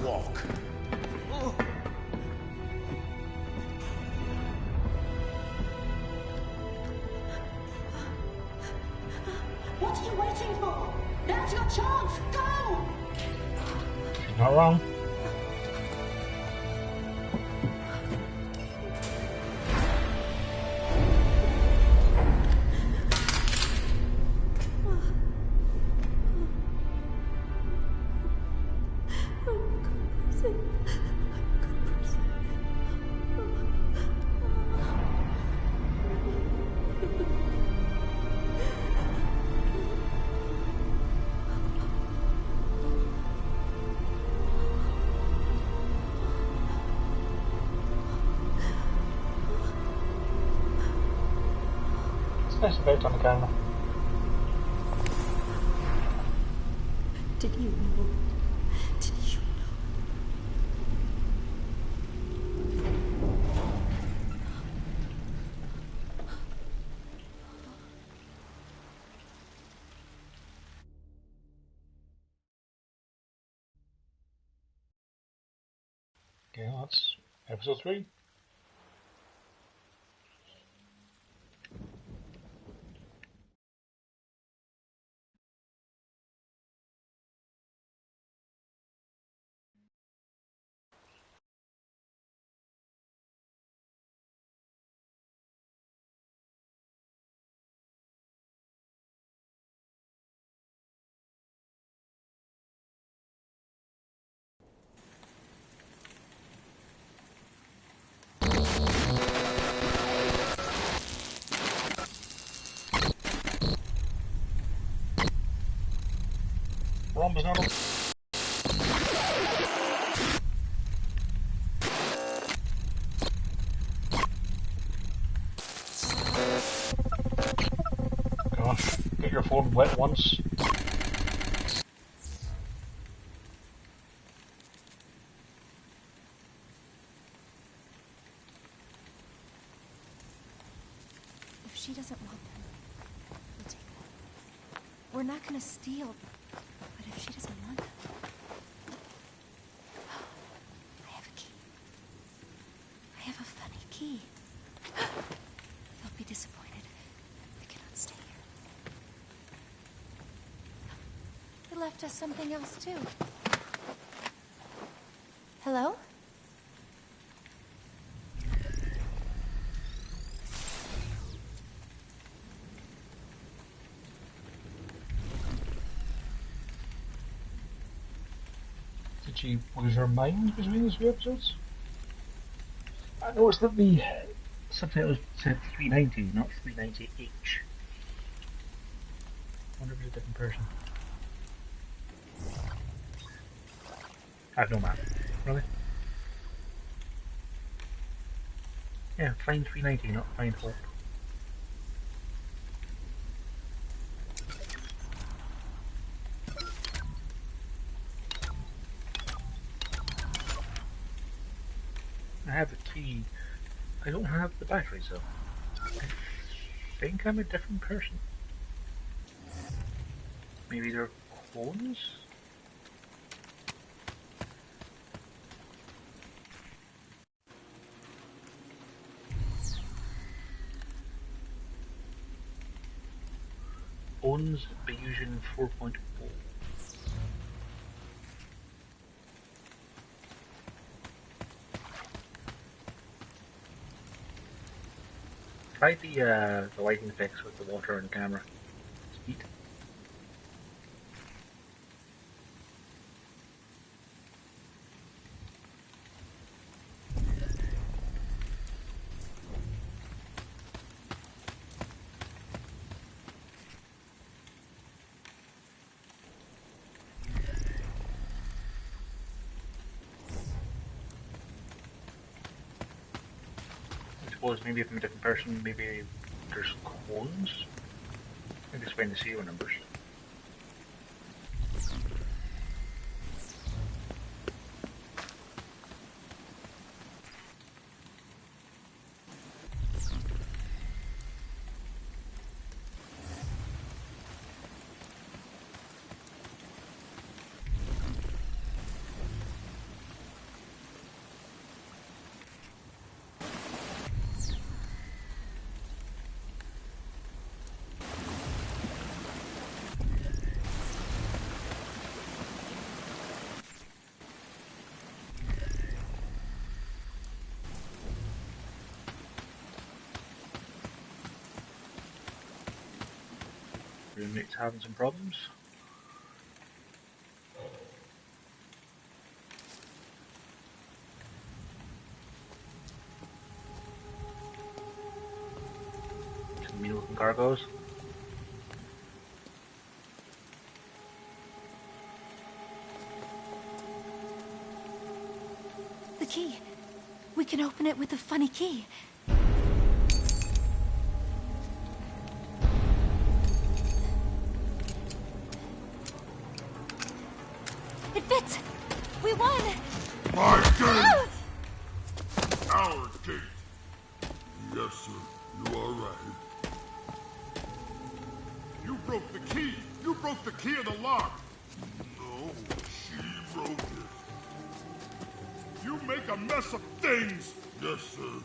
Walk. What are you waiting for? Now's your chance! Go! She's not wrong. Nice effect on the camera. Did you know? Did you Okay, that's episode 3. Romba's not on. Gosh, get your phone wet once. If she doesn't want them, we'll take them. We're not gonna steal, but if she doesn't want them... I have a key. I have a funny key. They'll be disappointed. They cannot stay here. They left us something else, too. Hello? Did she lose her mind between these two episodes? I noticed that the subtitle said 390, not 390H. I wonder if it's a different person. I have no map. Really? Yeah, find 390, not find hope. I have the key. I don't have the batteries though. I think I'm a different person. Maybe they're clones? Owns Bayesian 4.0. Try the lighting effects with the water and camera. Speed. I suppose maybe if I'm a different person, maybe there's coins. I'm just waiting to see your numbers. Roommate's having some problems. Some mean looking cargoes. The key. We can open it with the funny key. It fits! We won! My gate! Our gate! Yes, sir. You are right. You broke the key! You broke the key of the lock! No, she broke it. You make a mess of things! Yes, sir.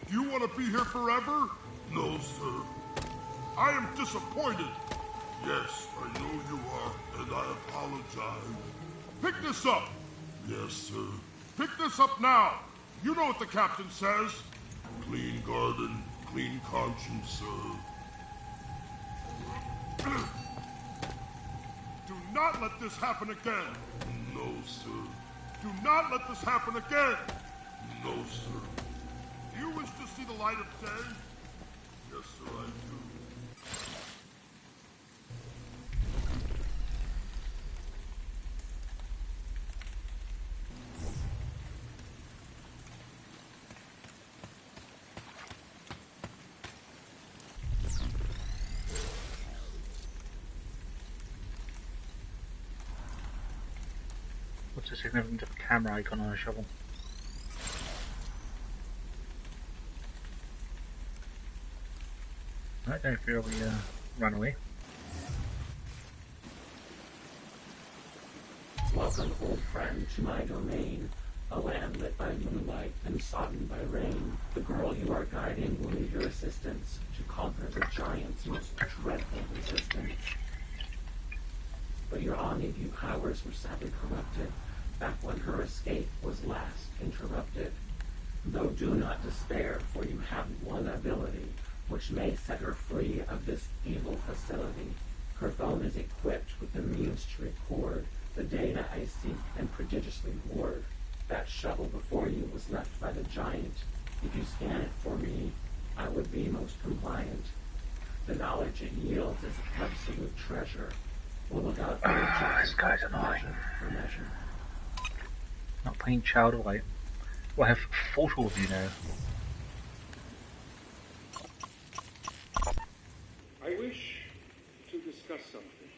Do you want to be here forever? No, sir. I am disappointed. Yes, I know you are, and I apologize. Pick this up! Yes, sir. Pick this up now! You know what the captain says. Clean garden, clean conscience, sir. Do not let this happen again! No, sir. Do not let this happen again! No, sir. Do you wish to see the light of day? Yes, sir, I do. What's the significance of a camera icon on a shovel? Right, I fear we run away. Welcome, old friend, to my domain. A land lit by moonlight and sodden by rain. The girl you are guiding will need your assistance to conquer the giant's most dreadful resistance. But your omni-view powers were sadly corrupted, back when her escape was last interrupted. Though do not despair, for you have one ability, which may set her free of this evil facility. Her phone is equipped with the means to record the data I seek and prodigiously hoard. That shovel before you was left by the giant. If you scan it for me, I would be most compliant. The knowledge it yields is absolute treasure. We'll look out for this guy's annoying. For measure. Not playing Child of Light. Well, I have a photo of you now. I wish to discuss something.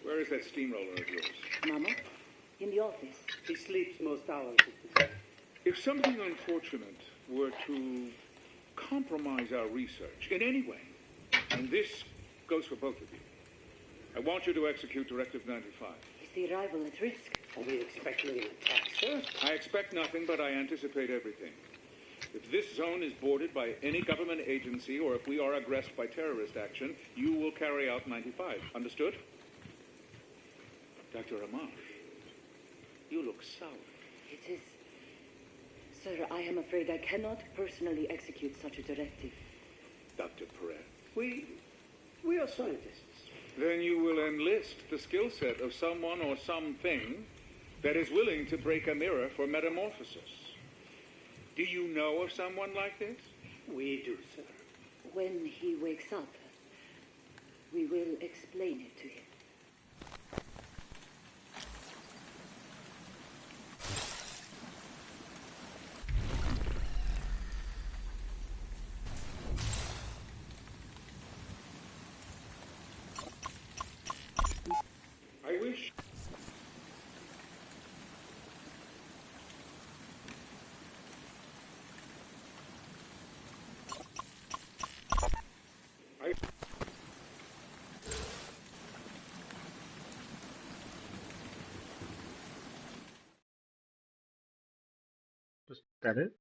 Where is that steamroller of yours? Mama? In the office. He sleeps most hours of the day. If something unfortunate were to compromise our research in any way, and this goes for both of you, I want you to execute Directive 95. Is the arrival at risk? Are we expecting an attack, sir? I expect nothing, but I anticipate everything. If this zone is boarded by any government agency, or if we are aggressed by terrorist action, you will carry out 95. Understood? Dr. Amash, you look sour. It is... Sir, I am afraid I cannot personally execute such a directive. Dr. Perez. We are scientists. Then you will enlist the skill set of someone or something that is willing to break a mirror for metamorphosis. Do you know of someone like this? We do, sir. When he wakes up, we will explain it to him. Was that it?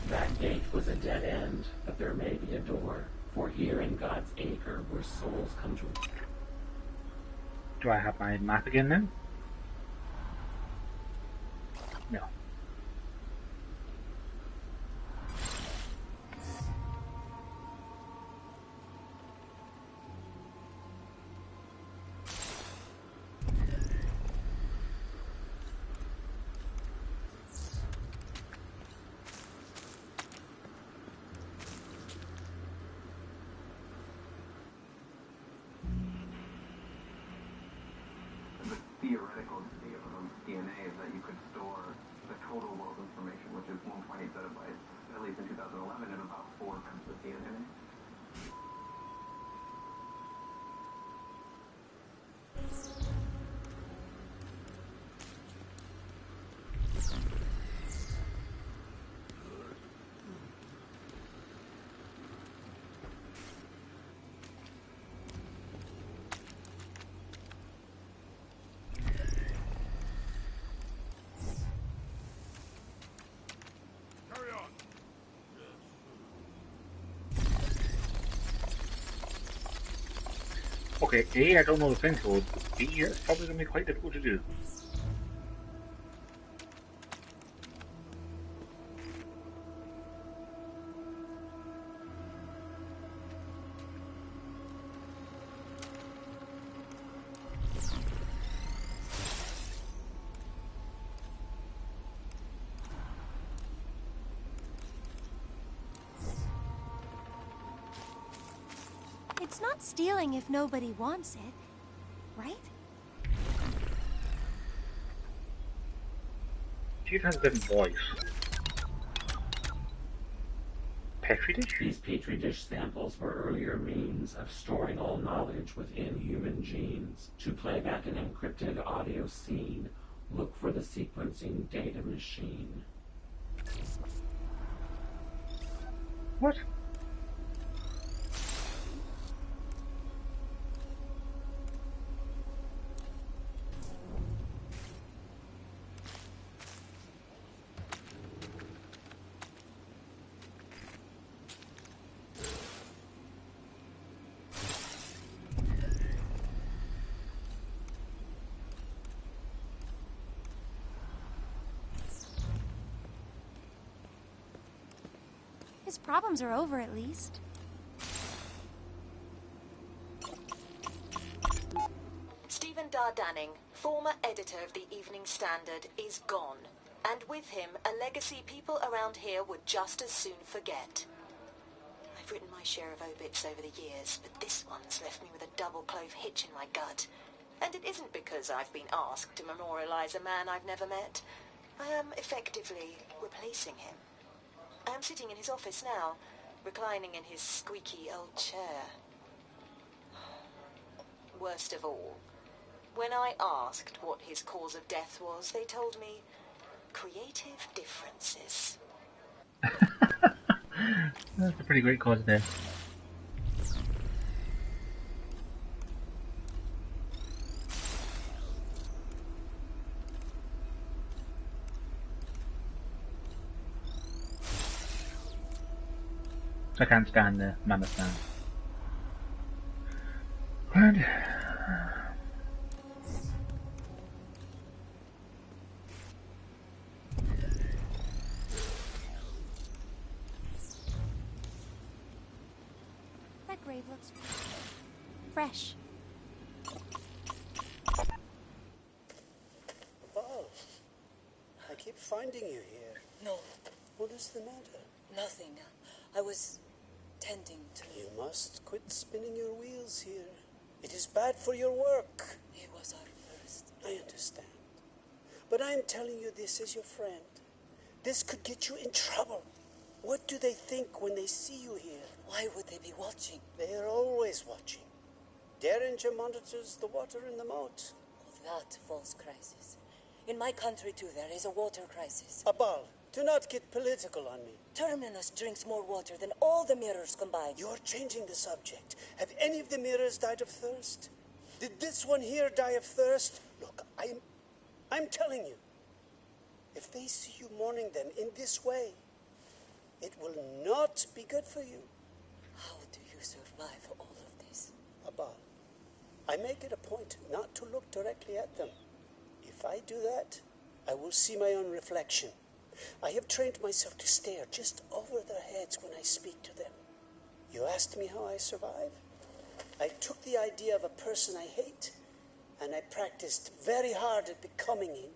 That gate was a dead end, but there may be a door, for here in God's acre where souls come to... Do I have my map again now? No. Theoretical DNA is that you could store the total world information, which is 1.8 petabytes, at least in 2011, in about 4 times the DNA. Okay, A, I don't know the pin code. B, it's probably going to be quite difficult to do. It's not stealing if nobody wants it, right? She has a different voice. Petri dish? These petri dish samples were earlier means of storing all knowledge within human genes. To play back an encrypted audio scene, look for the sequencing data machine. What? His problems are over, at least. Stephen Dardanning, former editor of the Evening Standard, is gone. And with him, a legacy people around here would just as soon forget. I've written my share of obits over the years, but this one's left me with a double clove hitch in my gut. And it isn't because I've been asked to memorialize a man I've never met. I am effectively replacing him. I am sitting in his office now, reclining in his squeaky old chair. Worst of all, when I asked what his cause of death was, they told me, creative differences. That's a pretty great cause there. I can't stand the mammoth man. Right. That grave looks fresh. Oh, I keep finding you here. No. What is the matter? Nothing. I was tending to... You must quit spinning your wheels here. It is bad for your work. He was our first. I understand. But I'm telling you this as your friend. This could get you in trouble. What do they think when they see you here? Why would they be watching? They are always watching. Derringer monitors the water in the moat. Oh, that false crisis. In my country, too, there is a water crisis. Abal, do not get political on me. Terminus drinks more water than all the mirrors combined. You're changing the subject. Have any of the mirrors died of thirst? Did this one here die of thirst? Look, I'm telling you, if they see you mourning them in this way, it will not be good for you. How do you survive all of this? Abal, I make it a point not to look directly at them. If I do that, I will see my own reflection. I have trained myself to stare just over their heads when I speak to them. You asked me how I survive? I took the idea of a person I hate, and I practiced very hard at becoming him.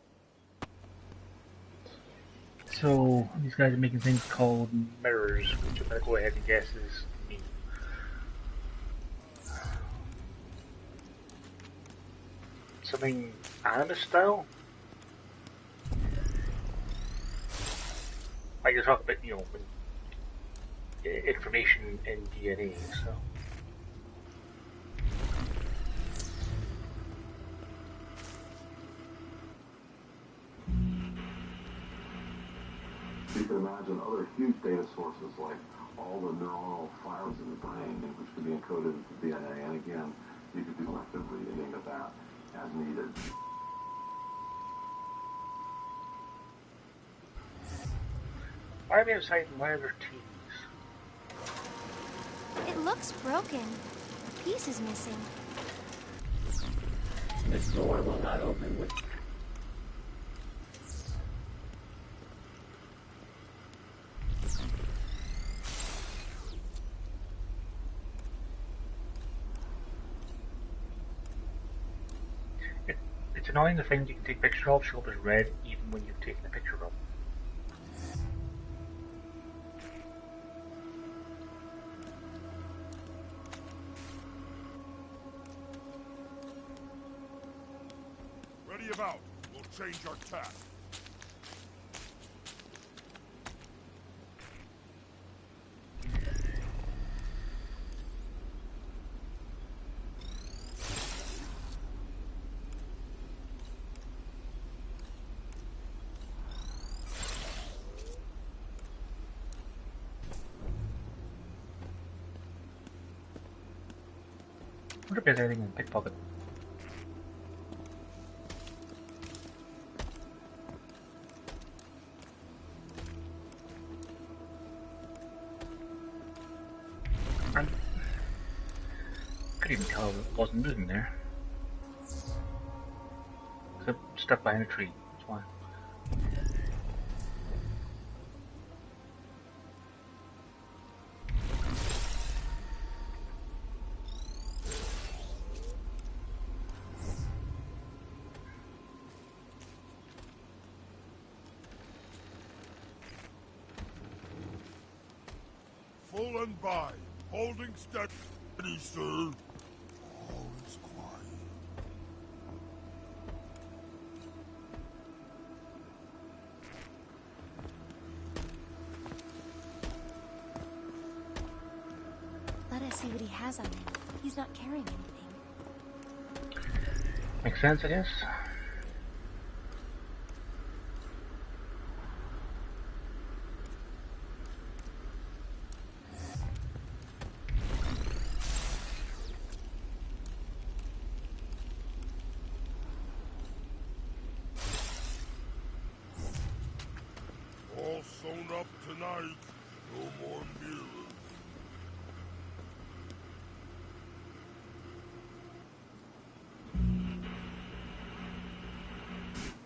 So, these guys are making things called mirrors, which I'm going to go ahead and guess is me. Something anime style? I can talk about, information in DNA, so. You can imagine other huge data sources like all the neuronal fibers in the brain, which could be encoded into DNA, and again, you could do selective reading of that as needed. Why are we outside and why are there teams? It looks broken. A piece is missing. This door will not open with... It's annoying the things you can take pictures of show up as red even when you've taken a picture of them. Ready about. We'll change our tack. I wonder if there's anything in the pickpocket. I couldn't even tell it wasn't moving there. So stuck behind a tree, that's why. Full and by. Holding steady, sir. All is quiet. Let us see what he has on him. He's not carrying anything. Makes sense, I guess. All sewn up tonight. No more mirrors.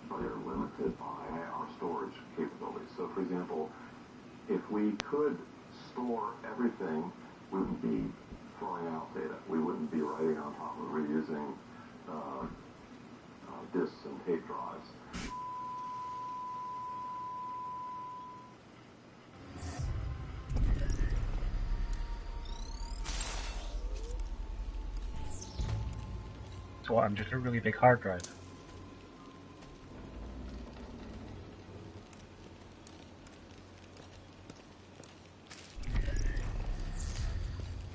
They're limited by our storage capabilities. So, for example, if we could store everything, we wouldn't be throwing out data. We wouldn't be writing on top of reusing disks and tape drives. So I'm just a really big hard drive.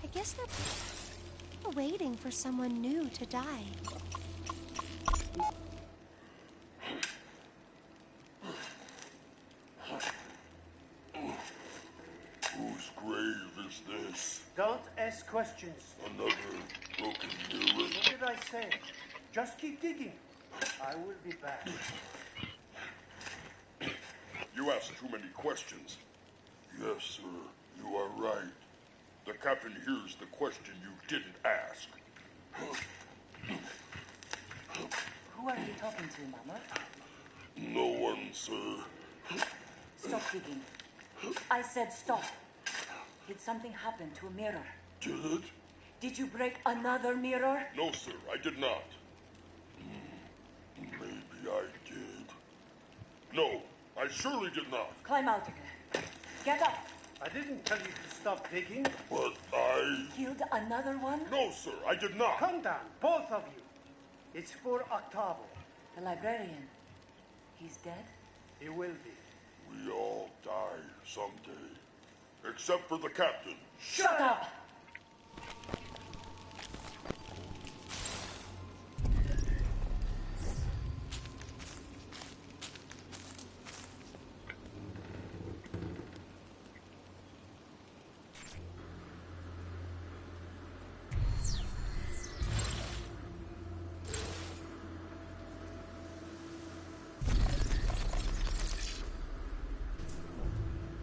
I guess they're waiting for someone new to die. questions. Another broken mirror. What did I say? Just keep digging. I will be back. You asked too many questions. Yes, sir. You are right. The captain hears the question you didn't ask. Who are you talking to, Mama? No one, sir. Stop digging. I said stop. Did something happen to a mirror? Did it? Did you break another mirror? No, sir, I did not. Maybe I did. No, I surely did not. Climb out of there. Get up. I didn't tell you to stop digging. But I... Killed another one? No, sir, I did not. Calm down, both of you. It's for Octavo. The librarian. He's dead? He will be. We all die someday. Except for the captain. Shut up!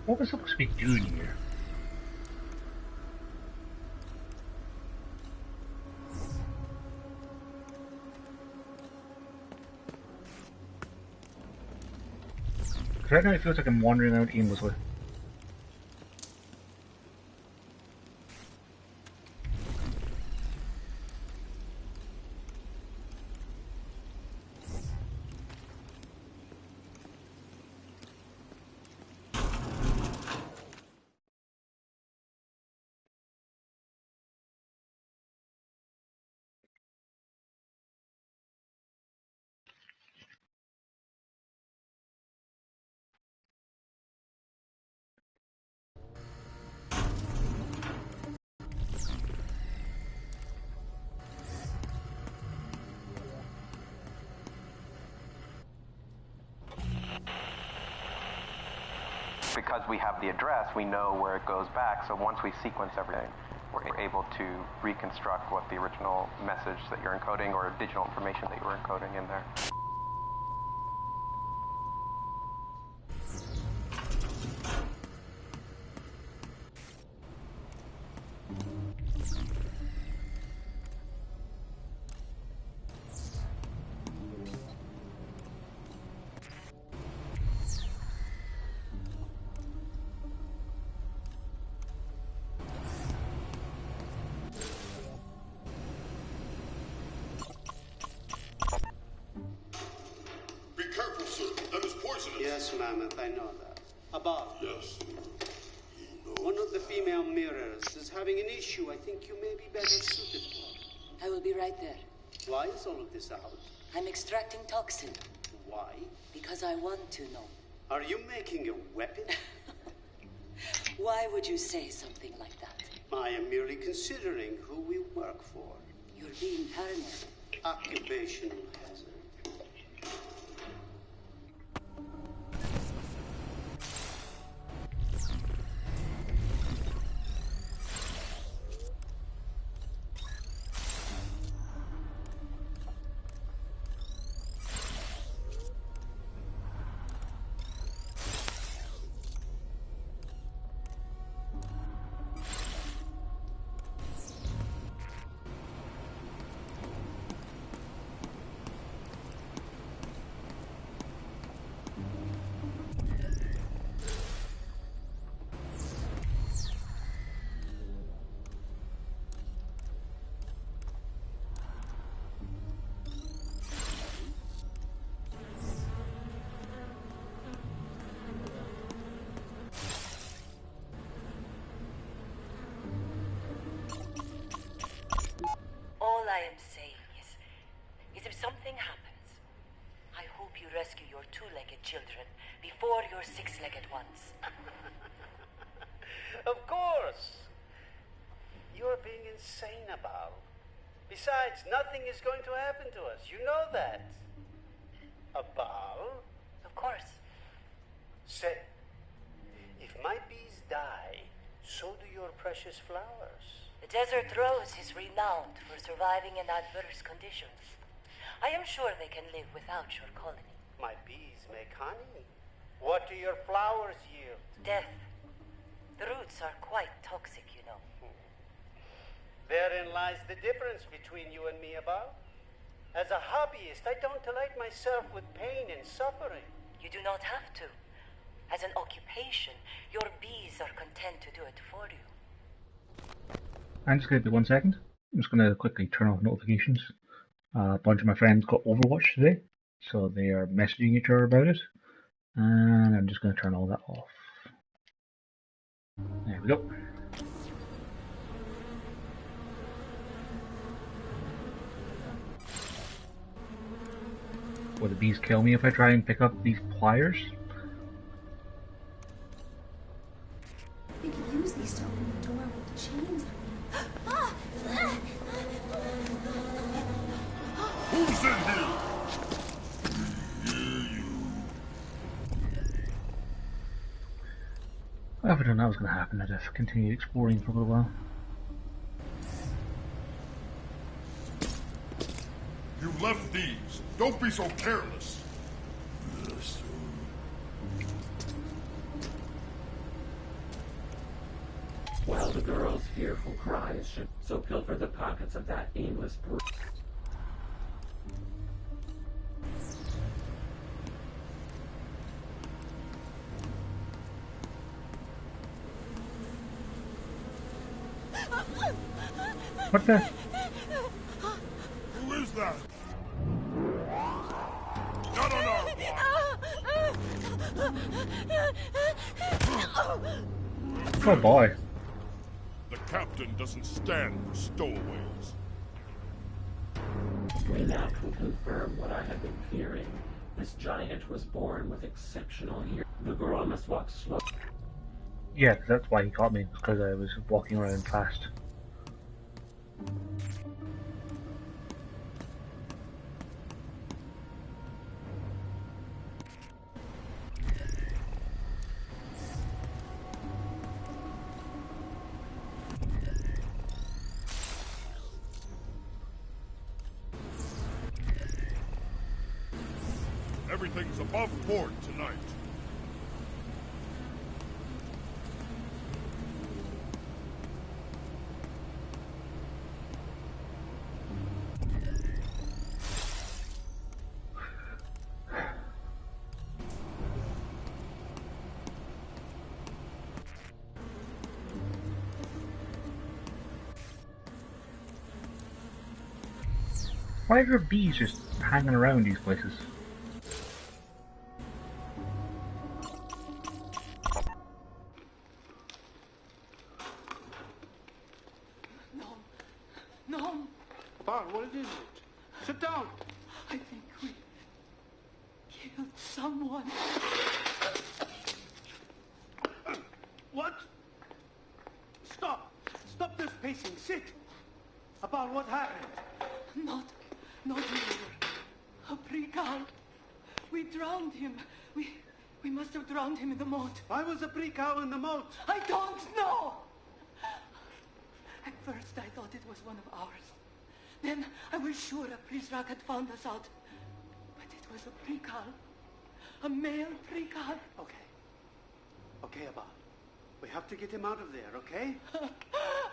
What was I supposed to be doing here? Right now it feels like I'm wandering out aimlessly. Because we have the address, we know where it goes back, so once we sequence everything, we're able to reconstruct what the original message that you're encoding or digital information that you were encoding in there. Yes, Mammoth, I know that. Above. Yes. One of the female mirrors is having an issue I think you may be better suited for. I will be right there. Why is all of this out? I'm extracting toxin. Why? Because I want to know. Are you making a weapon? Why would you say something like that? I am merely considering who we work for. You're being paranoid. Occupational hazard. All I am saying is if something happens, I hope you rescue your two-legged children before your six-legged ones. Of course. You're being insane, Abal. Besides, nothing is going to happen to us. You know that. Abal? Of course. Say, if my bees die, so do your precious flowers. The Desert Rose is renowned for surviving in adverse conditions. I am sure they can live without your colony. My bees make honey. What do your flowers yield? Death. The roots are quite toxic, you know. Therein lies the difference between you and me, Abal. As a hobbyist, I don't delight myself with pain and suffering. You do not have to. As an occupation, your bees are content to do it for you. I'm just going to be 1 second. I'm just going to quickly turn off notifications. A bunch of my friends got Overwatch today, so they are messaging each other about it. And I'm just going to turn all that off. There we go. Will the bees kill me if I try and pick up these pliers? We could use these to open the door with the chains. Who's in here? I never known that was going to happen. I'd have continued exploring for a little while. You left these. Don't be so careless. Yes, sir. While the girl's fearful cries should so pilfer the pockets of that aimless brute. What the? Who is that? Not on our watch. Oh boy. The captain doesn't stand for stowaways. We now can confirm what I had been fearing. This giant was born with exceptional hearing. The girl must walk slow. Yeah, that's why he caught me, because I was walking around fast. Everything's above board tonight. Why are there bees just hanging around these places? No. Bar, what is it? Sit down. I think we killed someone. What? Stop. Stop this pacing. Sit. About what happened? Not murder. A pre-cal. We drowned him. We must have drowned him in the moat. Why was a pre-cal in the moat? I don't know. At first I thought it was one of ours. Then I was sure a Prizrak had found us out. But it was a pre-cal. A male pre-cal. Okay, Abba. We have to get him out of there, okay?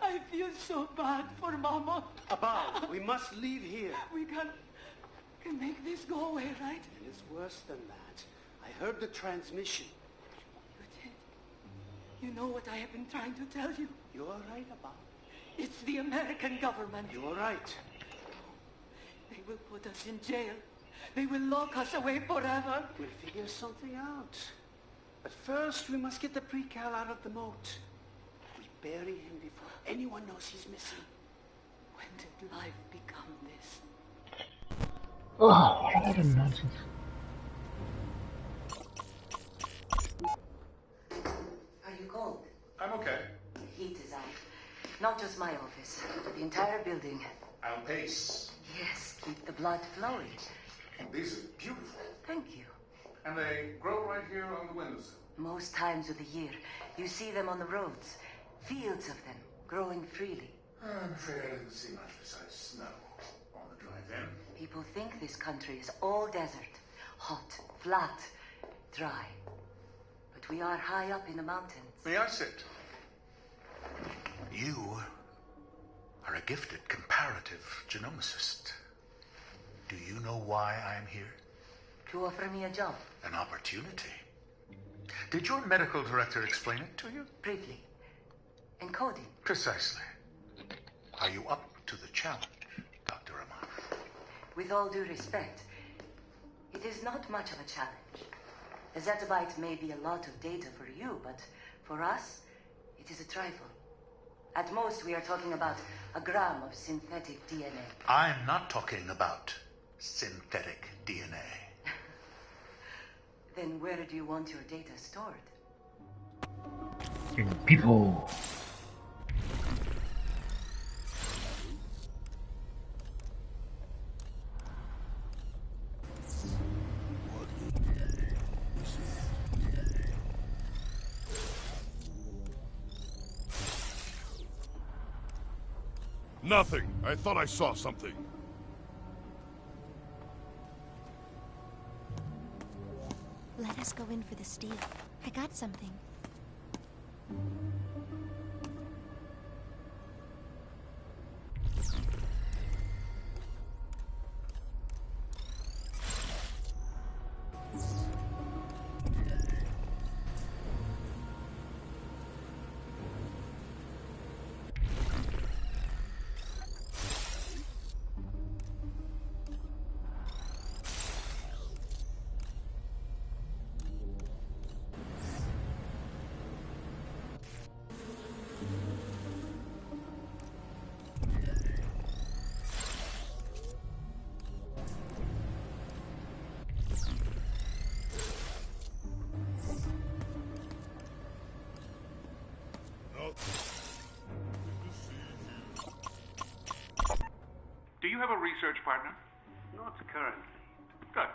I feel so bad for Mama. Abba, we must leave here. We can make this go away, right? And it's worse than that. I heard the transmission. You did? You know what I have been trying to tell you? You all right, Abba? It's the American government. You all right? They will put us in jail. They will lock us away forever. We'll figure something out. But first, we must get the pre-cal out of the moat. We bury him before anyone knows he's missing. When did life become this? Oh, what a lot of nonsense. Are you cold? I'm okay. The heat is out. Not just my office, but the entire building. I'll pace. Yes, keep the blood flowing. These are beautiful. Thank you. And they grow right here on the windowsill. Most times of the year, you see them on the roads. Fields of them, growing freely. I'm afraid I didn't see much besides snow on the drive-in. People think this country is all desert. Hot, flat, dry. But we are high up in the mountains. May I sit? You are a gifted comparative genomicist. Do you know why I am here? To offer me a job. An opportunity. Did your medical director explain it to you? Briefly. Encoding. Precisely. Are you up to the challenge, Dr. Amar? With all due respect, it is not much of a challenge. A zettabyte may be a lot of data for you, but for us, it is a trifle. At most, we are talking about a gram of synthetic DNA. I'm not talking about synthetic DNA. Then where do you want your data stored? In people. Nothing. I thought I saw something. Let us go in for the steal. I got something. Do you have a research partner? Not currently. Good.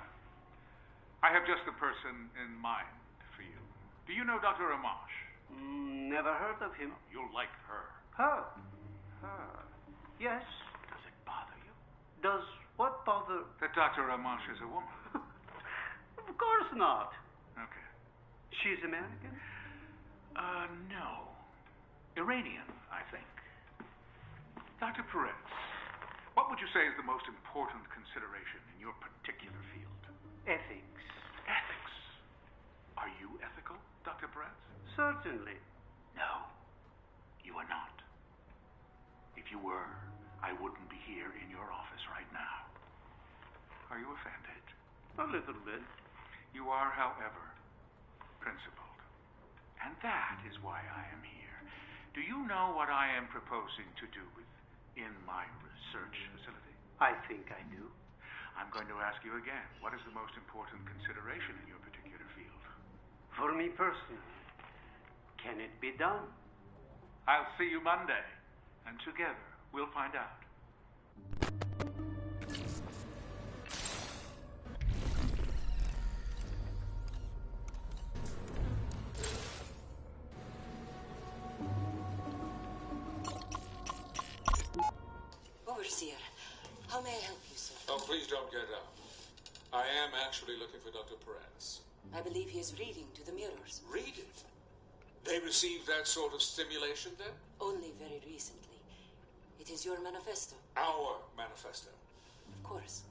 I have just the person in mind for you. Do you know Dr. Amash? Never heard of him. You'll like her. Her? Her? Yes. Does it bother you? Does what bother? That Dr. Amash is a woman. Of course not. Okay. She's American? No. Iranian, I think. Dr. Peretz, what would you say is the most important consideration in your particular field? Ethics. Ethics? Are you ethical, Dr. Peretz? Certainly. No, you are not. If you were, I wouldn't be here in your office right now. Are you offended? A little bit. You are, however, principled. And that is why I am here. Do you know what I am proposing to do in my research facility? I think I do. I'm going to ask you again. What is the most important consideration in your particular field? For me personally, can it be done? I'll see you Monday, and together we'll find out. Overseer, how may I help you, sir? Oh, please don't get up. I am actually looking for Dr. Peretz. I believe he is reading to the mirrors. Read it? They received that sort of stimulation then? Only very recently. It is your manifesto. Our manifesto. Of course.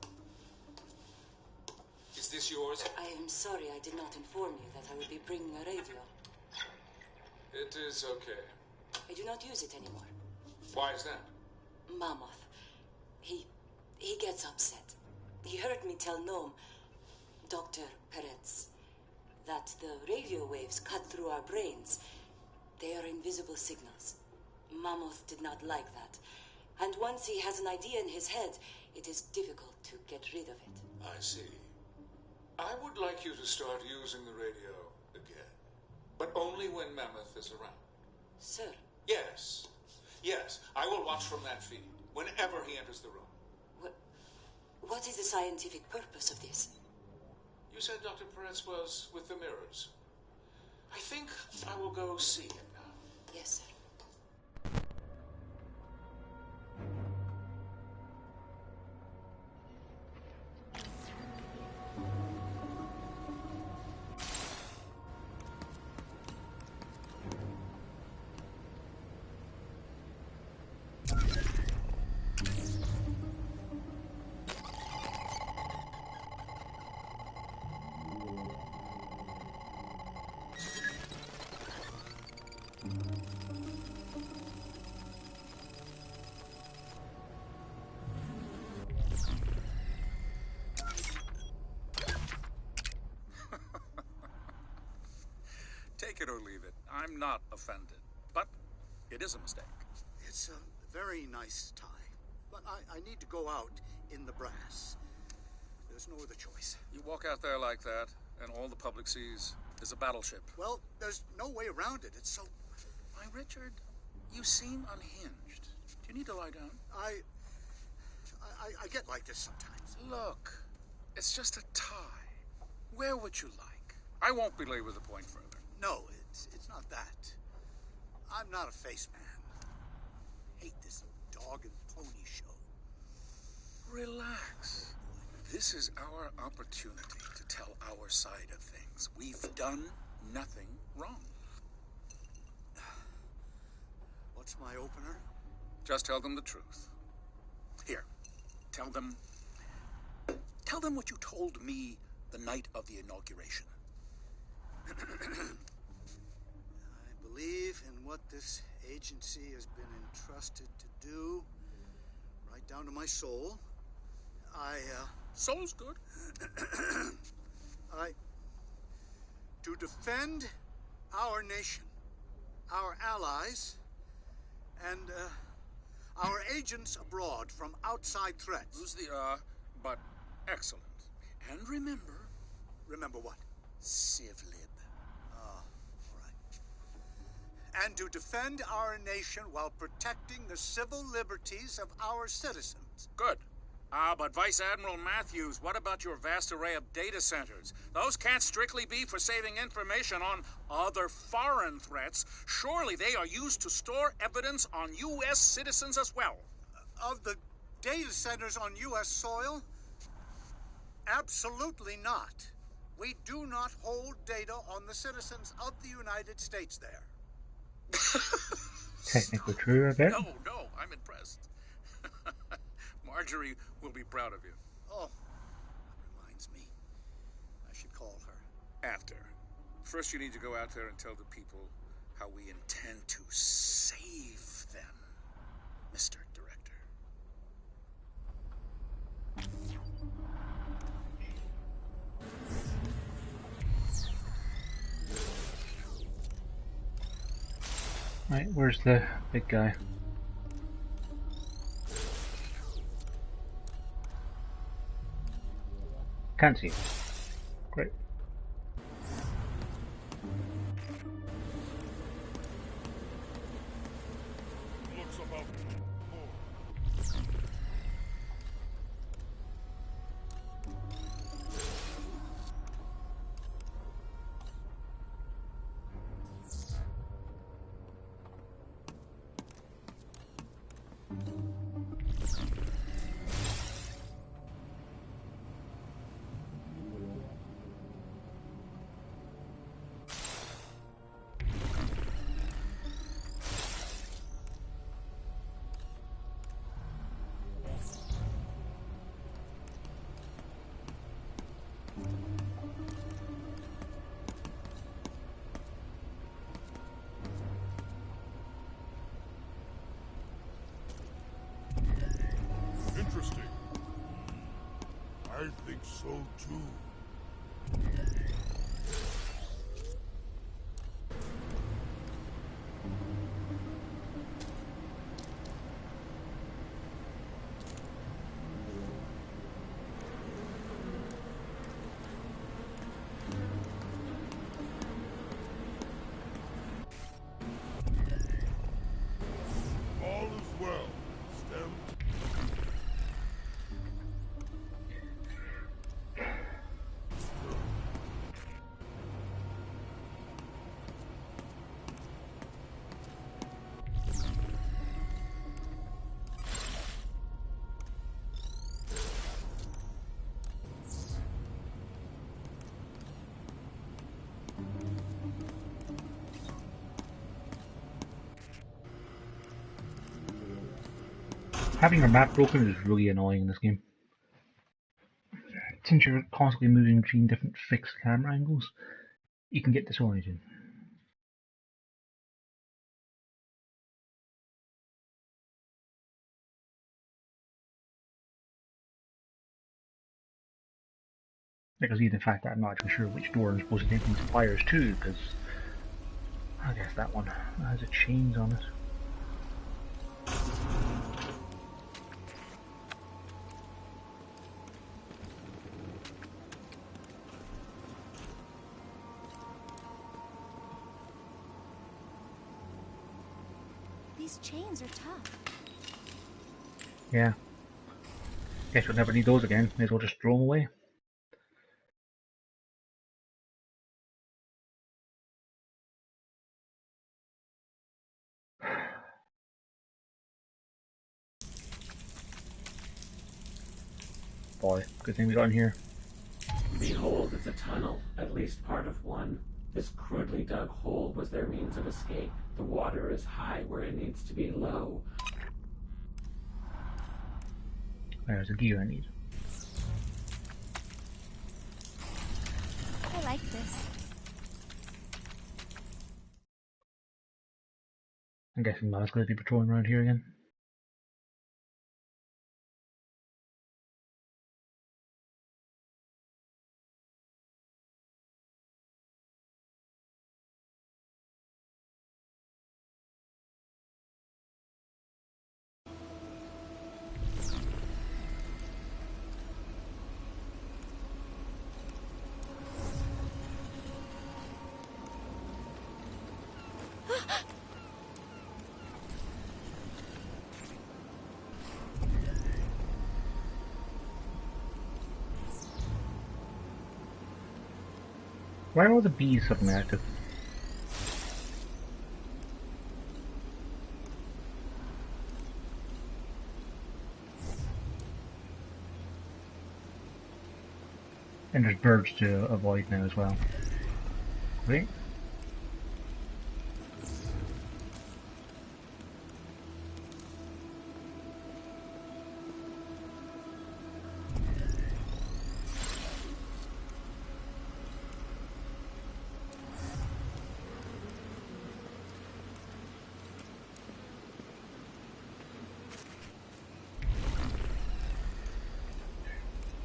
Is this yours? I am sorry I did not inform you that I would be bringing a radio. It is okay. I do not use it anymore. Why is that? Mammoth. He gets upset. He heard me tell Noam, Dr. Peretz, that the radio waves cut through our brains. They are invisible signals. Mammoth did not like that. And once he has an idea in his head, it is difficult to get rid of it. I see. I would like you to start using the radio again. But only when Mammoth is around. Sir? Yes. Yes, I will watch from that feed, whenever he enters the room. What is the scientific purpose of this? You said Dr. Peretz was with the mirrors. I think I will go see him now. Yes, sir. I'm not offended, but it is a mistake. It's a very nice tie, but I need to go out in the brass. There's no other choice. You walk out there like that, and all the public sees is a battleship. Well, there's no way around it. It's so... Why, Richard, you seem unhinged. Do you need to lie down? I get like this sometimes. Look, it's just a tie. Wear what you like. I won't belabor the point further. No, it's not that. I'm not a face man. Hate this dog and pony show. Relax. This is our opportunity to tell our side of things. We've done nothing wrong. What's my opener? Just tell them the truth. Here, tell them what you told me the night of the inauguration. I believe in what this agency has been entrusted to do, right down to my soul. Soul's good. To defend our nation, our allies, and our agents abroad from outside threats. Lose the but excellent. And remember... Remember what? Civ lib. All right. And to defend our nation while protecting the civil liberties of our citizens. Good. But Vice Admiral Matthews, what about your vast array of data centers? Those can't strictly be for saving information on other foreign threats. Surely they are used to store evidence on U.S. citizens as well. Of the data centers on U.S. soil? Absolutely not. We do not hold data on the citizens of the United States there. Technically true, I bet. No, I'm impressed. Marjorie will be proud of you. Oh, that reminds me. I should call her. After. First you need to go out there and tell the people how we intend to save them, Mr. Director. Right, where's the big guy? Can't see him. Great. Looks about interesting. I think so too. All is well, Stem. Having your map broken is really annoying in this game. Since you're constantly moving between different fixed camera angles, you can get disoriented. Because even the fact that I'm not actually sure which door I'm supposed to take these fires to, because I guess that one has a chains on it. These chains are tough. Yeah. Guess we'll never need those again. May as well just throw them away. Boy, good thing we got in here. Behold, it's a tunnel, at least part of one. This crudely dug hole was their means of escape. The water is high where it needs to be low. There's a gear I need. I like this. I'm guessing Ma's going to be patrolling around here again. Why are all the bees suddenly active? And there's birds to avoid now as well. Great.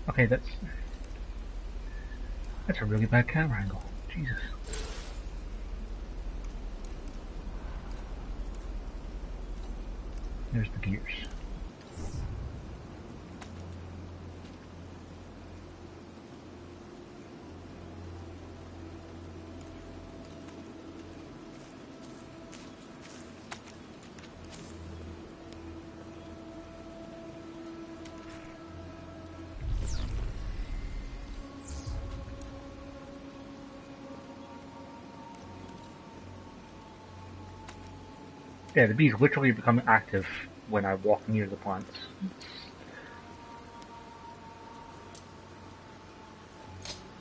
Okay, that's a really bad camera angle. Jesus. There's the gears. Yeah, the bees literally become active when I walk near the plants.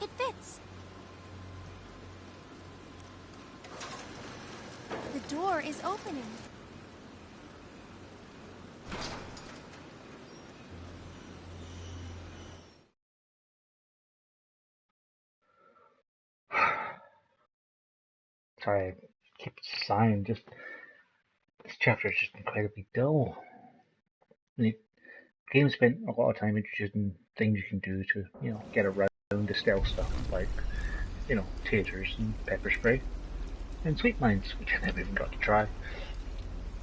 It fits. The door is opening. Sorry, I keep sighing. Just this chapter is just incredibly dull. The game spent a lot of time introducing things you can do to, get around the stealth stuff, like, tasers and pepper spray, and sweep mines, which I never even got to try.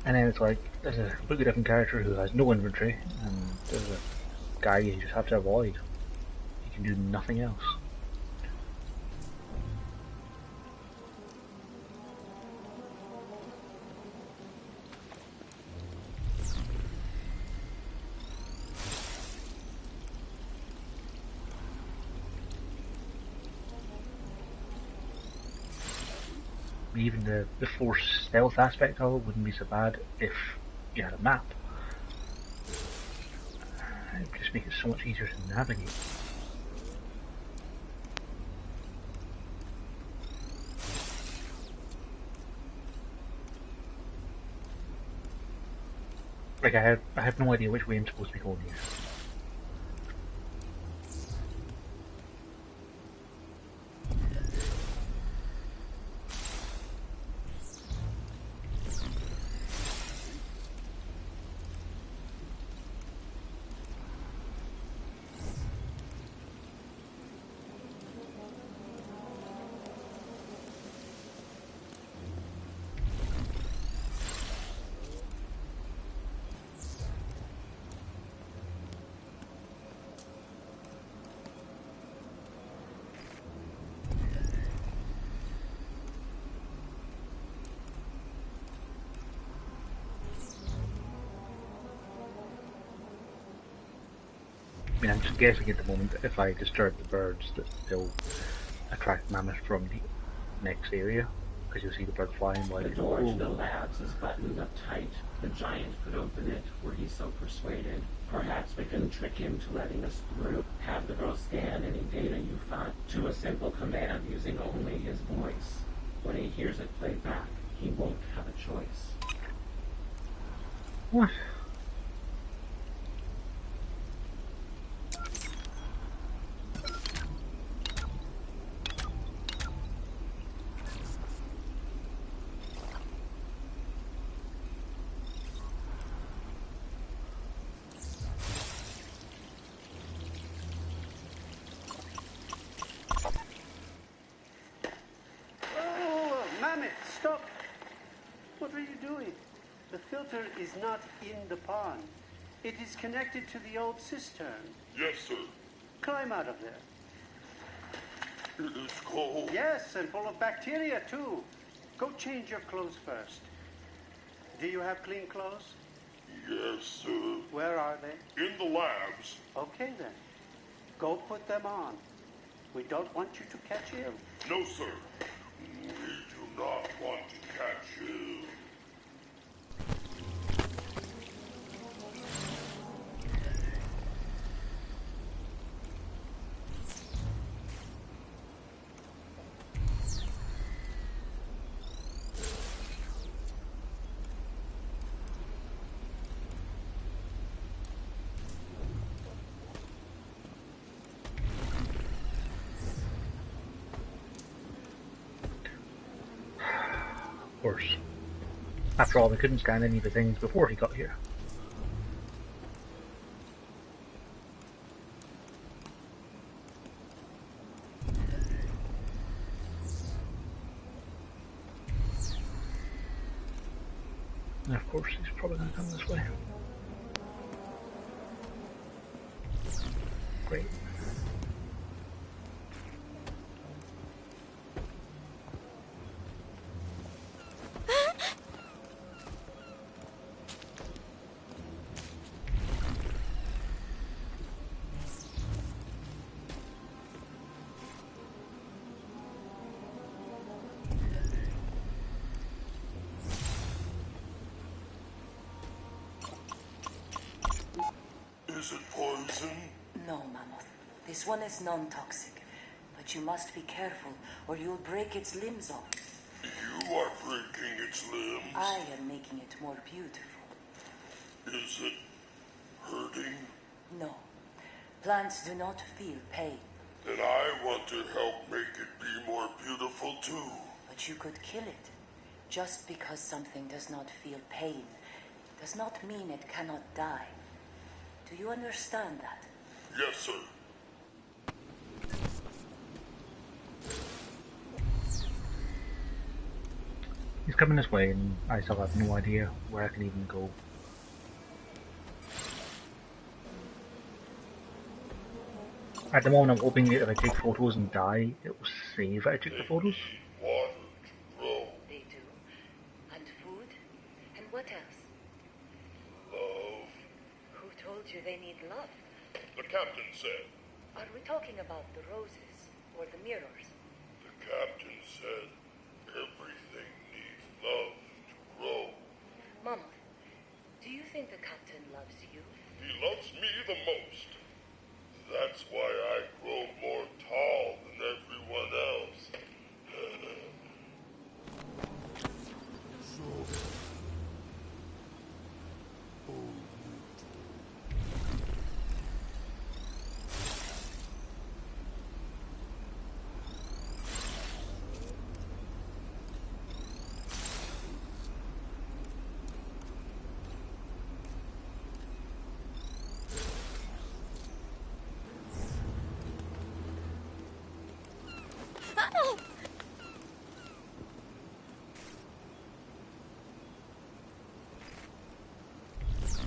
And then it's like, there's a completely different character who has no inventory, and there's a guy you just have to avoid. You can do nothing else. Even the force stealth aspect of it wouldn't be so bad if you had a map. It would just make it so much easier to navigate. Like I have no idea which way I'm supposed to be going here. mean, I'm just guessing at the moment that if I disturb the birds, that they'll attract mammoths from the next area, because you'll see the bird flying by. The door to the labs is buttoned up tight. The giant could open it were he so persuaded. Perhaps we can trick him to letting us through. Have the girl scan any data you find to a simple command using only his voice. When he hears it played back, he won't have a choice. What? Stop! What are you doing? The filter is not in the pond. It is connected to the old cistern. Yes, sir. Climb out of there. It is cold. Yes, and full of bacteria, too. Go change your clothes first. Do you have clean clothes? Yes, sir. Where are they? In the labs. Okay, then. Go put them on. We don't want you to catch ill. No, sir. We do not want to catch you. Course. After all, we couldn't scan any of the things before he got here. And of course, he's probably going to come this way. Great. Is it poison? No, Mammoth. This one is non-toxic. But you must be careful, or you'll break its limbs off. You are breaking its limbs. I am making it more beautiful. Is it hurting? No. Plants do not feel pain. Then I want to help make it be more beautiful too. But you could kill it. Just because something does not feel pain does not mean it cannot die. Do you understand that? Yes, sir. He's coming this way, and I still have no idea where I can even go. At the moment, I'm hoping that if I take photos and die, it will save I took the photos. Water to grow. They do. And food? And what else? Love. Who told you they need love? The captain said. Are we talking about the roses or the mirrors? The captain said everything needs love to grow. Mama, do you think the captain loves you? He loves me the most. That's why I grow more tall than everyone else.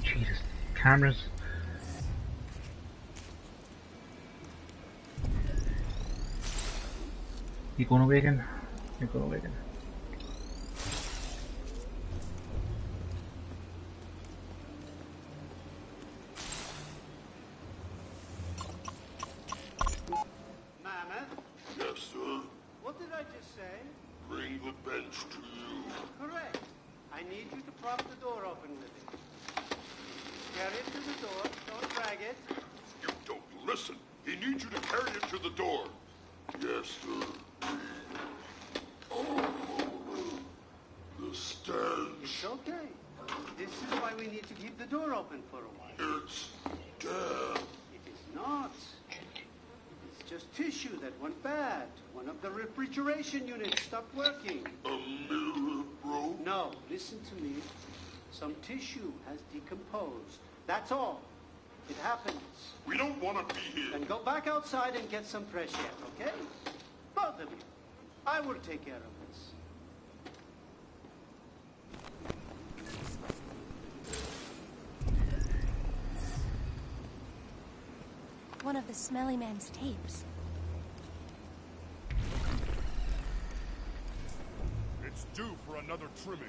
Jesus, cameras. You going away again? You're going away again. say? Bring the bench to you. Correct. I need you to prop the door open with it. Carry it to the door. Don't drag it. You don't listen. He needs you to carry it to the door. Yes, sir. Oh, the stench. It's okay. This is why we need to keep the door open for a while. It's damp. It is not. It's just tissue that went bad. One of the refrigeration units stopped working. A mirror broke? No, listen to me. Some tissue has decomposed. That's all. It happens. We don't want to be here. Then go back outside and get some fresh air, okay? Both of you. I will take care of this. One of the smelly man's tapes. It's due for another trimming.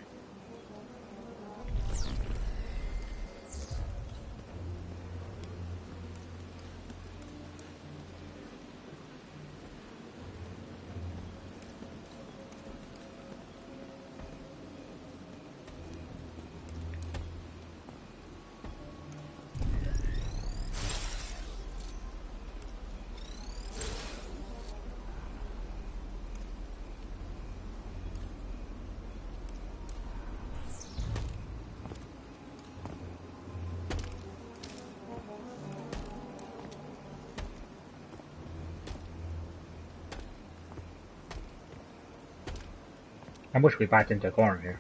I wish we backed into a corner here.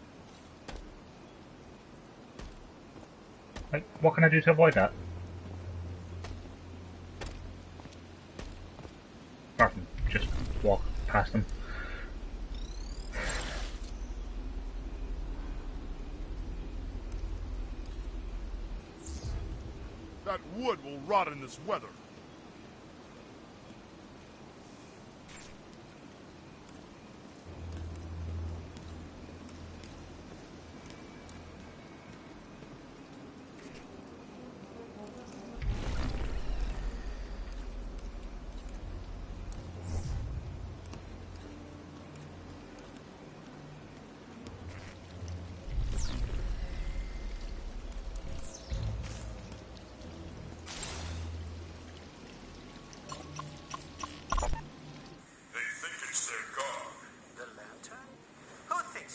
Like, what can I do to avoid that? Apart from just walk past them. That wood will rot in this weather.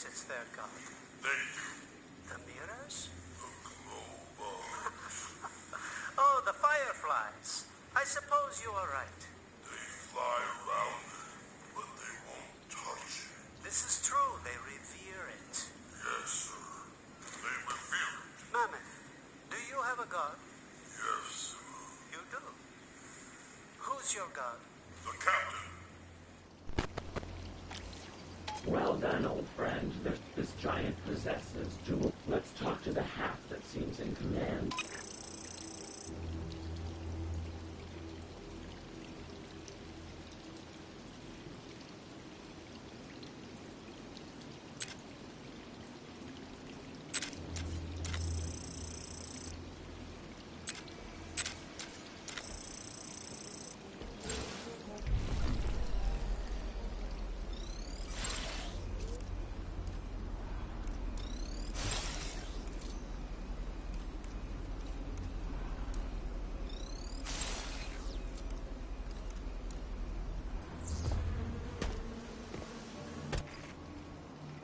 It's their god. They do. The mirrors? The glow bugs. Oh, the fireflies. I suppose you are right. They fly around it, but they won't touch it. This is true. They revere it. Yes, sir. They revere it. Mammoth, do you have a god? Yes, sir. You do? Who's your god? The captain. Well done, old friend. This giant possesses jewel. Let's talk to the half that seems in command.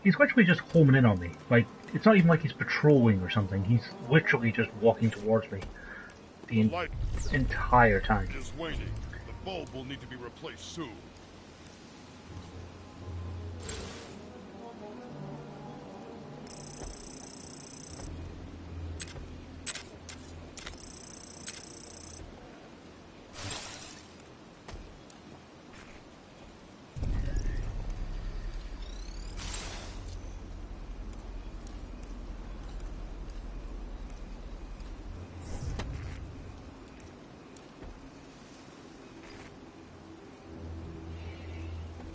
He's literally just homing in on me. Like, it's not even like he's patrolling or something. He's literally just walking towards me the entire time. Is waning. The bulb will need to be replaced soon.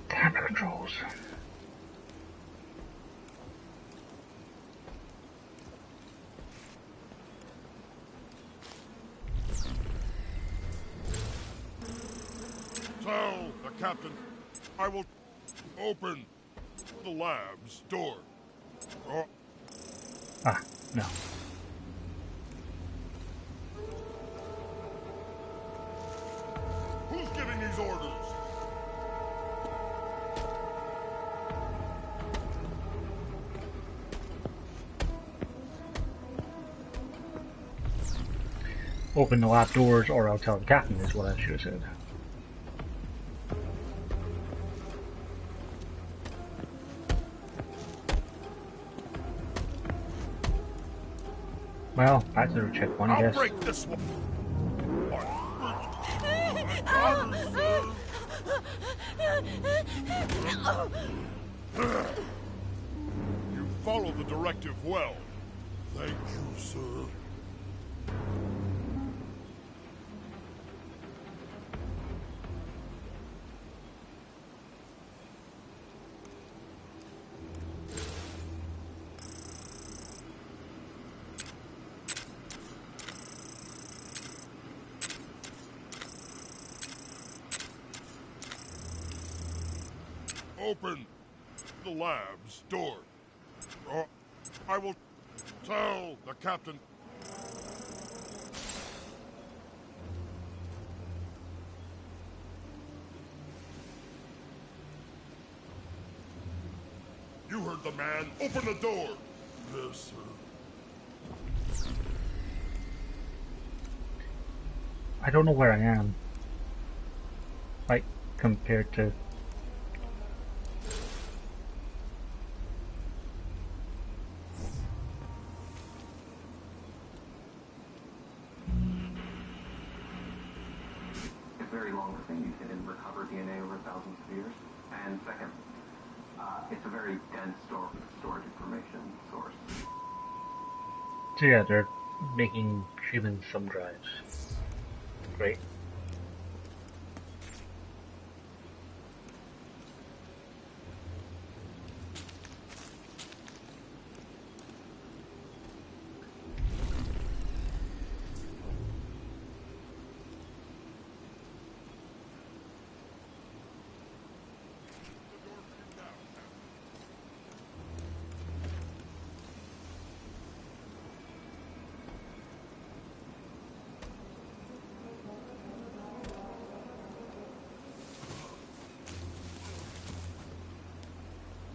Camera controls. Tell the captain I will Open the lab's door. Oh. Ah, no. Who's giving these orders? Open the lab doors or I'll tell the captain is what I should have said. Well, that's a check one, I guess. I'll break this one. You follow the directive well. Thank you, sir. Open the lab's door. I will tell the captain. You heard the man. Open the door. Yes, sir. I don't know where I am. Like, compared to... Very long thing. You can recover DNA over thousands of years. And second, it's a very dense storage information source. So yeah, they're making human thumb drives. Great.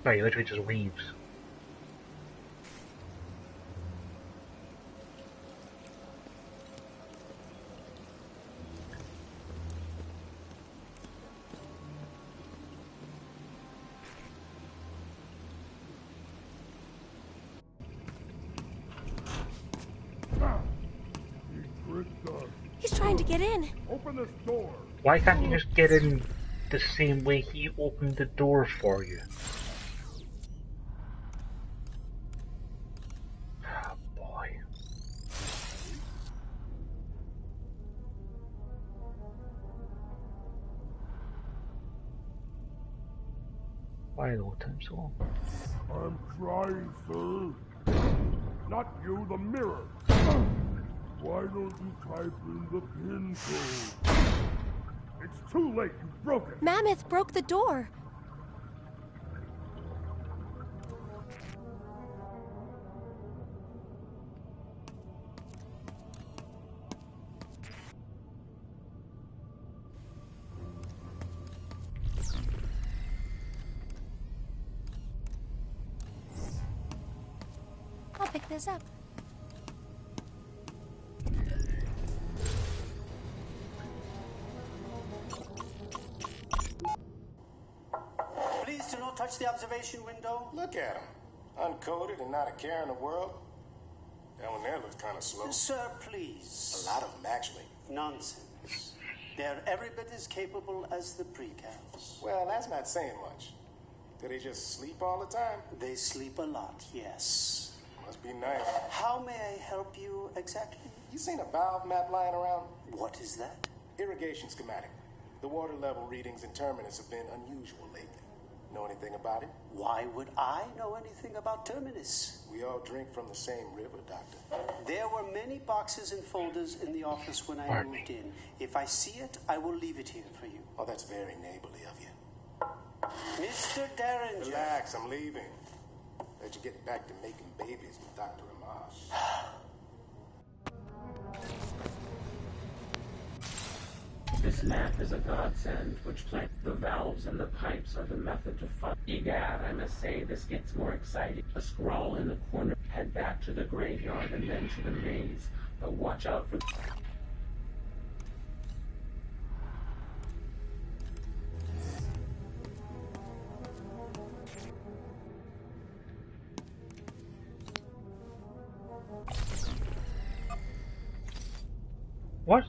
Right, he literally just leaves. He's trying to get in. Open this door. Why can't you just get in the same way he opened the door for you? Oh boy. Why the whole time so long? I'm trying, sir. Not you, the mirror. Why don't you type in the pin code? It's too late. You broke it. Mammoth broke the door. I'll pick this up. Please do not touch the observation window. Look at him. Uncoded and not a care in the world. That one there looks kind of slow. Sir, please. A lot of them, actually. Nonsense. They're every bit as capable as the precals. Well, that's not saying much. Do they just sleep all the time? They sleep a lot, yes. Must be nice. How may I help you exactly? You seen a valve map lying around? What is that? Irrigation schematic. The water level readings in Terminus have been unusual lately. Know anything about it? Why would I know anything about Terminus? We all drink from the same river, Doctor. There were many boxes and folders in the office when I moved in. If I see it, I will leave it here for you. Oh, that's very neighborly of you. Mr. Derringer. Relax, I'm leaving. Let you get back to making babies with Dr. Amash. This map is a godsend, which like the valves and the pipes are the method to fun. Egad, I must say, this gets more exciting. A scrawl in the corner, head back to the graveyard and then to the maze. But watch out for... What?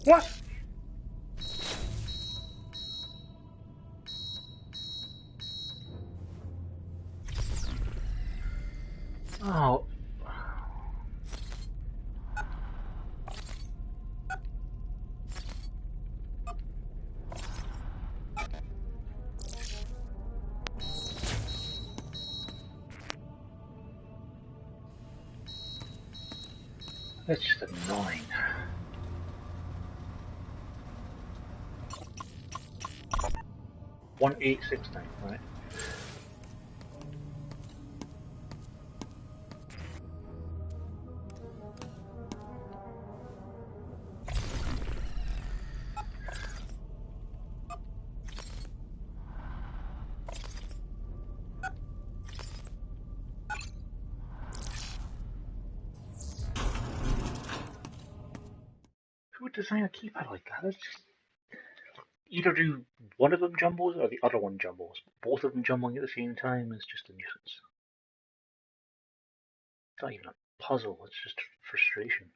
What? Oh. That's just annoying. One 869, right? Who would design a keypad like that? It's just either do one of them jumbles or the other one jumbles. Both of them jumbling at the same time is just a nuisance. It's not even a puzzle, it's just frustration.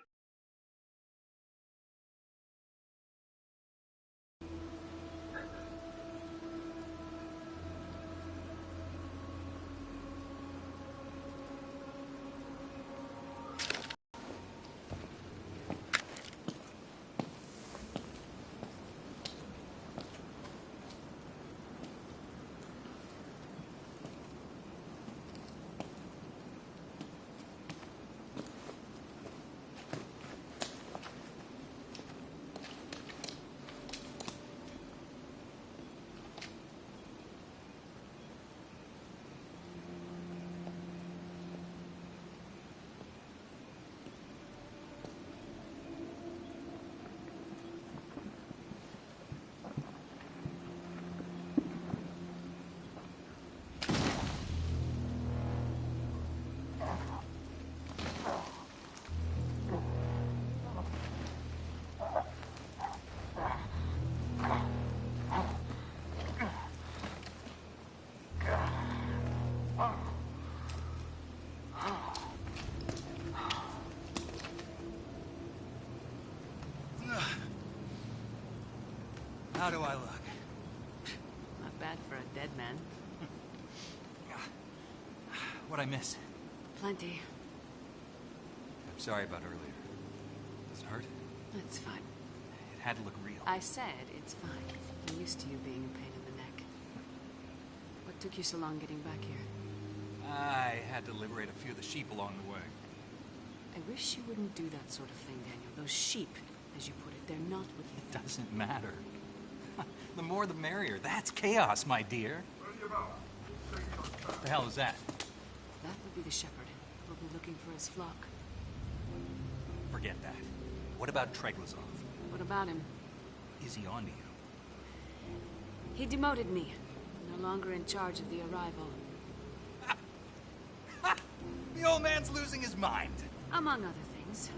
How do I look? Not bad for a dead man. What'd I miss? Plenty. I'm sorry about earlier. Does it hurt? It's fine. It had to look real. I said it's fine. I'm used to you being a pain in the neck. What took you so long getting back here? I had to liberate a few of the sheep along the way. I wish you wouldn't do that sort of thing, Daniel. Those sheep, as you put it, they're not what you think. It doesn't matter. The more the merrier. That's chaos, my dear. What the hell is that? That would be the shepherd, probably looking for his flock. Forget that. What about Treglazov? What about him? Is he on to you? He demoted me. No longer in charge of the arrival. The old man's losing his mind. Among other things.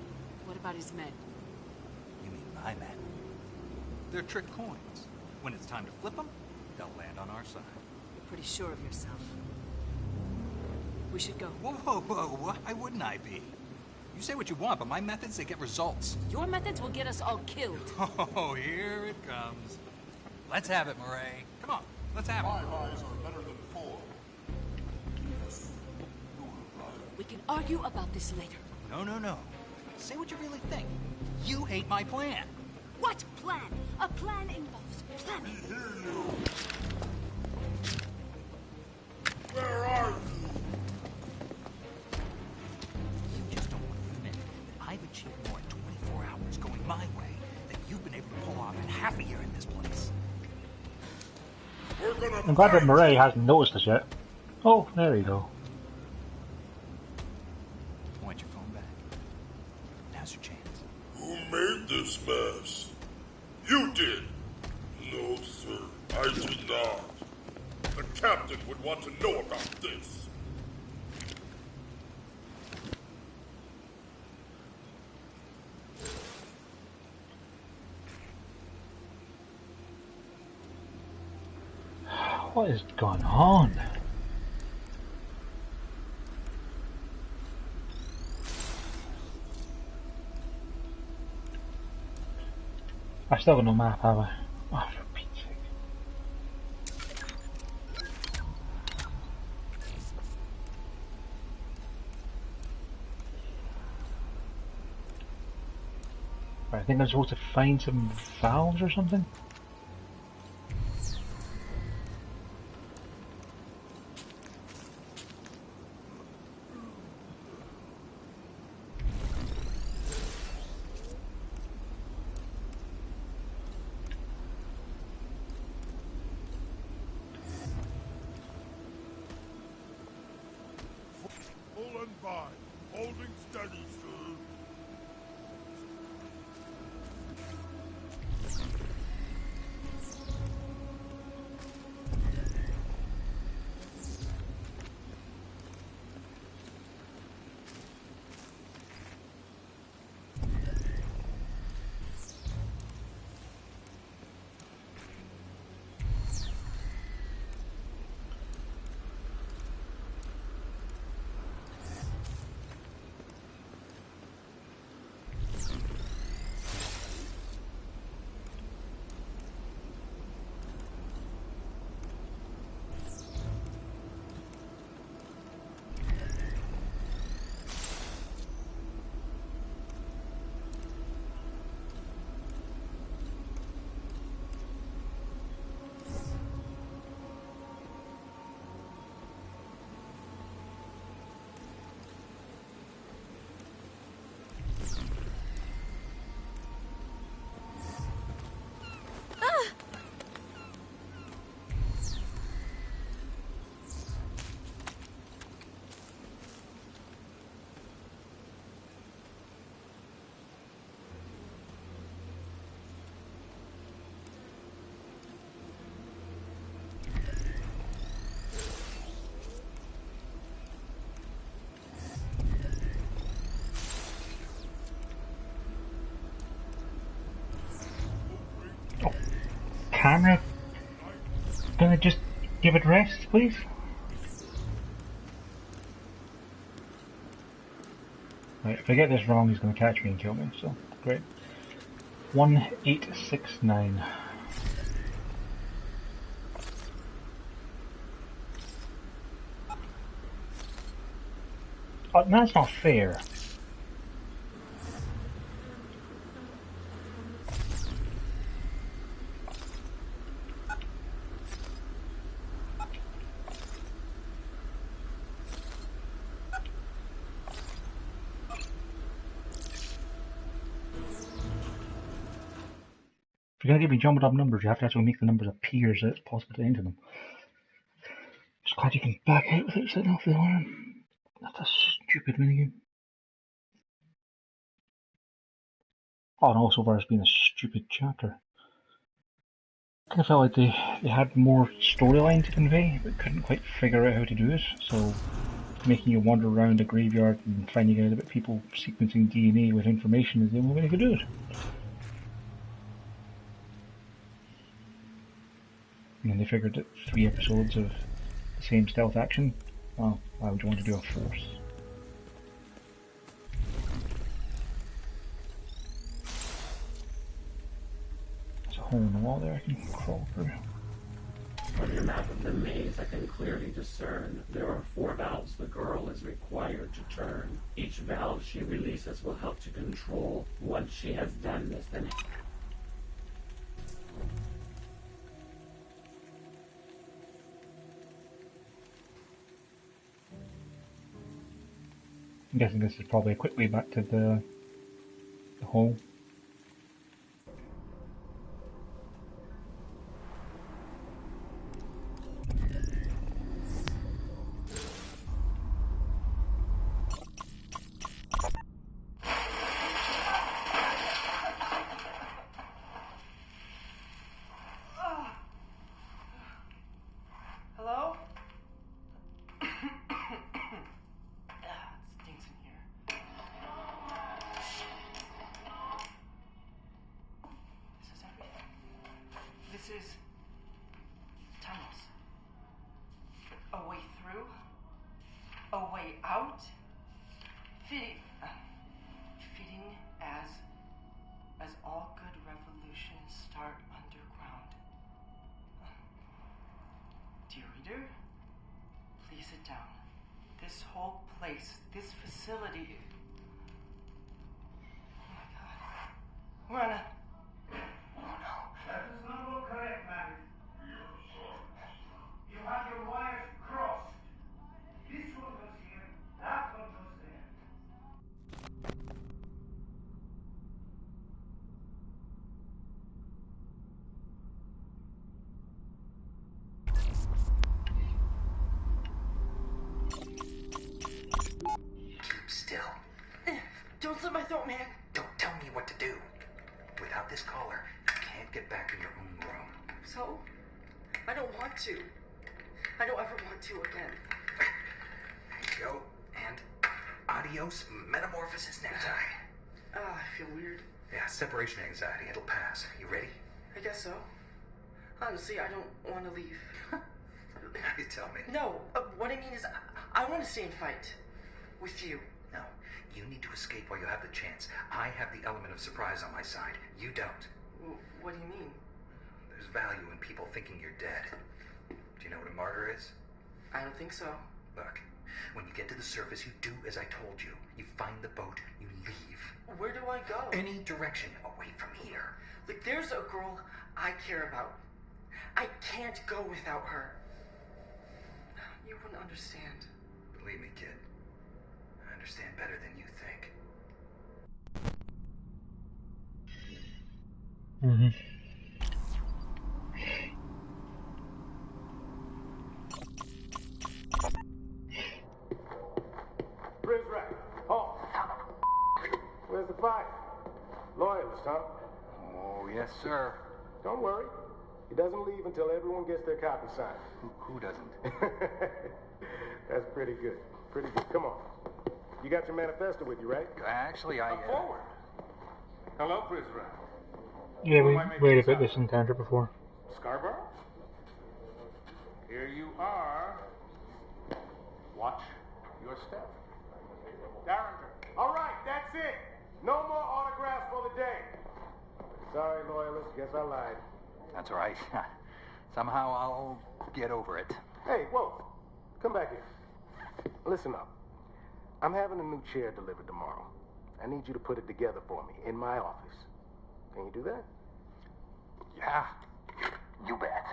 What about his men? You mean my men? They're trick coins. When it's time to flip them, they'll land on our side. You're pretty sure of yourself. We should go. Whoa, whoa, whoa. Why wouldn't I be? You say what you want, but my methods, they get results. Your methods will get us all killed. Oh, here it comes. Let's have it, Murray. Come on, let's have it. 5 eyes are better than 4. We can argue about this later. No, no, no. Say what you really think. You hate my plan. What plan? A plan involves planning. We hear you. Where are you? You just don't want to admit that I've achieved more in 24 hours going my way than you half a year in this place. I'm glad that Murray hasn't noticed us yet. Oh, there you go. Want your phone back? Now's your chance. Who made this mess? You did! No, sir, I did not. The captain would want to know about this. What is going on? I still got no map, have I? Oh, for Pete's sake. Right, I think I'm supposed to find some valves or something. Pull and by. Holding steady, sir. Camera, gonna just give it rest, please? Right, if I get this wrong, he's gonna catch me and kill me, so great. 1869. Oh, that's not fair. If you're going to give me jumbled up numbers, you have to actually make the numbers appear so it's possible to enter them. Just glad you can back out without setting off the alarm. That's a stupid minigame. Oh, and also far it's been a stupid chapter. I kind of felt like they had more storyline to convey, but couldn't quite figure out how to do it, so making you wander around a graveyard and finding out about people sequencing DNA with information is the only way they could do it. And then they figured that 3 episodes of the same stealth action, well, why would you want to do a force? There's a hole in the wall there I can crawl through. On your map of the maze, I can clearly discern there are 4 valves the girl is required to turn. Each valve she releases will help to control. Once she has done this, then... I'm guessing this is probably a quick way back to the hole. is tunnels. A way through, a way out, fitting as all good revolutions start underground. Dear reader, please sit down. This whole place, this facility. Oh my God. We're on a. Oh no. That does not look correct, madam. You have your wires crossed. This one goes here, that one goes there. Keep still. Don't slit my throat, man. Don't tell me what to do. Without this collar, you can't get back in your own room. So? I don't want to. I don't ever want to again. There you go. And adios, metamorphosis necktie. I feel weird. Yeah, separation anxiety. It'll pass. You ready? I guess so. Honestly, I don't want to leave. You tell me. No, what I mean is, I want to stay and fight. With you. No, you need to escape while you have the chance. I have the element of surprise on my side. You don't. What do you mean? There's value in people thinking you're dead. Do you know what a martyr is? I don't think so. Look, when you get to the surface, you do as I told you. You find the boat, you leave. Where do I go? Any direction away from here. Look, there's a girl I care about. I can't go without her. You wouldn't understand. Believe me, kid. I understand better than you think. Mm-hmm. Prince Rack. Oh. Where's the fight? Loyalist, huh? Oh, yes, sir. Don't worry. He doesn't leave until everyone gets their copy signed. Who doesn't? That's pretty good. Pretty good. Come on. You got your manifesto with you, right? Actually, I... Forward. Hello, Prince Rack. Yeah, we had a bit this encounter before. Scarborough? Here you are. Watch your step. Derringer. All right, that's it. No more autographs for the day. Sorry, loyalist. Guess I lied. That's all right. Somehow I'll get over it. Hey, whoa. Come back here. Listen up. I'm having a new chair delivered tomorrow. I need you to put it together for me in my office. Can you do that? Yeah, you bet.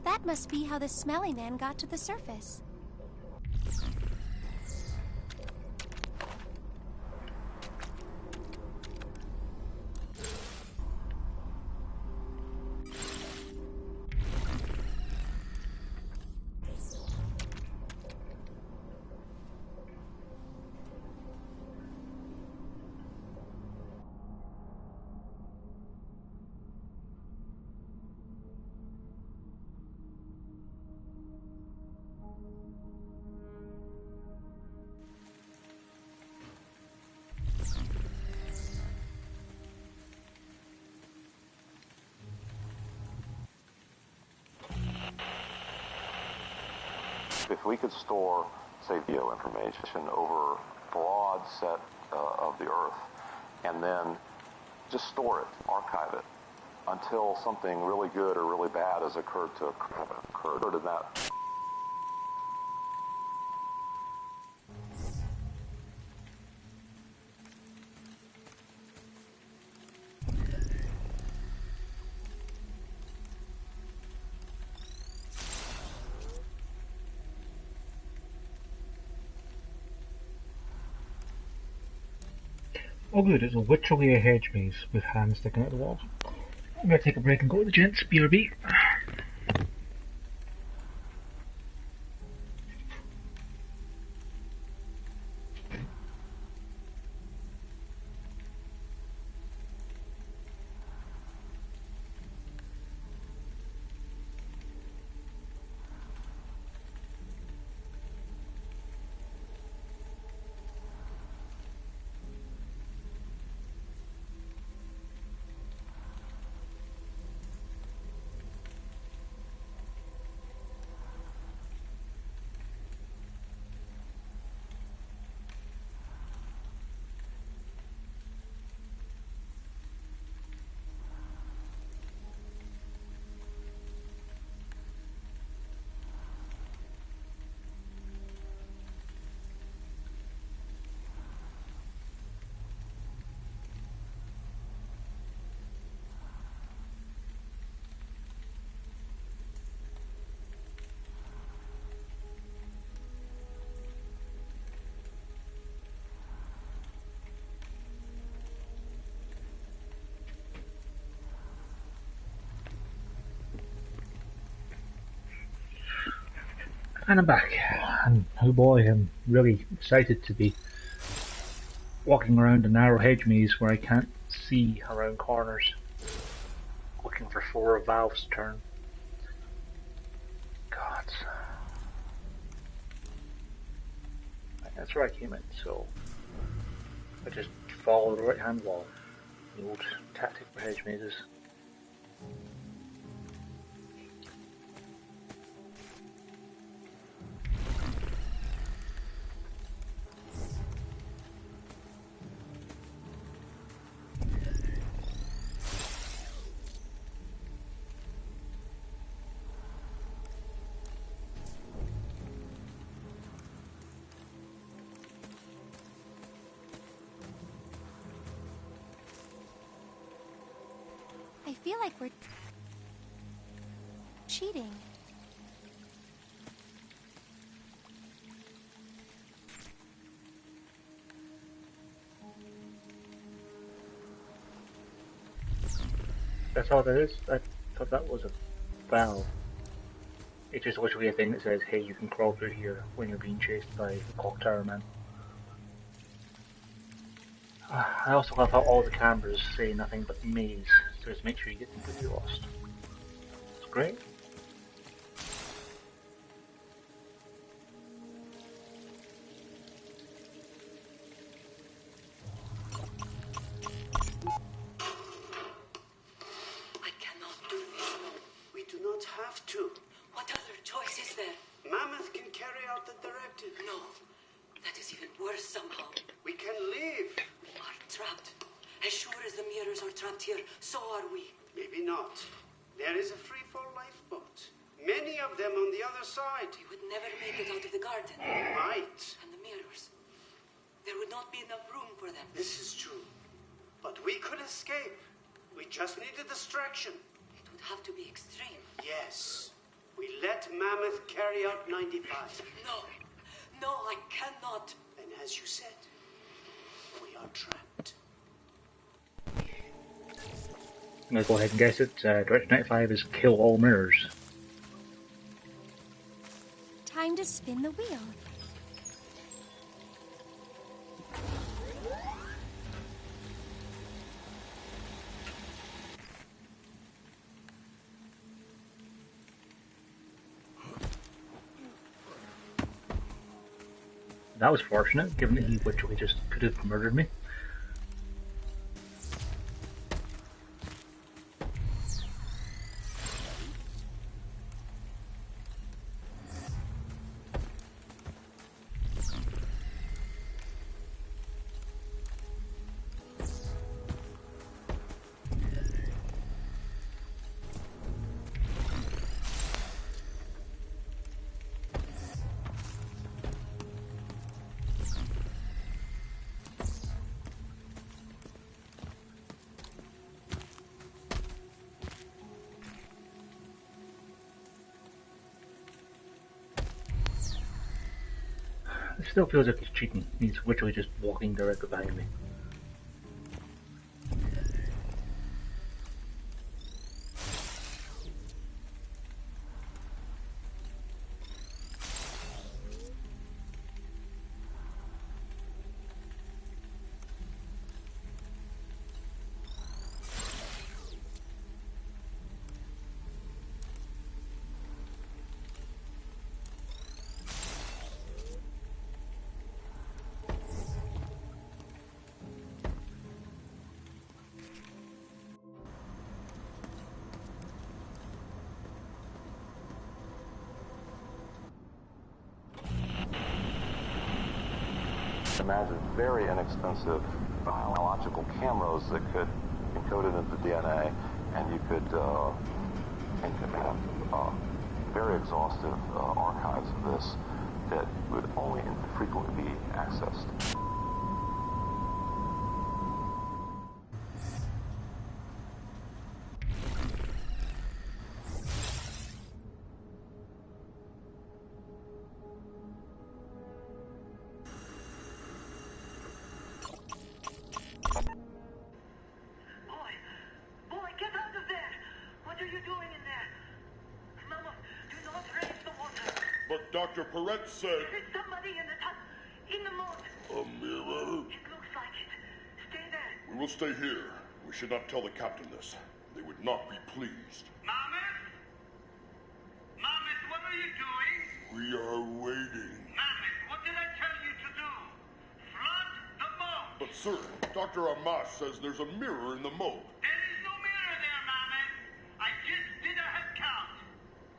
That must be how the smelly man got to the surface. If we could store, say, video information over a broad set of the Earth, and then just store it, archive it, until something really good or really bad has occurred to that. Oh good, it's literally a hedge maze with hands sticking out the walls. I'm gonna take a break and go to the gents, BRB. And I'm back, and oh boy, I'm really excited to be walking around a narrow hedge maze where I can't see around corners, looking for 4 valves to turn. God. That's where I came in, so I just follow the right hand wall. The old tactic for hedge mazes. I feel like we're cheating. That's all that is? I thought that was a valve. It's just literally a thing that says, hey, you can crawl through here when you're being chased by the clock tower man. I also love how all the cameras say nothing but maze, so just make sure you get completely lost. It's great. I cannot do this. We do not have to. What other choice is there? Mammoth can carry out the directive. No, that is even worse somehow. We can leave. We are trapped. As sure as the mirrors are trapped here, so are we. Maybe not. There is a free-fall lifeboat. Many of them on the other side. We would never make it out of the garden. We might. And the mirrors. There would not be enough room for them. This is true. But we could escape. We just need a distraction. It would have to be extreme. Yes. We let Mammoth carry out 95. No. No, I cannot. And as you said, we are trapped. I'm gonna go ahead and guess it. Direction 95 is kill all mirrors. Time to spin the wheel. That was fortunate, given that he literally just could have murdered me. It still feels like he's cheating. He's literally just walking directly behind me. Imagine very inexpensive biological cameras that could encode it into DNA, and you could have very exhaustive archives of this that would only infrequently be accessed. But Dr. Perret said... There's somebody in the moat. A mirror? It looks like it. Stay there. We will stay here. We should not tell the captain this. They would not be pleased. Mammoth? Mammoth, what are you doing? We are waiting. Mammoth, what did I tell you to do? Flood the moat. But sir, Dr. Amas says there's a mirror in the moat. There is no mirror there, Mammoth. I just did a head count.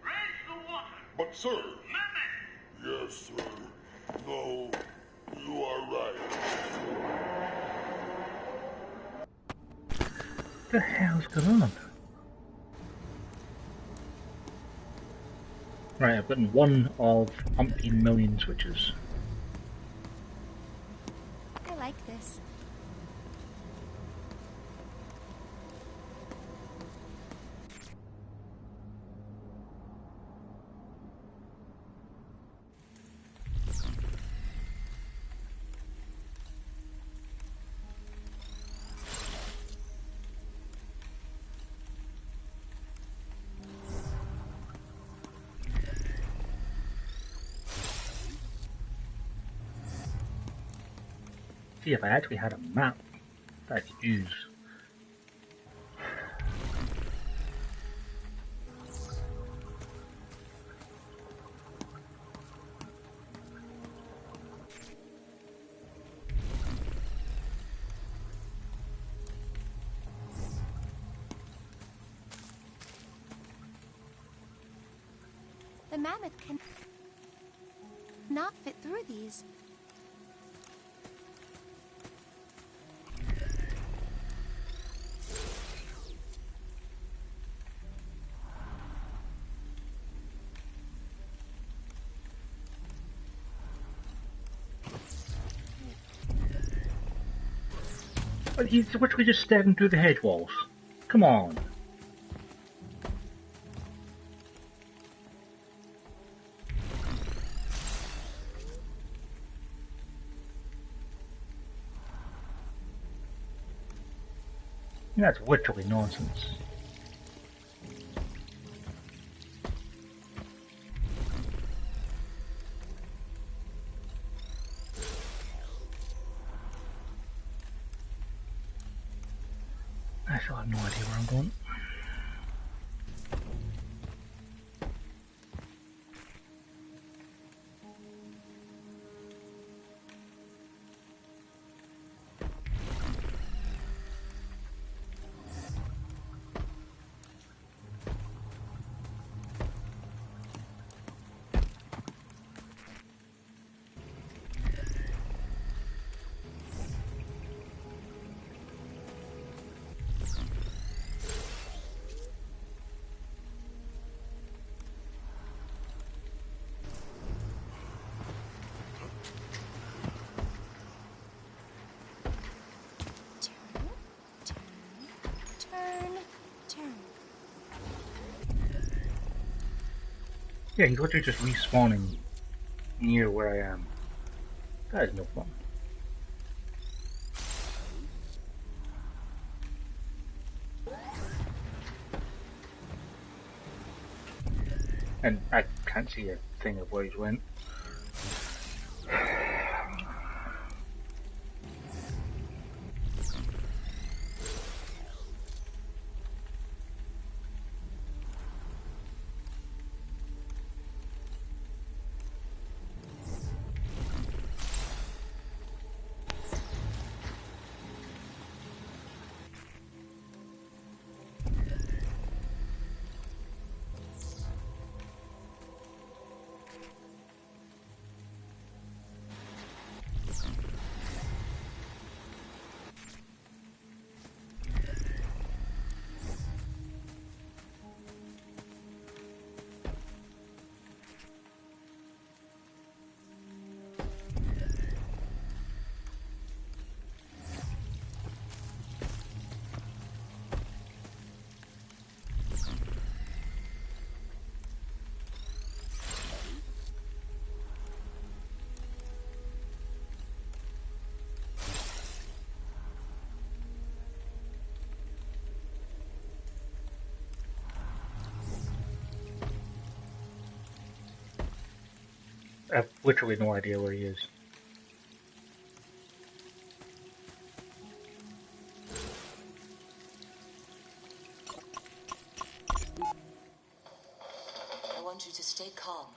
Raise the water. But sir... Mammoth! Yes, sir. No, you are right. What the hell's going on? Right, I've gotten one of umpteen million switches. I like this. See, if I actually had a map that I could use. The mammoth can not fit through these. He's literally just staring through the hedge walls. Come on. That's literally nonsense. I still have no idea where I'm going. Yeah, he's literally just respawning near where I am. That is no fun. And I can't see a thing of where he's went. have literally no idea where he is. I want you to stay calm.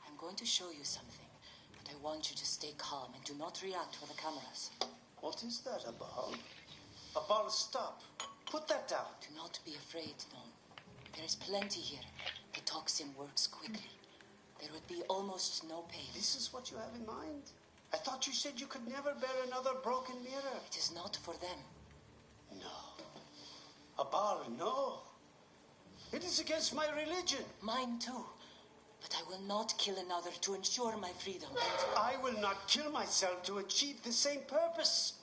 I'm going to show you something, but I want you to stay calm and do not react for the cameras. What is that, a ball? A ball, stop. Put that down. Do not be afraid, Gnome. There is plenty here. The toxin works quickly. There would be almost no pain. This is what you have in mind? I thought you said you could never bear another broken mirror. It is not for them. No. A ball, no. It is against my religion. Mine too. But I will not kill another to ensure my freedom. And I will not kill myself to achieve the same purpose.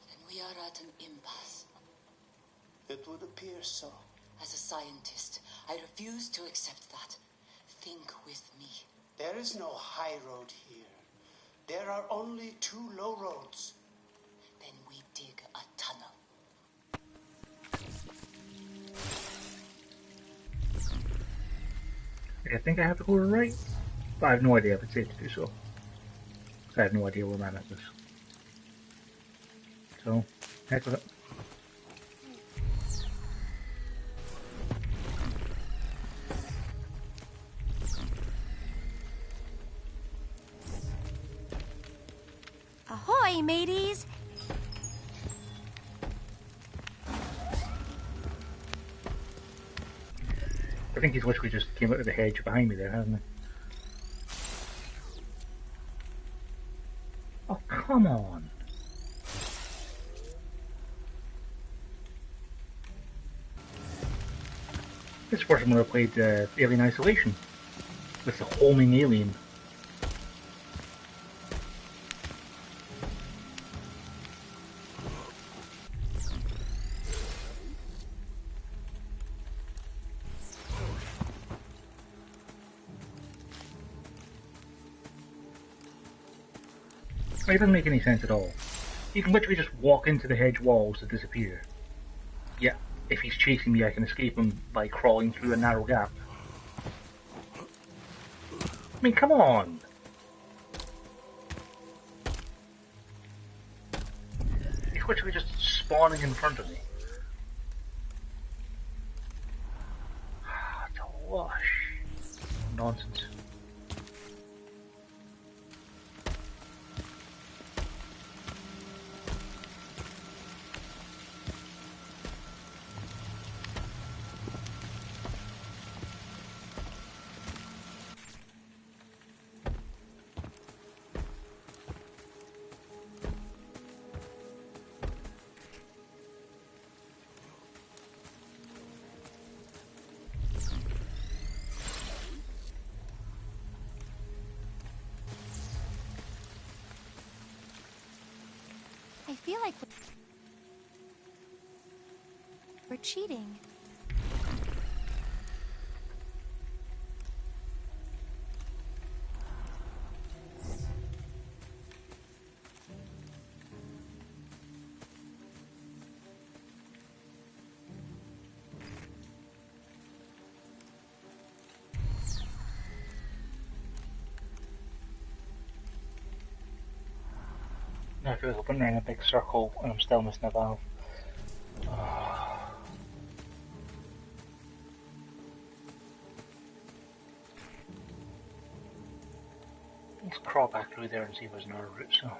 Then we are at an impasse. It would appear so. As a scientist, I refuse to accept that. Think with me. There is no high road here. There are only two low roads. Then we dig a tunnel. I think I have to go to the right, but I have no idea if it's safe to do so. I have no idea where my map is. So, heck with it. Ahoy, mateys! I think he's literally just came out of the hedge behind me there, hasn't he? Oh, come on! This person would have played Alien Isolation with the homing alien. It doesn't make any sense at all. You can literally just walk into the hedge walls to disappear. Yeah, if he's chasing me I can escape him by crawling through a narrow gap. I mean, come on! He's literally just spawning in front of me. It's a wash. Nonsense. I feel like we're cheating. I feel like I've been around a big circle and I'm still missing a valve. Let's crawl back through there and see if there's another route, so.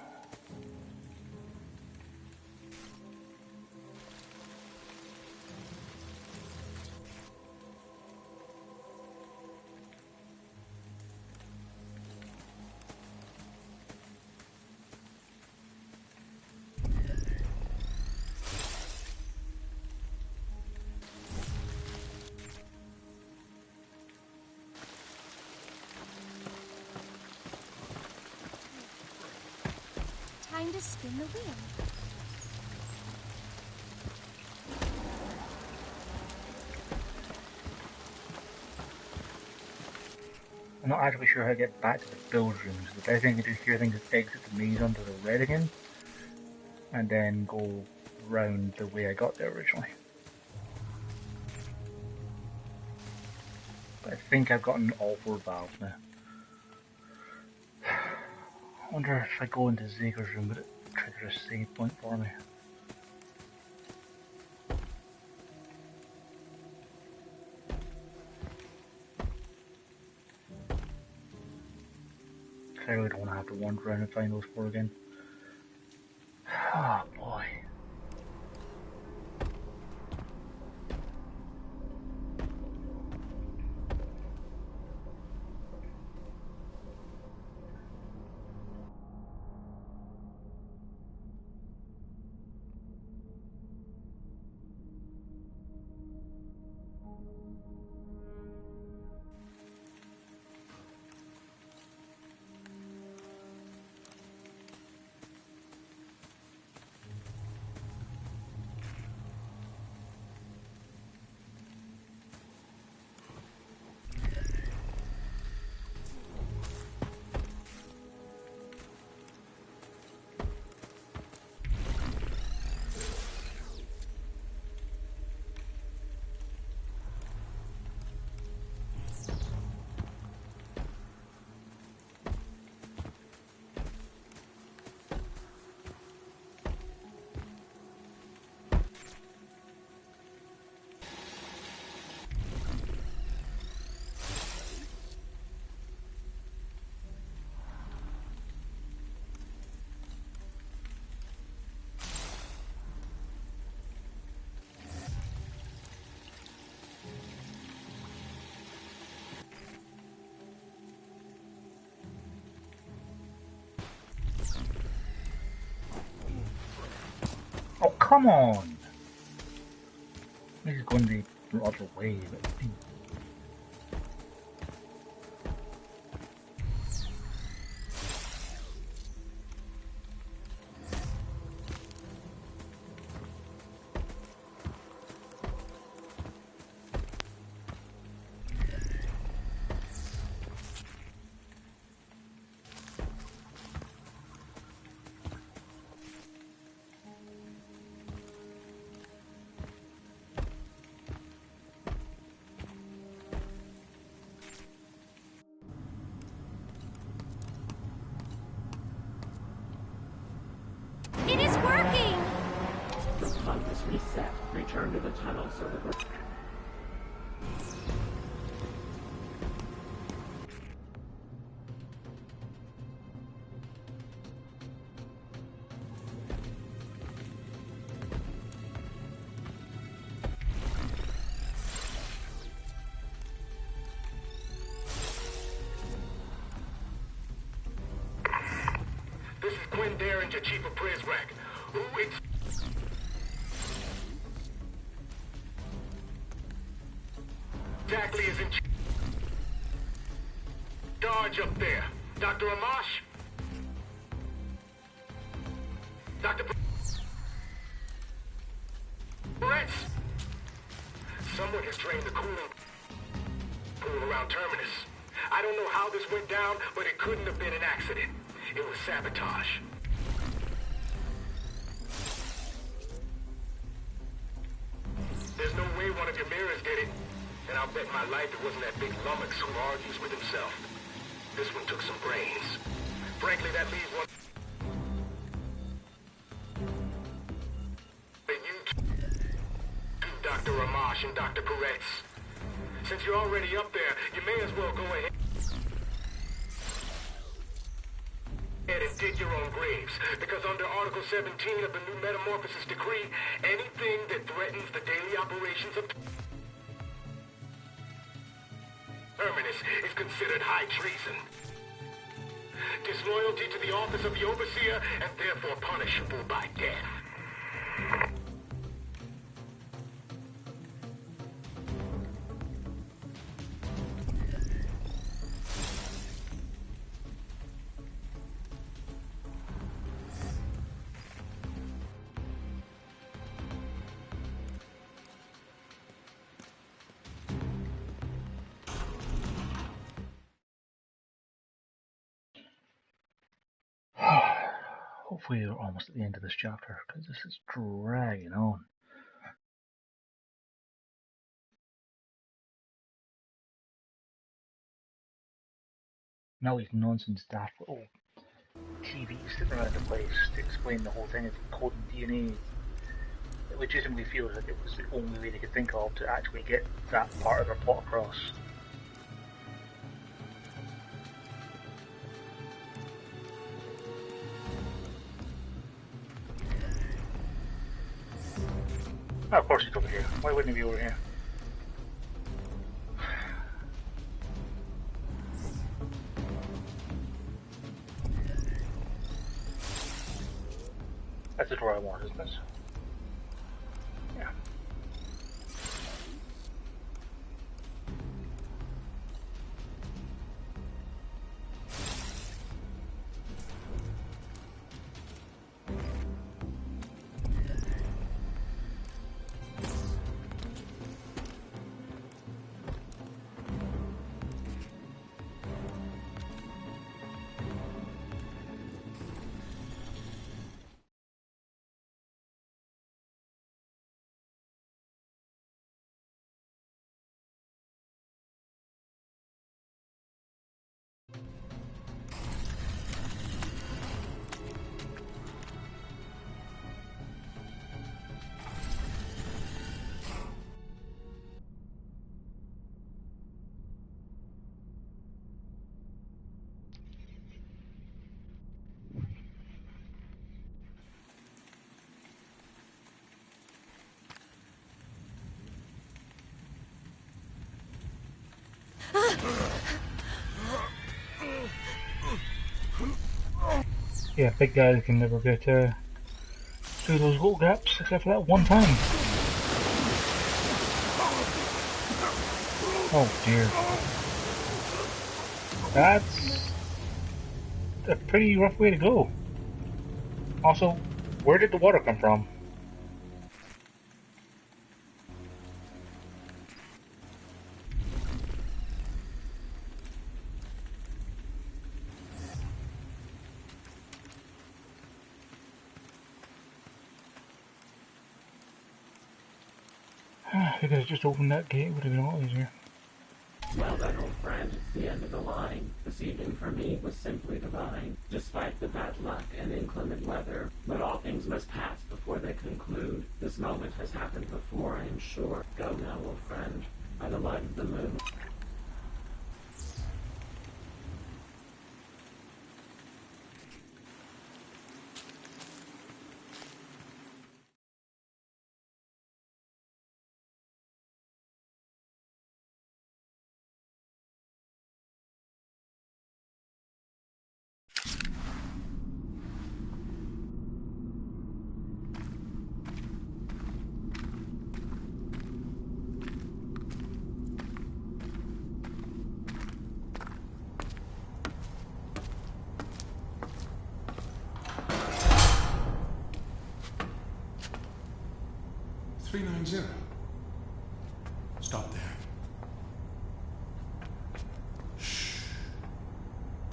Time to spin the wheel. I'm not actually sure how to get back to the bilge rooms. The best thing to do here, I think, is exit the maze onto the red again, and then go round the way I got there originally. But I think I've gotten all 4 valves now. I wonder if I go into Zager's room, would it trigger a save point for me? I really don't want to have to wander around and find those 4 again. Oh boy. Oh, come on! This is going the other way, but It is working! The compass reset. Return to the tunnel so the... This is Quinn Derringer, Chief of Prisrac. Who exactly is in charge up there? Dr. Amash? Dr. Peretz? Someone has drained the cooling pool around Terminus. I don't know how this went down, but it couldn't have been an accident. It was sabotage. There's no way one of your mirrors did it. And I'll bet my life it wasn't that big lummox who argues with himself. This one took some brains. Frankly, that leaves one... you, Dr. Amash and Dr. Peretz. Since you're already up there, you may as well go ahead and dig your own graves, because under Article 17 of the new Metamorphosis Decree, anything that threatens the daily operations of Terminus is considered high treason. Disloyalty to the office of the Overseer, and therefore punishable by death. hopefully we're almost at the end of this chapter, because this is dragging on. And all these nonsense daft little TVs sitting around the place to explain the whole thing of coding DNA. It legitimately feels like it was the only way they could think of to actually get that part of their plot across. Oh, of course he's over here. Why wouldn't he be over here? That's the door I want, isn't it? Yeah. Yeah, big guy can never get through those little gaps, except for that one time. Oh dear. That's a pretty rough way to go. Also, where did the water come from? If I could have just opened that gate, it would have been a lot easier. Well then, old friend, it's the end of the line. This evening for me was simply divine, despite the bad luck and inclement weather. But all things must pass before they conclude. This moment has happened before, I am sure. Go now, old friend, by the light of the moon. Stop there. Shh.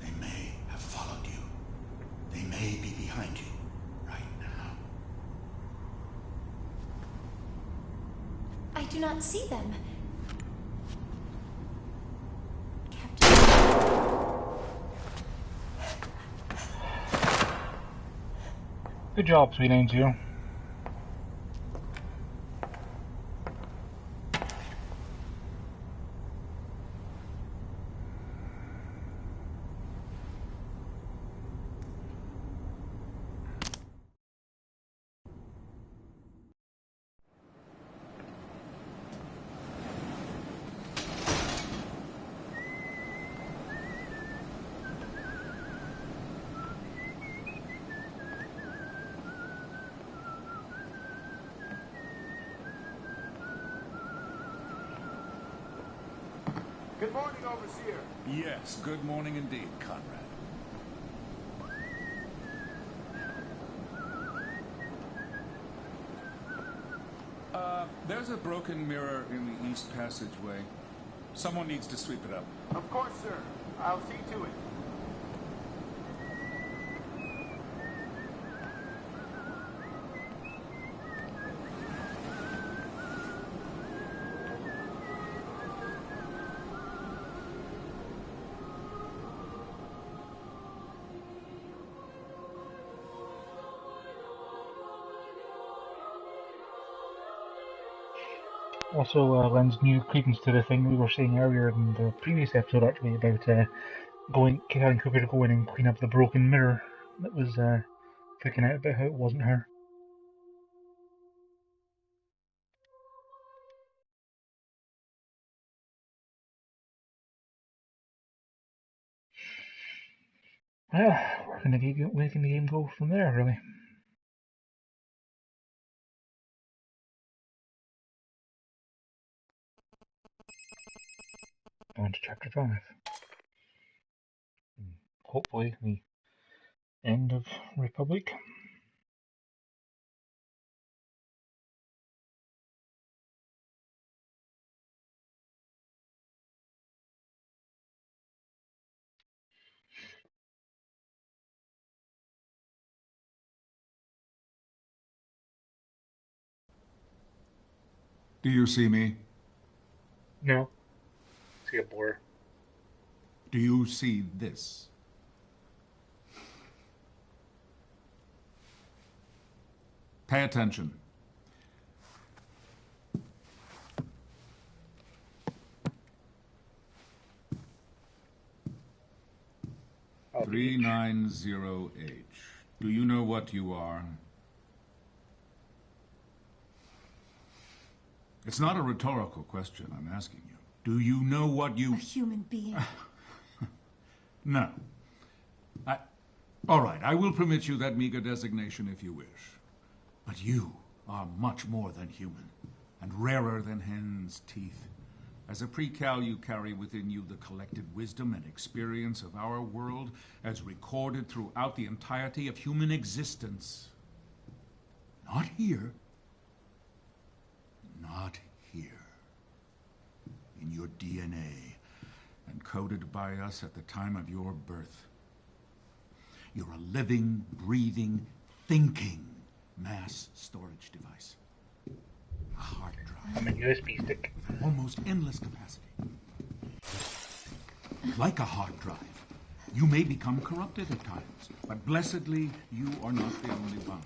They may have followed you. They may be behind you right now. I do not see them. Good job, Sweet Angel. Good morning, Overseer. Yes, good morning indeed, Conrad. There's a broken mirror in the east passageway. Someone needs to sweep it up. Of course, sir. I'll see to it. Also lends new credence to the thing we were saying earlier in the previous episode, actually, about telling Cooper to go in and clean up the broken mirror that was freaking out about how it wasn't her. Well, where can the game go from there, really? On to Chapter 5. Hopefully the end of Republic. Do you see me? No. See a blur. Do you see this? Pay attention. Oh, 390H. Do you know what you are? It's not a rhetorical question I'm asking you. Do you know what you... A human being. No. All right, I will permit you that meager designation if you wish. But you are much more than human, and rarer than hen's teeth. As a pre-cal, you carry within you the collected wisdom and experience of our world as recorded throughout the entirety of human existence. Not here. Not here. In your DNA, encoded by us at the time of your birth. You're a living, breathing, thinking mass storage device. A hard drive. I'm a USB stick. With almost endless capacity. Like a hard drive, you may become corrupted at times, but blessedly, you are not the only one.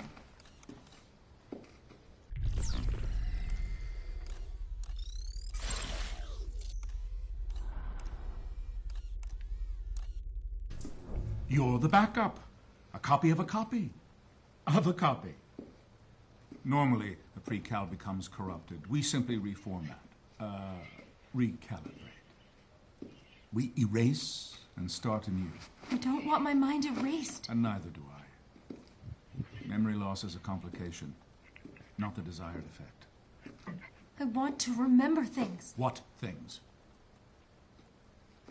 You're the backup. A copy of a copy. Of a copy. Normally, the pre-cal becomes corrupted. We simply reformat. Recalibrate. We erase and start anew. I don't want my mind erased. And neither do I. Memory loss is a complication, not the desired effect. I want to remember things. What things?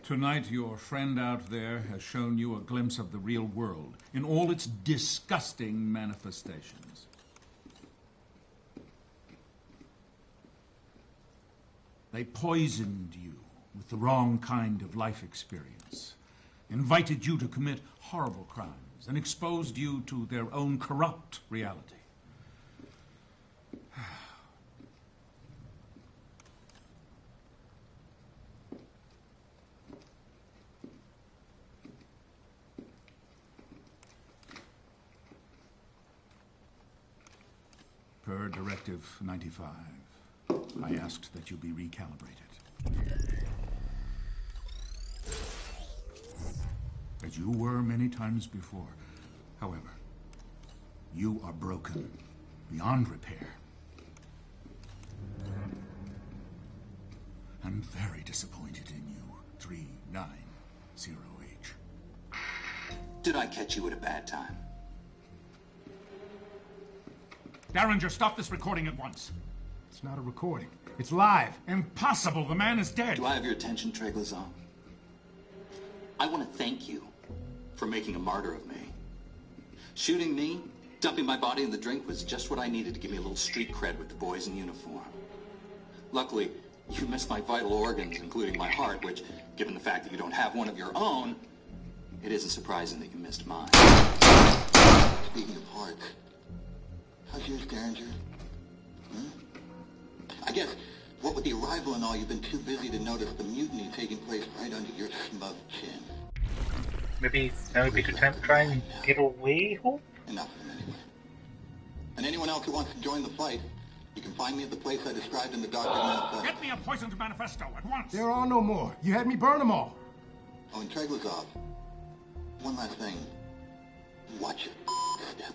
Tonight, your friend out there has shown you a glimpse of the real world in all its disgusting manifestations. They poisoned you with the wrong kind of life experience, invited you to commit horrible crimes, and exposed you to their own corrupt reality. Per Directive 95, I asked that you be recalibrated. As you were many times before. However, you are broken beyond repair. I'm very disappointed in you, 390H. Did I catch you at a bad time? Derringer, stop this recording at once. It's not a recording. It's live. Impossible. The man is dead. Do I have your attention, Treglazon? I want to thank you for making a martyr of me. Shooting me, dumping my body in the drink was just what I needed to give me a little street cred with the boys in uniform. Luckily, you missed my vital organs, including my heart, which, given the fact that you don't have one of your own, it isn't surprising that you missed mine. Speaking of heart, how's yours, Derringer? I guess, what with the arrival and all, you've been too busy to notice the mutiny taking place right under your smug chin. Maybe now would be a good time to try and get away, Hope? Enough of them anyway. And anyone else who wants to join the fight, You can find me at the place I described in the document. Get me a poisoned manifesto at once! There are no more. You had me burn them all. Oh, and Treglazov. One last thing. Watch your step.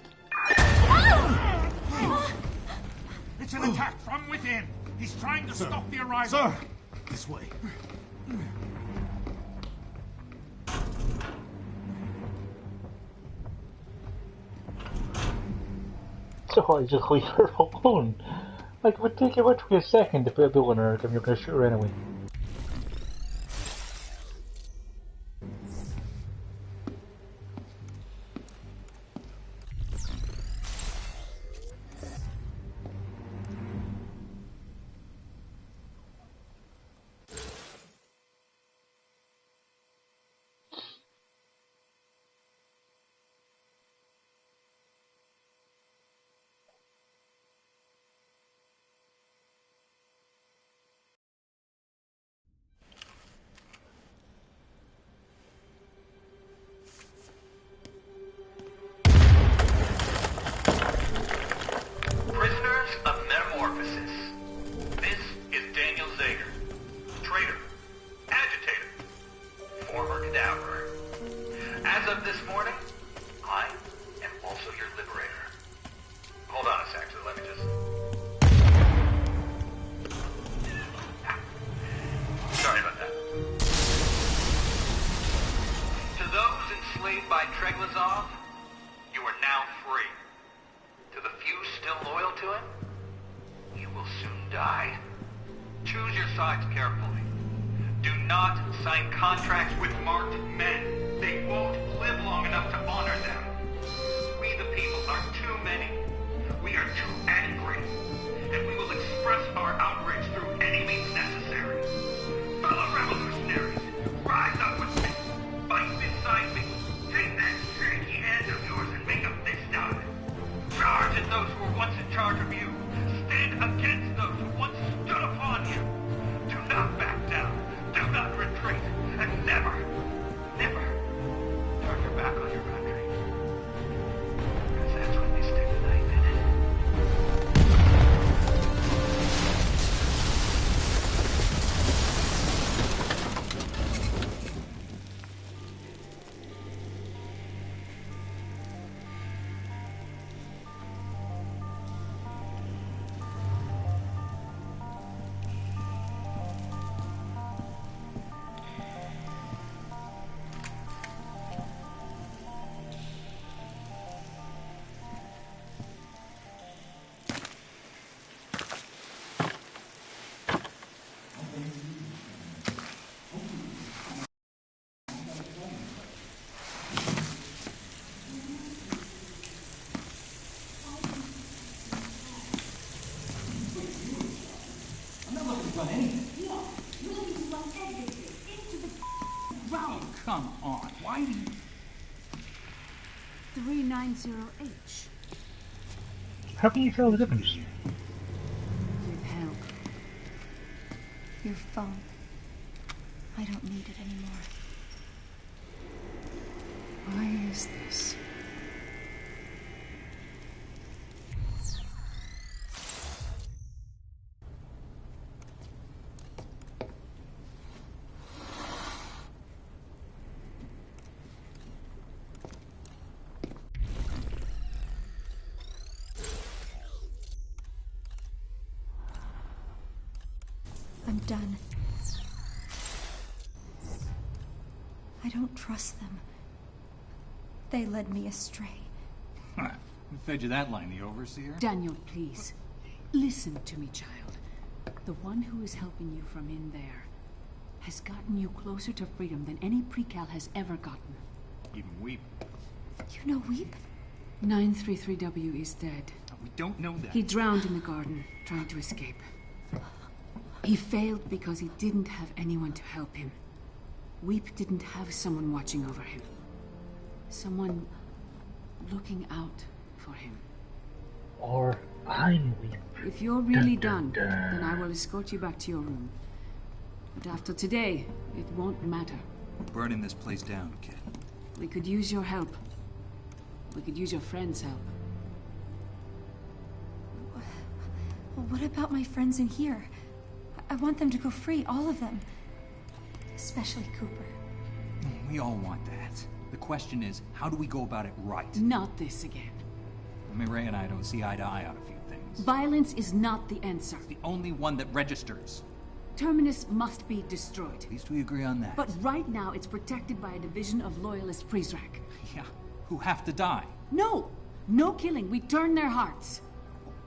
It's an attack from within. He's trying to stop the arrival. Sir, this way. So I just leave her alone. Like, it would take a second to put a bullet in her if you're going to shoot her anyway. Come on, why do you... 390H. How can you tell the difference? With help. Your phone. I don't need it anymore. Why is this? I'm done. I don't trust them. They led me astray. Huh. Who fed you that line, the overseer? Daniel, please. Listen to me, child. The one who is helping you from in there has gotten you closer to freedom than any pre-cal has ever gotten. Even Weep. You know Weep? 933W is dead. We don't know that. He drowned in the garden, trying to escape. He failed because he didn't have anyone to help him. Weep didn't have someone watching over him. Someone looking out for him. Or I'm Weep. If you're really done, then I will escort you back to your room. But after today, it won't matter. We're burning this place down, kid. We could use your help. We could use your friends' help. What about my friends in here? I want them to go free, all of them. Especially Cooper. We all want that. The question is, how do we go about it right? Not this again. Mireille and I don't see eye to eye on a few things. Violence is not the answer. It's the only one that registers. Terminus must be destroyed. At least we agree on that. But right now, it's protected by a division of loyalist Prizrak. Yeah, who have to die. No! No killing. We turn their hearts.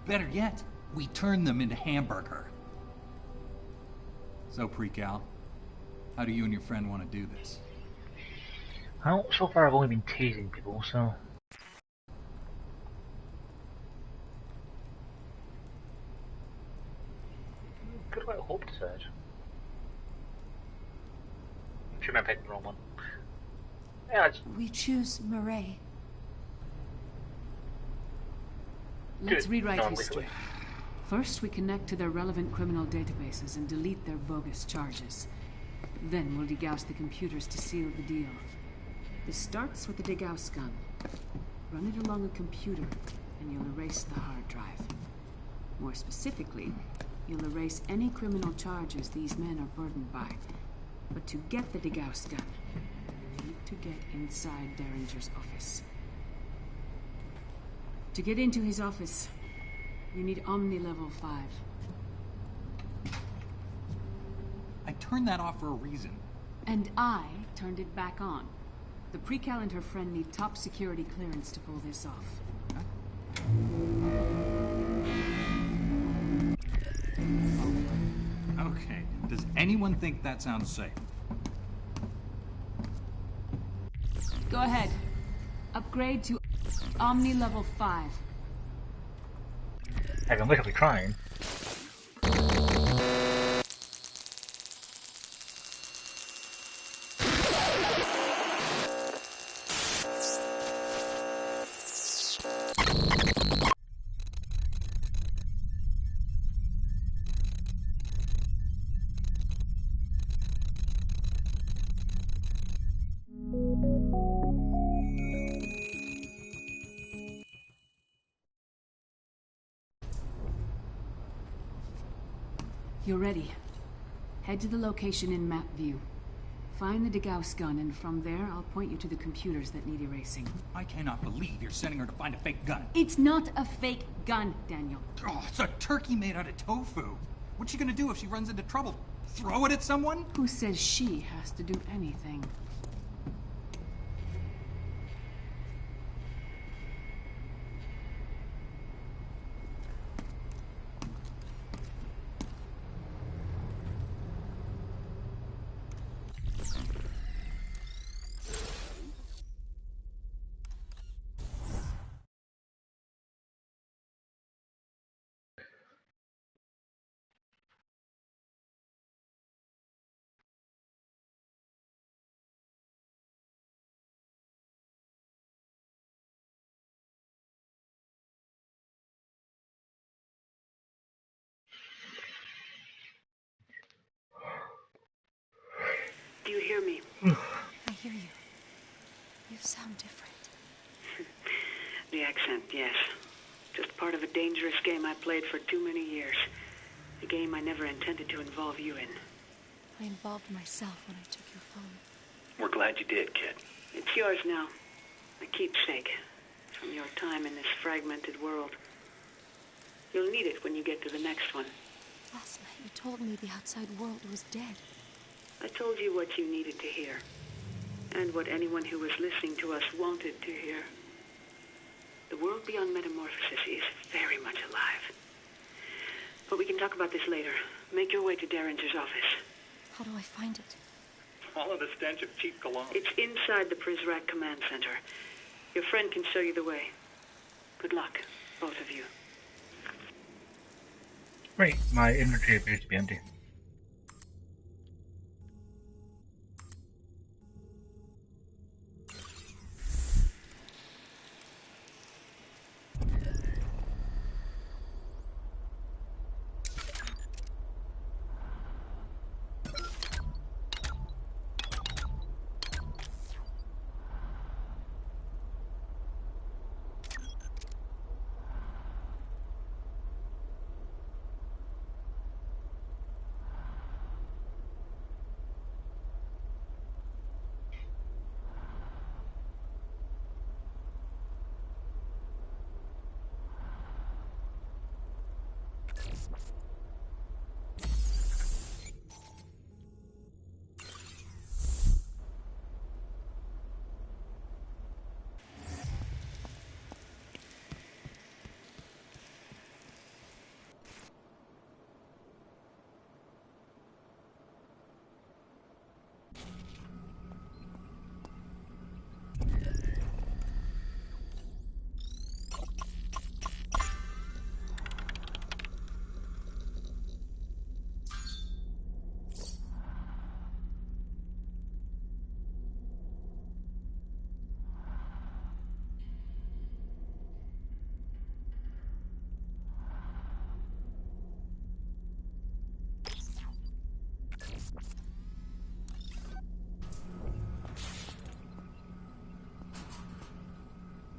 Better yet, we turn them into hamburger. So, Precal, how do you and your friend want to do this? Well, so far I've only been tasing people, so... Good about hope to search. I'm sure I picked the wrong one. Yeah, We choose Mireille. Let's rewrite history. First, we connect to their relevant criminal databases and delete their bogus charges. Then we'll degauss the computers to seal the deal. This starts with the degauss gun. Run it along a computer, and you'll erase the hard drive. More specifically, you'll erase any criminal charges these men are burdened by. But to get the degauss gun, you need to get inside Derringer's office. To get into his office, you need Omni level 5. I turned that off for a reason. And I turned it back on. The Precal and her friend need top security clearance to pull this off. Okay, does anyone think that sounds safe? Go ahead. Upgrade to Omni level 5. I can literally trying. You're ready. Head to the location in map view. Find the degauss gun, and from there, I'll point you to the computers that need erasing. I cannot believe you're sending her to find a fake gun. It's not a fake gun, Daniel. Oh, it's a turkey made out of tofu. What's she gonna do if she runs into trouble? Throw it at someone? Who says she has to do anything? Do you hear me? I hear you. You sound different. The accent, yes. Just part of a dangerous game I played for too many years. A game I never intended to involve you in. I involved myself when I took your phone. We're glad you did, kid. It's yours now. A keepsake from your time in this fragmented world. You'll need it when you get to the next one. Last night you told me the outside world was dead. I told you what you needed to hear. And what anyone who was listening to us wanted to hear. The world beyond metamorphosis is very much alive. But we can talk about this later. Make your way to Derringer's office. How do I find it? All of the stench of cheap cologne. It's inside the Prizrak command center. Your friend can show you the way. Good luck, both of you. Right, my inventory appears to be empty.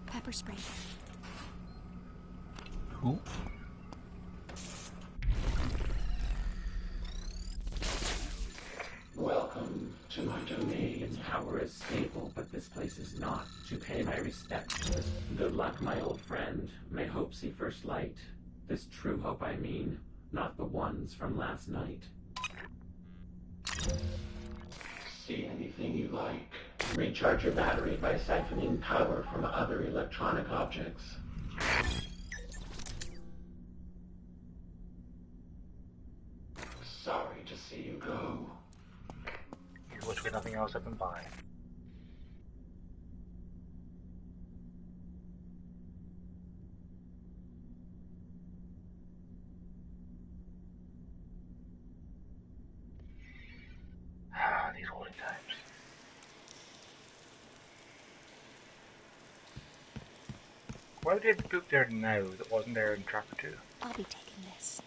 Pepper spray. Cool. Welcome to my domain. Power is stable, but this place is not. To pay my respects. Good luck, my old friend. May hope see first light. This true hope, I mean, not the ones from last night. See anything you like. Recharge your battery by siphoning power from other electronic objects. Sorry to see you go. There's literally nothing else I can buy. These holding times. Why did the book there now that wasn't there in Chapter 2? I'll be taking this.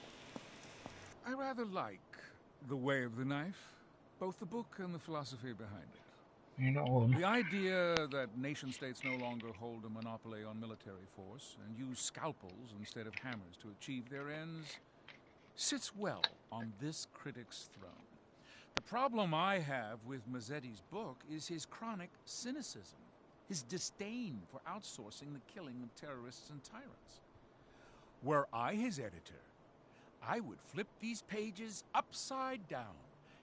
I rather like The Way of the Knife, both the book and the philosophy behind it. You know, The idea that nation-states no longer hold a monopoly on military force and use scalpels instead of hammers to achieve their ends sits well on this critic's throne. The problem I have with Mazzetti's book is his chronic cynicism, his disdain for outsourcing the killing of terrorists and tyrants. Were I his editor, I would flip these pages upside down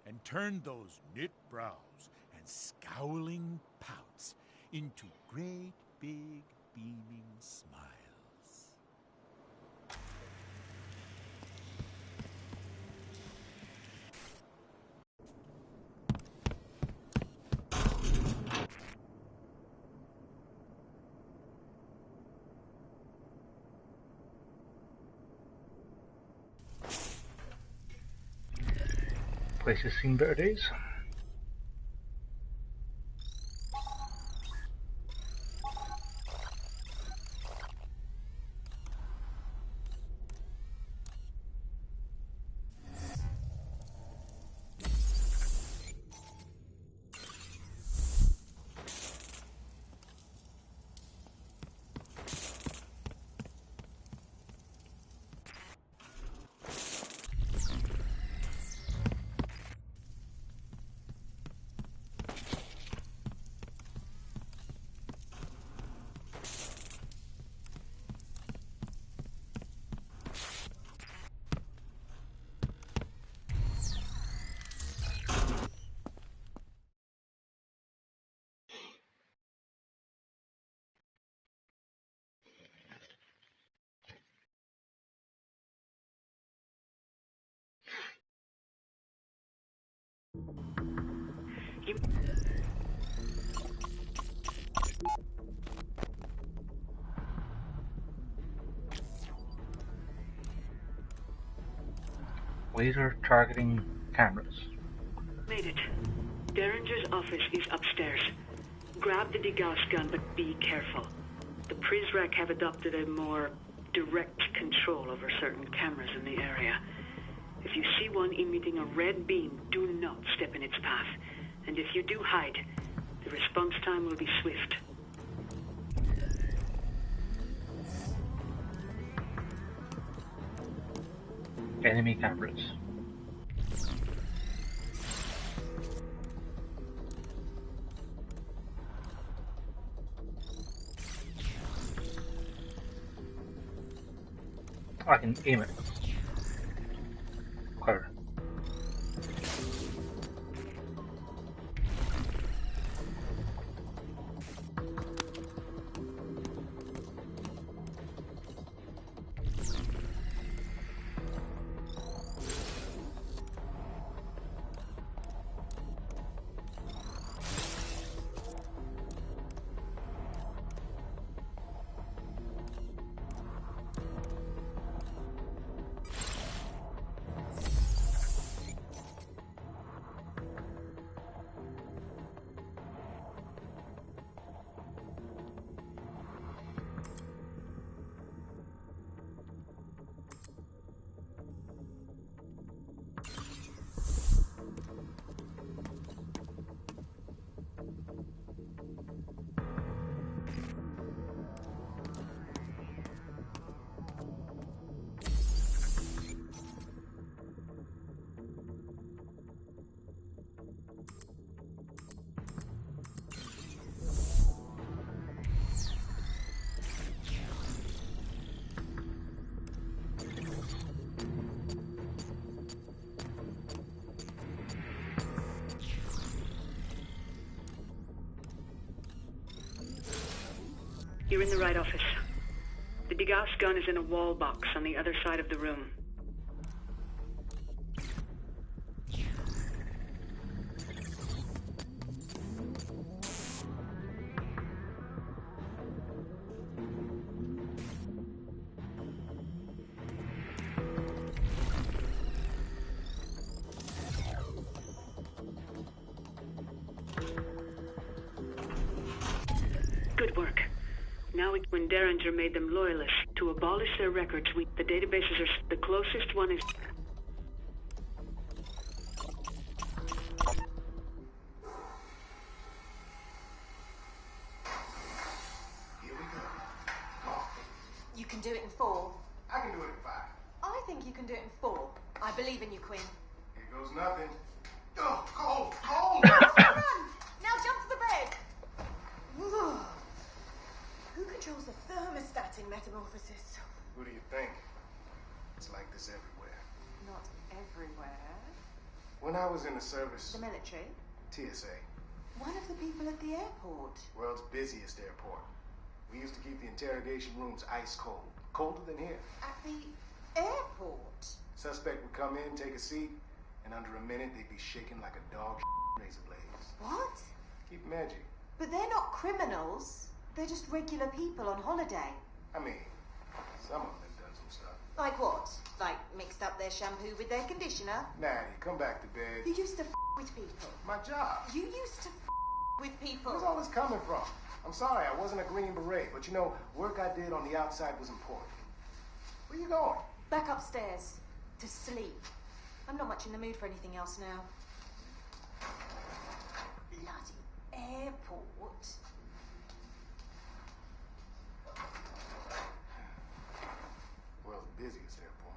and turn those knit brows and scowling pouts into great big beaming smiles. Place has seen better days. Laser targeting cameras. Made it. Derringer's office is upstairs. Grab the degas gun, but be careful. The Prizrek have adopted a more direct control over certain cameras in the area. If you see one emitting a red beam, do not step in its path. And if you do hide, the response time will be swift. Enemy cameras. I can aim it. her. You're in the right office. The degas gun is in a wall box on the other side of the room. Good work. Now, when Derringer made them loyalists, to abolish their records, the databases are... The closest one is... Here we go. You can do it in 4. I can do it in 5. I think you can do it in 4. I believe in you, Quinn. Here goes nothing. Oh, cold! Run! Now jump to the bed! Ugh. Who controls the thermostat in Metamorphosis? Who do you think? It's like this everywhere. Not everywhere. When I was in the service... The military? TSA. One of the people at the airport. World's busiest airport. We used to keep the interrogation rooms ice cold. Colder than here. At the airport? Suspect would come in, take a seat, and under a minute they'd be shaking like a dog razor blades. What? Keep them edgy. But they're not criminals. They're just regular people on holiday. I mean, some of them have done some stuff. Like what? Like mixed up their shampoo with their conditioner? Natty, come back to bed. You used to with people. My job. You used to with people. Where's all this coming from? I'm sorry, I wasn't a Green Beret, but you know, work I did on the outside was important. Where you going? Back upstairs. To sleep. I'm not much in the mood for anything else now. Bloody airport. World's busiest airport.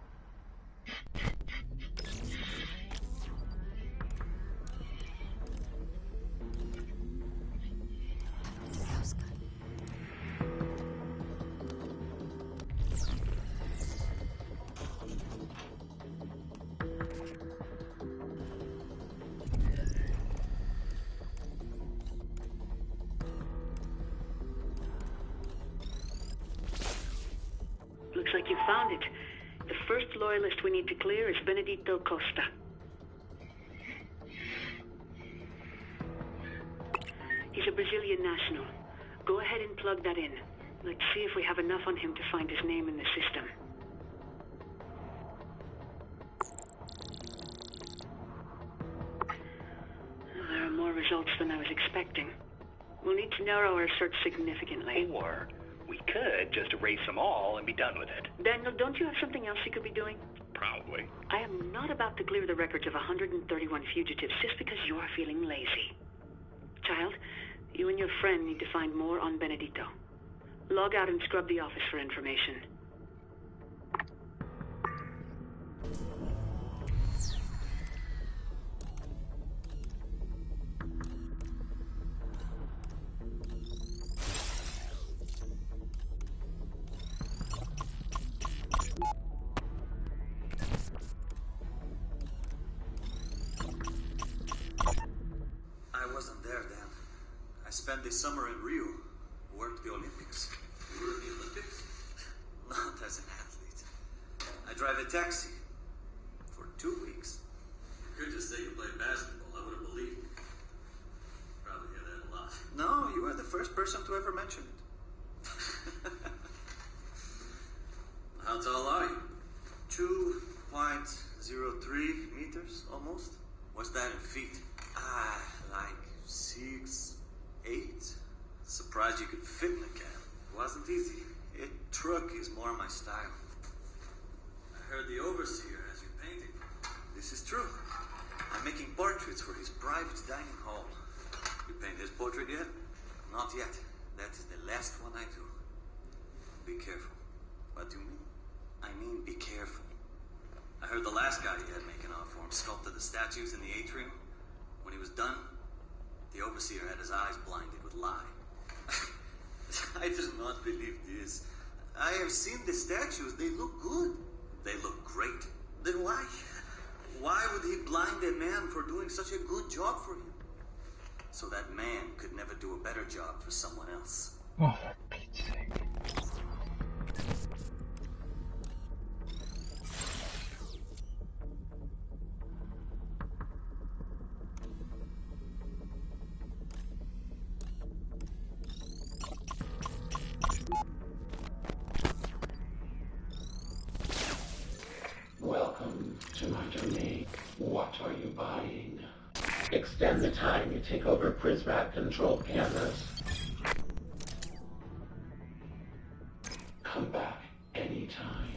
Looks like you found it. The first loyalist we need to clear is Benedito Costa. He's a Brazilian national. Go ahead and plug that in. Let's see if we have enough on him to find his name in the system. Well, there are more results than I was expecting. We'll need to narrow our search significantly. Or we could just erase them all and be done with it. Daniel, don't you have something else you could be doing? Probably. I am not about to clear the records of 131 fugitives just because you are feeling lazy. Child, you and your friend need to find more on Benedito. Log out and scrub the office for information. spent this summer in Rio. Worked the Olympics. You were in the Olympics? Not as an athlete. I drive a taxi. For 2 weeks. You could just say you played basketball. I would have believed you. Probably hear that a lot. No, you are the first person to ever mention it. How tall are you? 2.03 meters, almost. What's that in feet? Like 6'8". Surprised you could fit in a cab. Wasn't easy. A truck is more my style. I heard the overseer has you painting. This is true. I'm making portraits for his private dining hall. You paint his portrait yet? Not yet. That is the last one I do. Be careful. What do you mean? I mean, be careful. I heard the last guy he had making art for him sculpted the statues in the atrium. When he was done, the overseer had his eyes blinded with lye. I do not believe this. I have seen the statues. They look good. They look great. Then why? Why would he blind a man for doing such a good job for him? So that man could never do a better job for someone else. Oh, for Pete's sake. Welcome to my domain. What are you buying? Extend the time you take over Prizrak-controlled cameras. Come back anytime.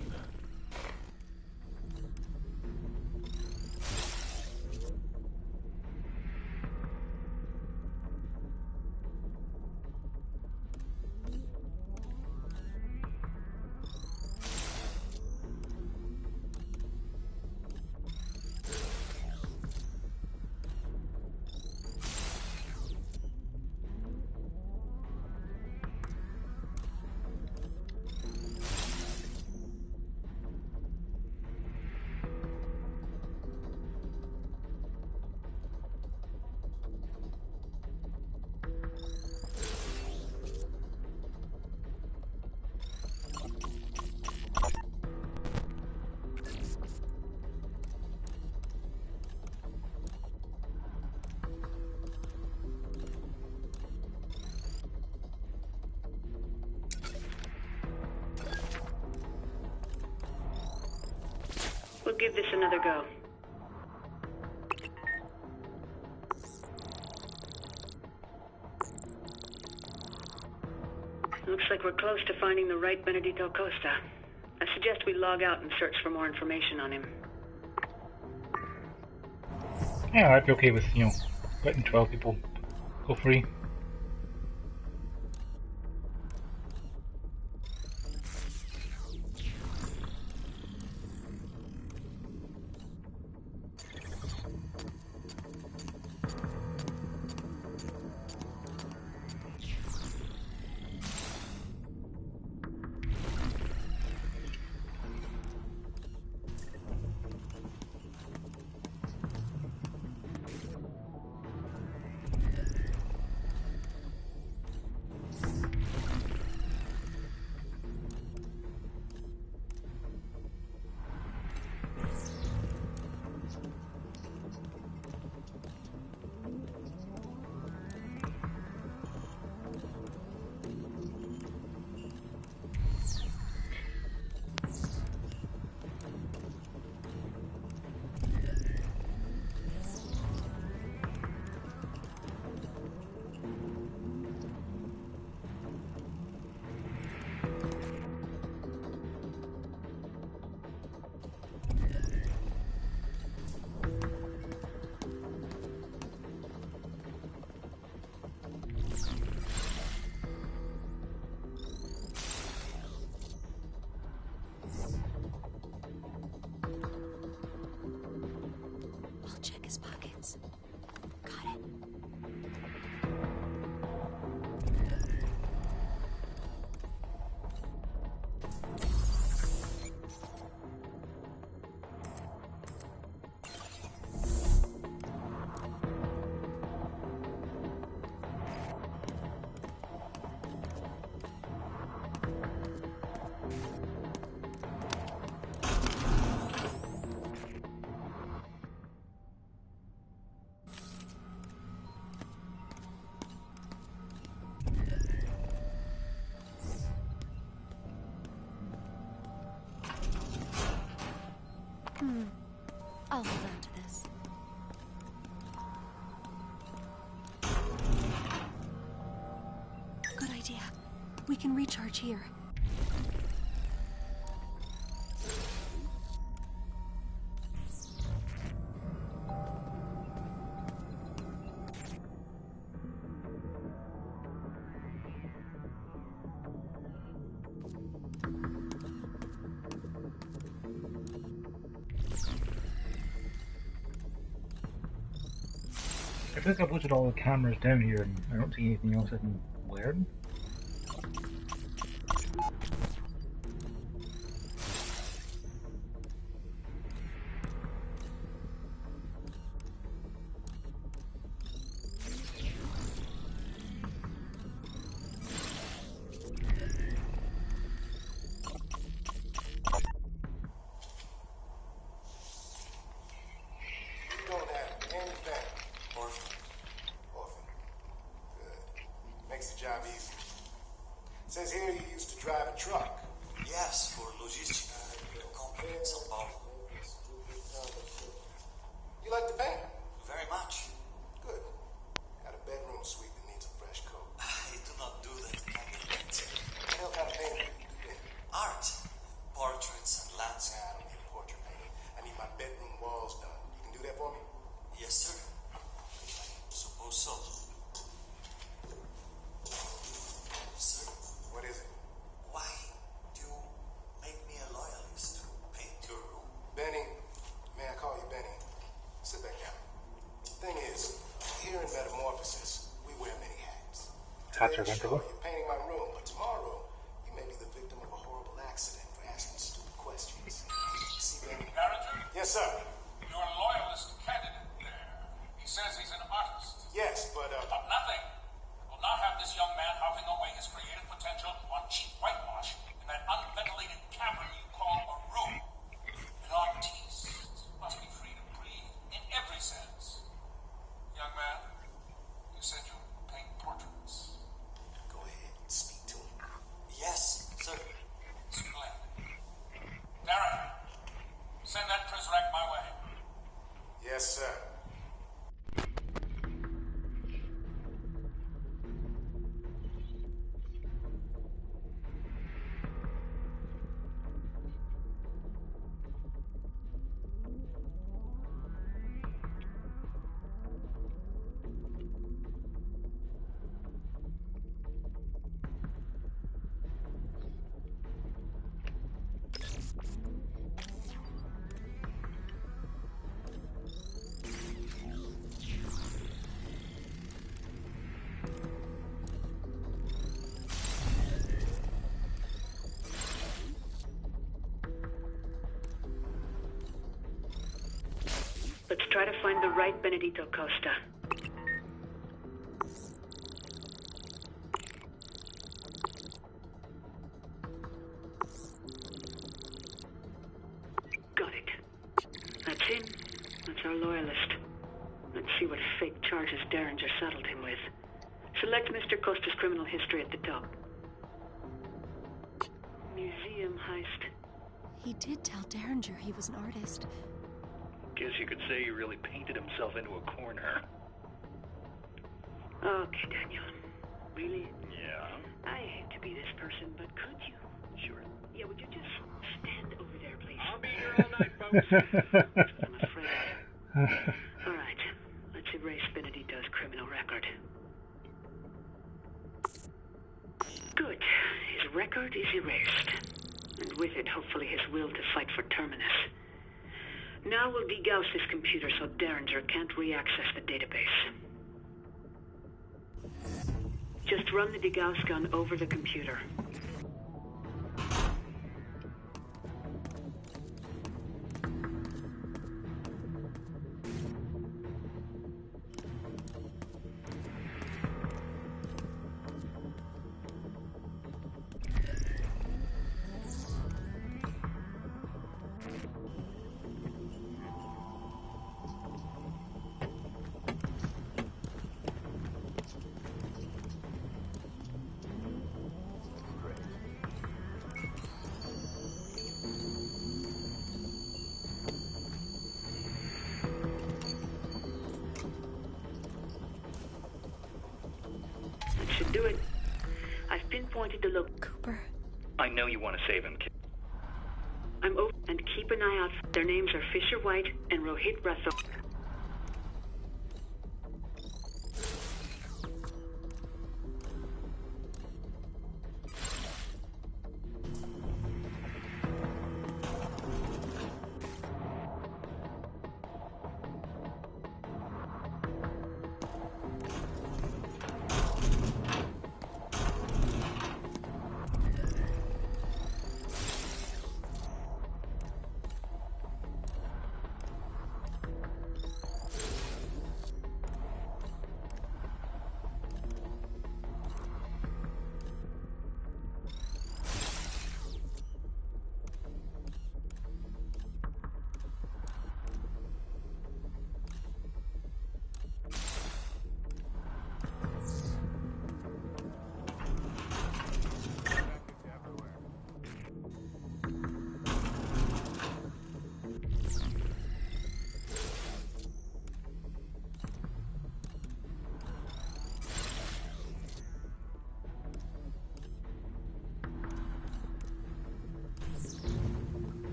We'll give this another go. Looks like we're close to finding the right Benedito Costa. I suggest we log out and search for more information on him. Yeah, I'd be okay with, letting 12 people go free. I'll hold on to this. Good idea. We can recharge here. I think I've looked at all the cameras down here and I don't see anything else I can learn. Says here you used to drive a truck. Yes, for logistics. Company in São Paulo. You like the paint? Very much. Good. Got a bedroom suite that needs a fresh coat. I do not do that kind of paint. What the hell kind of painting do you do then? Art. Portraits and landscape. I don't need a portrait painting. I need my bedroom walls done. You can do that for me? Yes, sir. I suppose so. Sir? What is it? Why do you make me a loyalist to paint your room? Benny. May I call you Benny? Sit back down. Thing is, here in Metamorphosis, we wear many hats. Hats are Today, comfortable. you're painting my room, but tomorrow, you may be the victim of a horrible accident for asking stupid questions. See, Benny? Derringer? Yes, sir. Your loyalist candidate there. He says he's an artist. Yes, but nothing will not have this young man housing away his creative potential on cheap whitewash in that unventilated cavern you call a room. An artiste must be free to breathe in every sense. Young man, you said you paint portraits. Go ahead, speak to him. Yes, sir. Splendid. Darren, send that Prizrak my way. Yes, sir. Let's try to find the right Benedito Costa. Got it. That's him. That's our loyalist. Let's see what fake charges Derringer saddled him with. Select Mr. Costa's criminal history at the top. Museum heist. He did tell Derringer he was an artist. Guess you could say he really painted himself into a corner. Okay, Daniel. Really? Yeah? I hate to be this person, but could you? Sure. Yeah, would you just stand over there, please? I'll be here all night, folks. I'm afraid. All right. Let's erase Benedito's criminal record. Good. His record is erased. And with it, hopefully, his will to fight for Terminus. Now we'll degauss this computer so Derringer can't re-access the database. Just run the degauss gun over the computer. Should do it. I've pinpointed the Cooper. I know you want to save him. I'm over and keep an eye out. Their names are Fisher White and Rohit Rathod.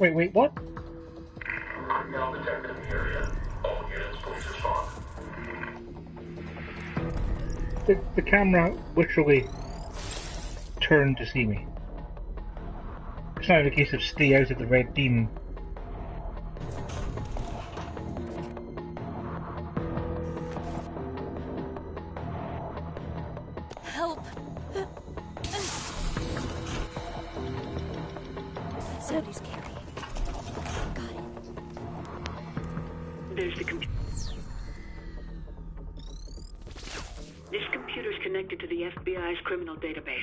Wait, what? Now detected in the area. All units, please respond. The camera literally turned to see me. It's not a case of stay out of the red beam. Help! Somebody's carrying. Got it. There's the computer. This computer's connected to the FBI's criminal database.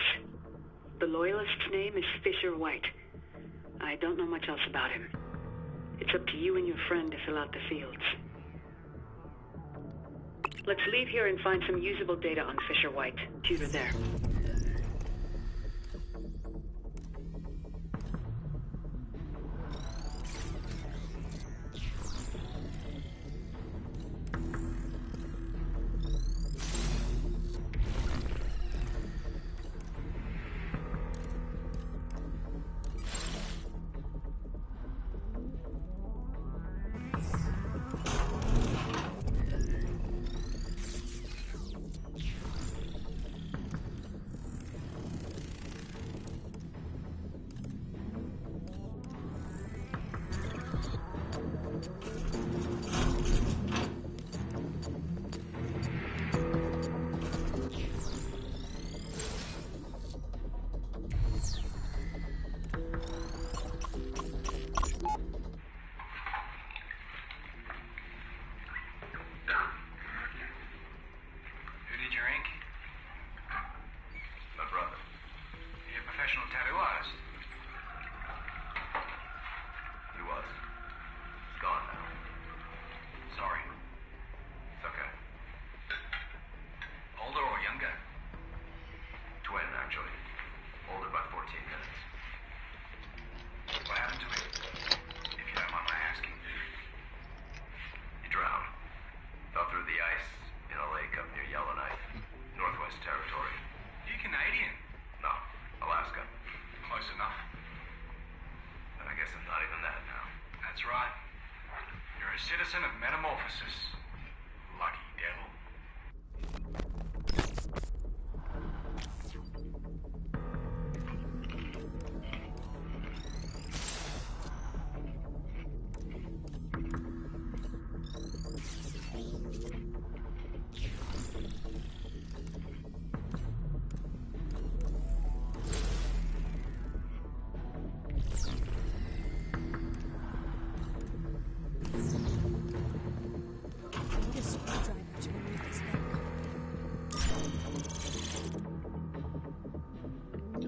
The loyalist's name is Fisher White. I don't know much else about him. It's up to you and your friend to fill out the fields. Let's leave here and find some usable data on Fisher White. Computer there. Citizen of Metamorphosis. Lucky devil.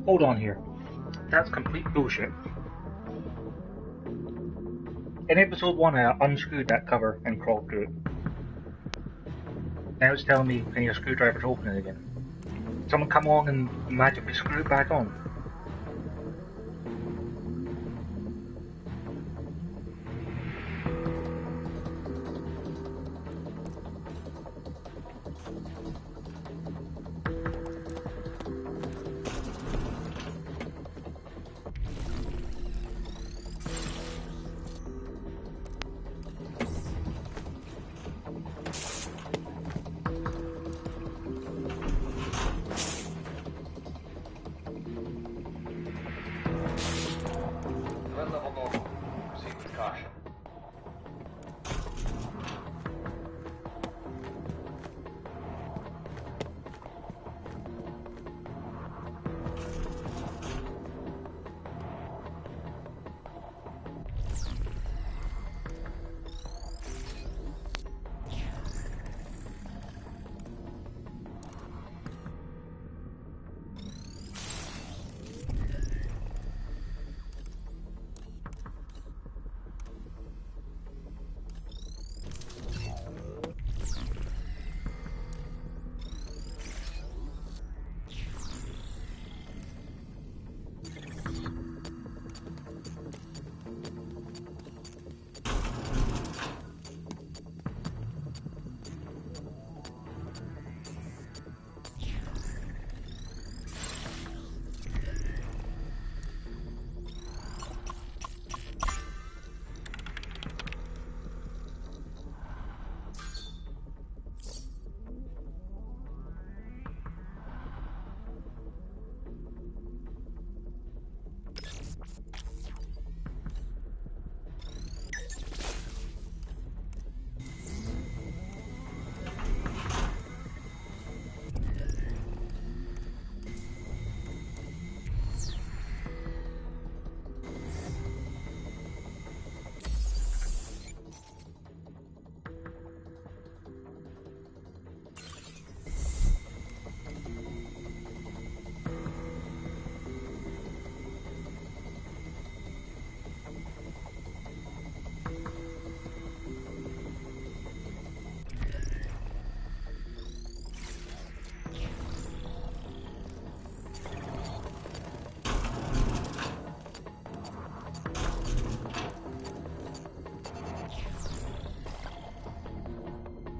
Hold on here. That's complete bullshit. In episode 1 I unscrewed that cover and crawled through it. Now it's telling me I need a screwdriver to open it again. Someone come along and magically screw it back on.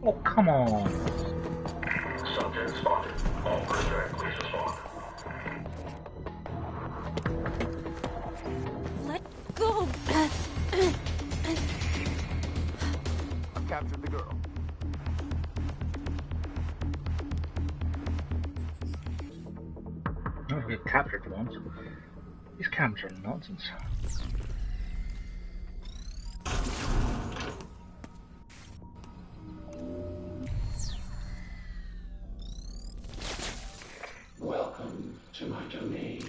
Oh, come on. Subject spotted. All prisoner, please respond. Let go. I've captured the girl. I don't get captured for once. These cameras are nonsense. Welcome to my domain.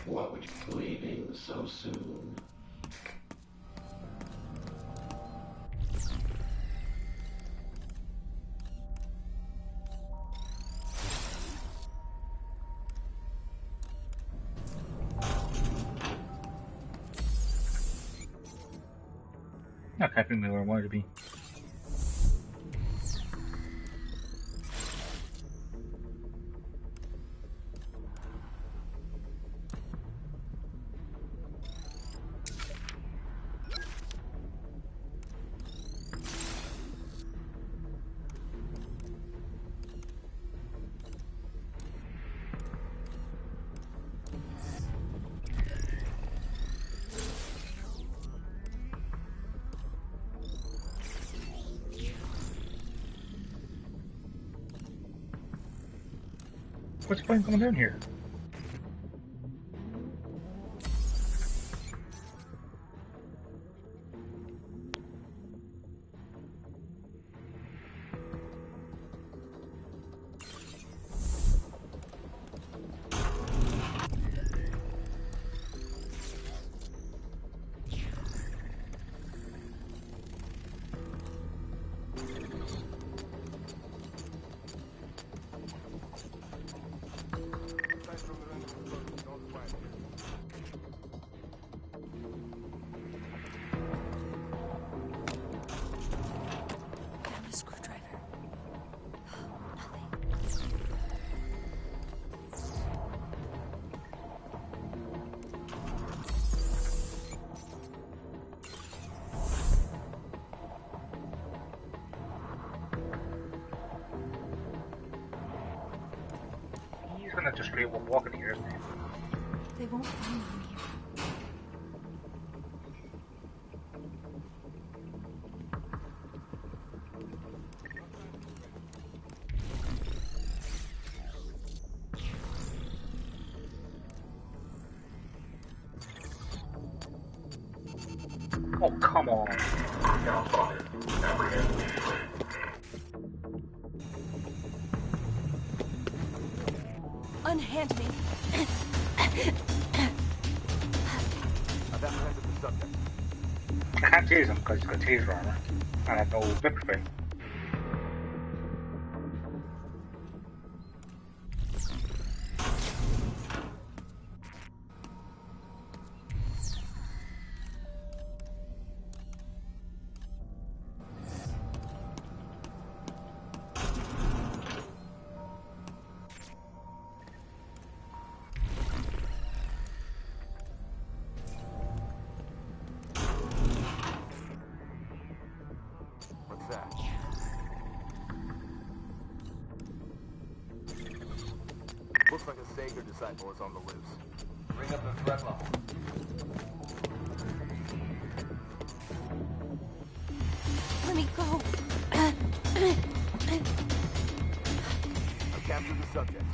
What would you leaving so soon? Not capturing me where I wanted to be. What's the point coming down here? just straight up walking here, isn't it? They won't find me here. Oh, come on. Unhand me. I've apprehended the subject. I can't tase him because he's got taser armor. And I have no vapor spray. Looks like a Sager disciple is on the loose. Bring up the threat level. Let me go. I've captured the subject.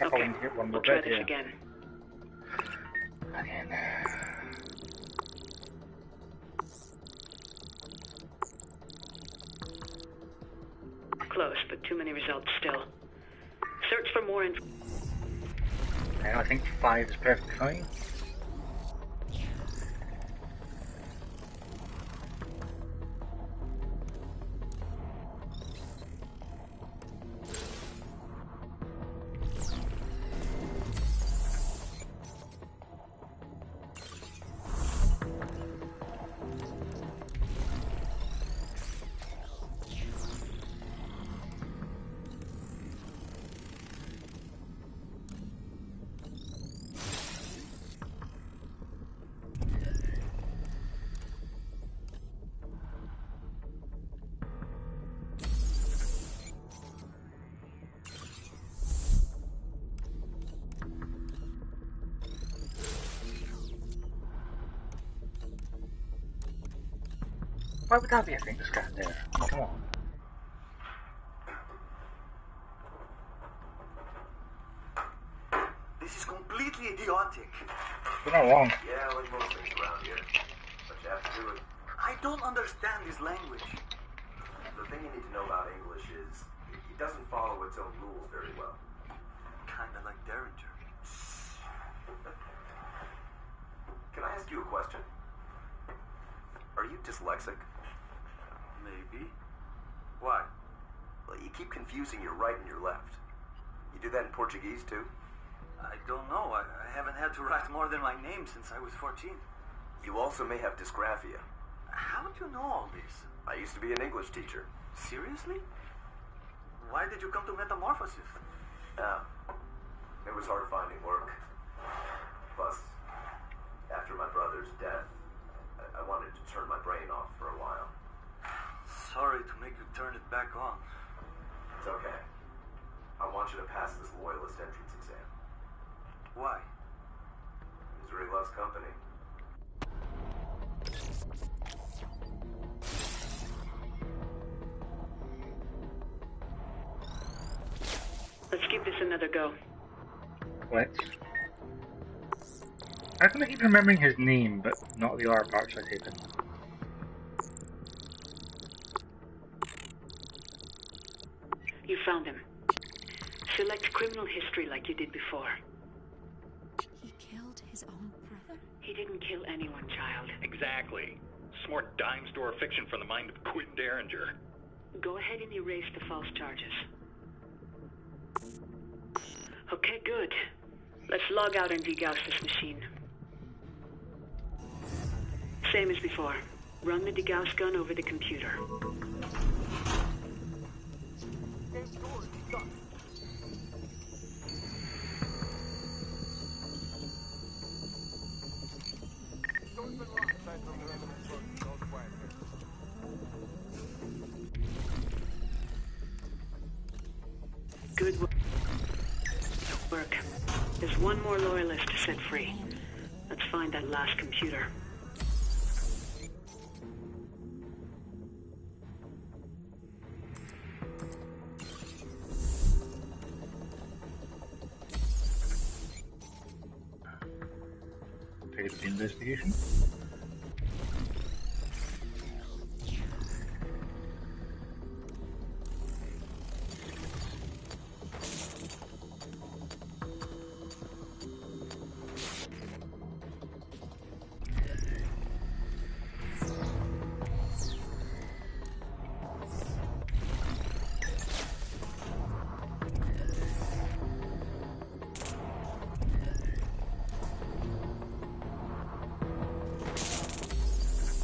Okay, we'll try this again. Close, but too many results still. Search for more info. I think 5 is perfectly fine. Why would that be a thing to scan there? Come on. This is completely idiotic. You're not wrong. Yeah, like most things around here. But you have to do it. I don't understand this language. The thing you need to know about English is it doesn't follow its own rules very well. Kinda like Derringer. Can I ask you a question? Are you dyslexic? Maybe. Why? Well, you keep confusing your right and your left. You do that in Portuguese, too? I don't know. I haven't had to write more than my name since I was 14. You also may have dysgraphia. How do you know all this? I used to be an English teacher. Seriously? Why did you come to Metamorphosis? It was hard finding work. Plus, after my brother's death, I wanted to turn my brain off for a while. Sorry to make you turn it back on. It's okay. I want you to pass this loyalist entrance exam. Why? Misery loves company. Let's give this another go. What? How can I keep remembering his name, but not the other parts I take it? You found him. Select criminal history like you did before. He killed his own brother? He didn't kill anyone, child. Exactly. Smart dime store fiction from the mind of Quentin Derringer. Go ahead and erase the false charges. Okay, good. Let's log out and degauss this machine. Same as before. Run the degauss gun over the computer. Good work. There's one more loyalist to set free. Let's find that last computer. Take the investigation.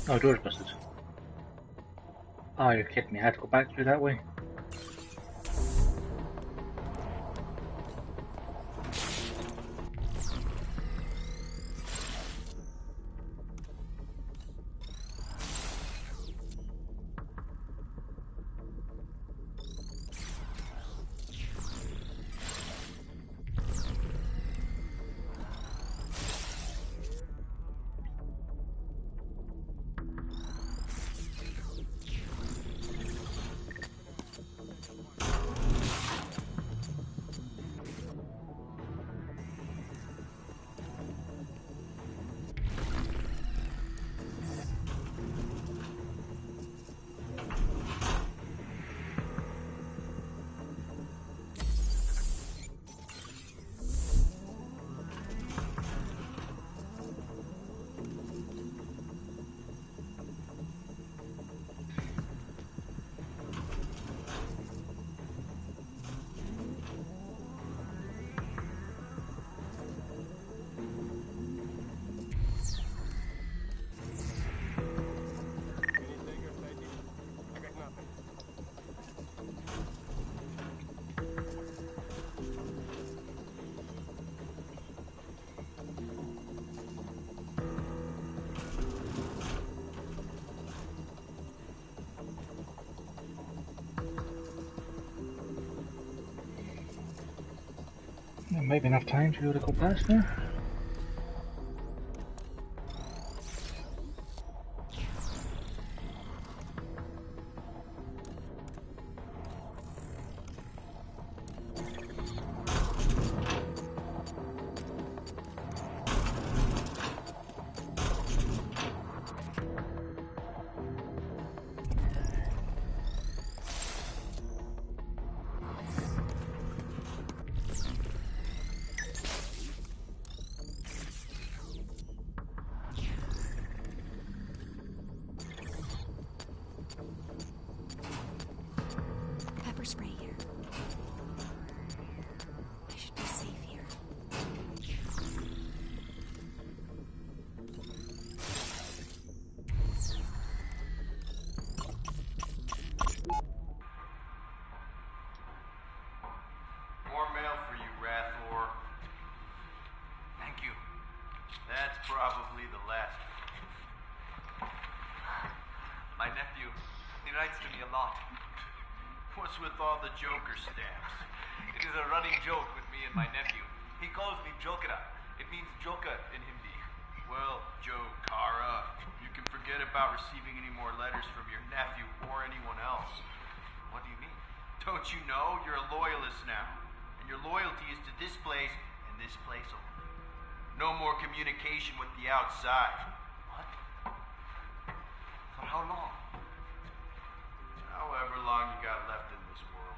Oh, door's busted. Oh, you're kidding me. I had to go back through that way. There might be enough time to be able to go past there. Pepper spray here. I should be safe here. More mail for you, Rathor. Thank you. That's probably the last. My nephew, he writes to me a lot. What's with all the Joker stamps? It is a running joke with me and my nephew. He calls me Jokera. It means Joker in Hindi. Well, Jokara, you can forget about receiving any more letters from your nephew or anyone else. What do you mean? Don't you know you're a loyalist now? And your loyalty is to this place and this place only. No more communication with the outside. What? For how long? However long you got left in this world.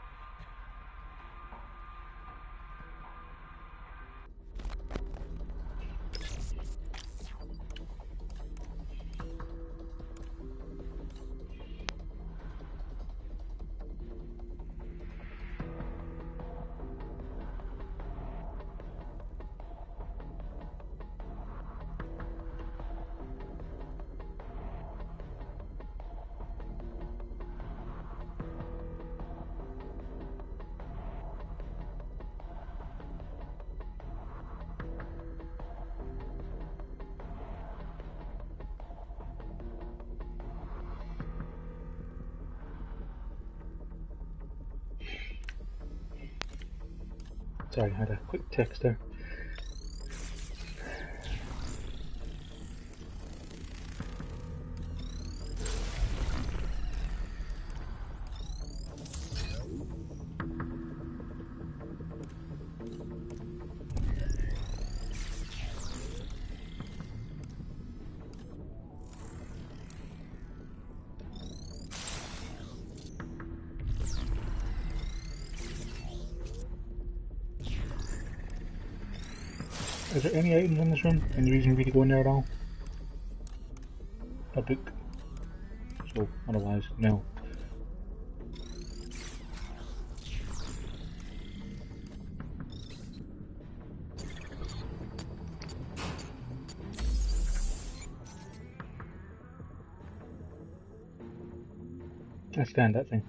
Sorry, I had a quick text there. Is there any items in this room? Any reason for me to go in there at all? A book. So, otherwise, no. I stand that thing.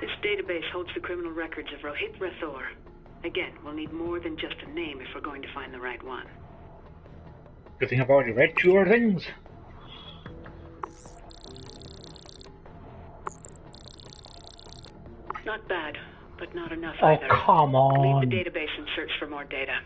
This database holds the criminal records of Revolver Oce. Again, we'll need more than just a name if we're going to find the right one. Good thing I've already read 2 other things. Not bad, but not enough Oh, either. come on. Leave the database and search for more data.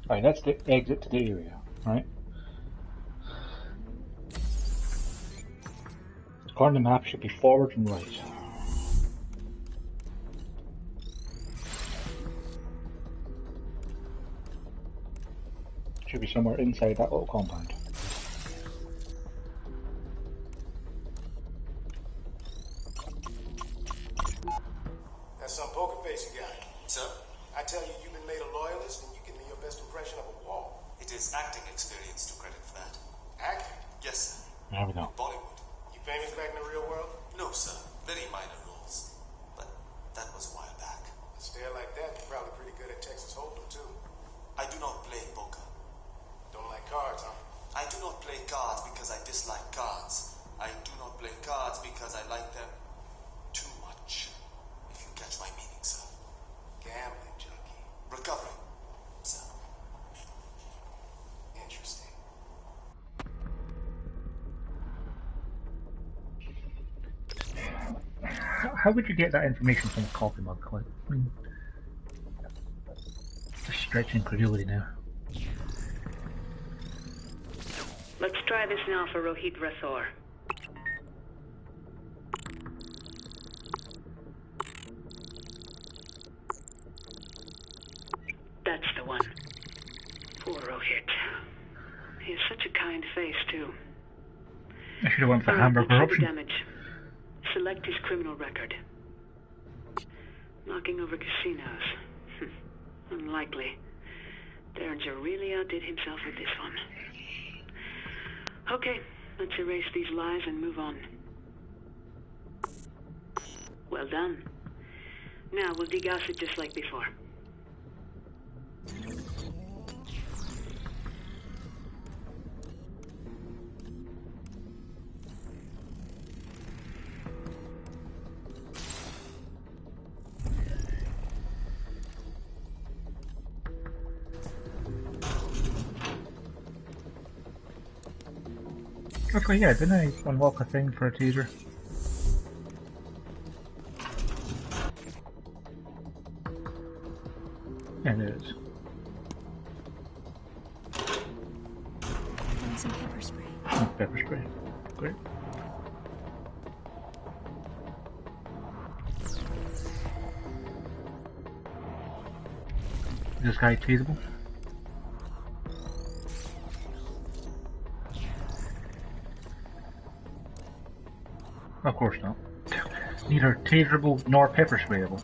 Right, that's the exit to the area, right? According to the map, should be forward and right. Should be somewhere inside that little compound. That's some poker face you got. Sir? I tell you, you've been made a loyalist, and you give me your best impression of a wall. It is acting experience to credit for that. Acting? Yes, sir. There we go. Bollywood. You famous back in the real world? No, sir. Very minor roles. But that was a while back. A stare like that, you're probably pretty good at Texas Hold'em, too. I do not play poker. Don't like cards, huh? I do not play cards because I dislike cards. I do not play cards because I like them too much. If you catch my meaning, sir. Gambling junkie. Recovering, sir. Interesting. How would you get that information from a coffee mug? Like, I mean, it's stretching credulity now. Let's try this now for Rohit Rathore. That's the one. Poor Rohit. He has such a kind face, too. I should have went for hamburger let's see the option. damage. Select his criminal record. Knocking over casinos. Unlikely. Derringer really outdid himself with this one. Okay, let's erase these lies and move on. Well done. Now we'll degauss it just like before. Okay, yeah, didn't I unlock a thing for a teaser? Yeah, it is. And some pepper spray. Oh, pepper spray. Great. Is this guy teasable? Of course not. Neither taserable nor pepper sprayable.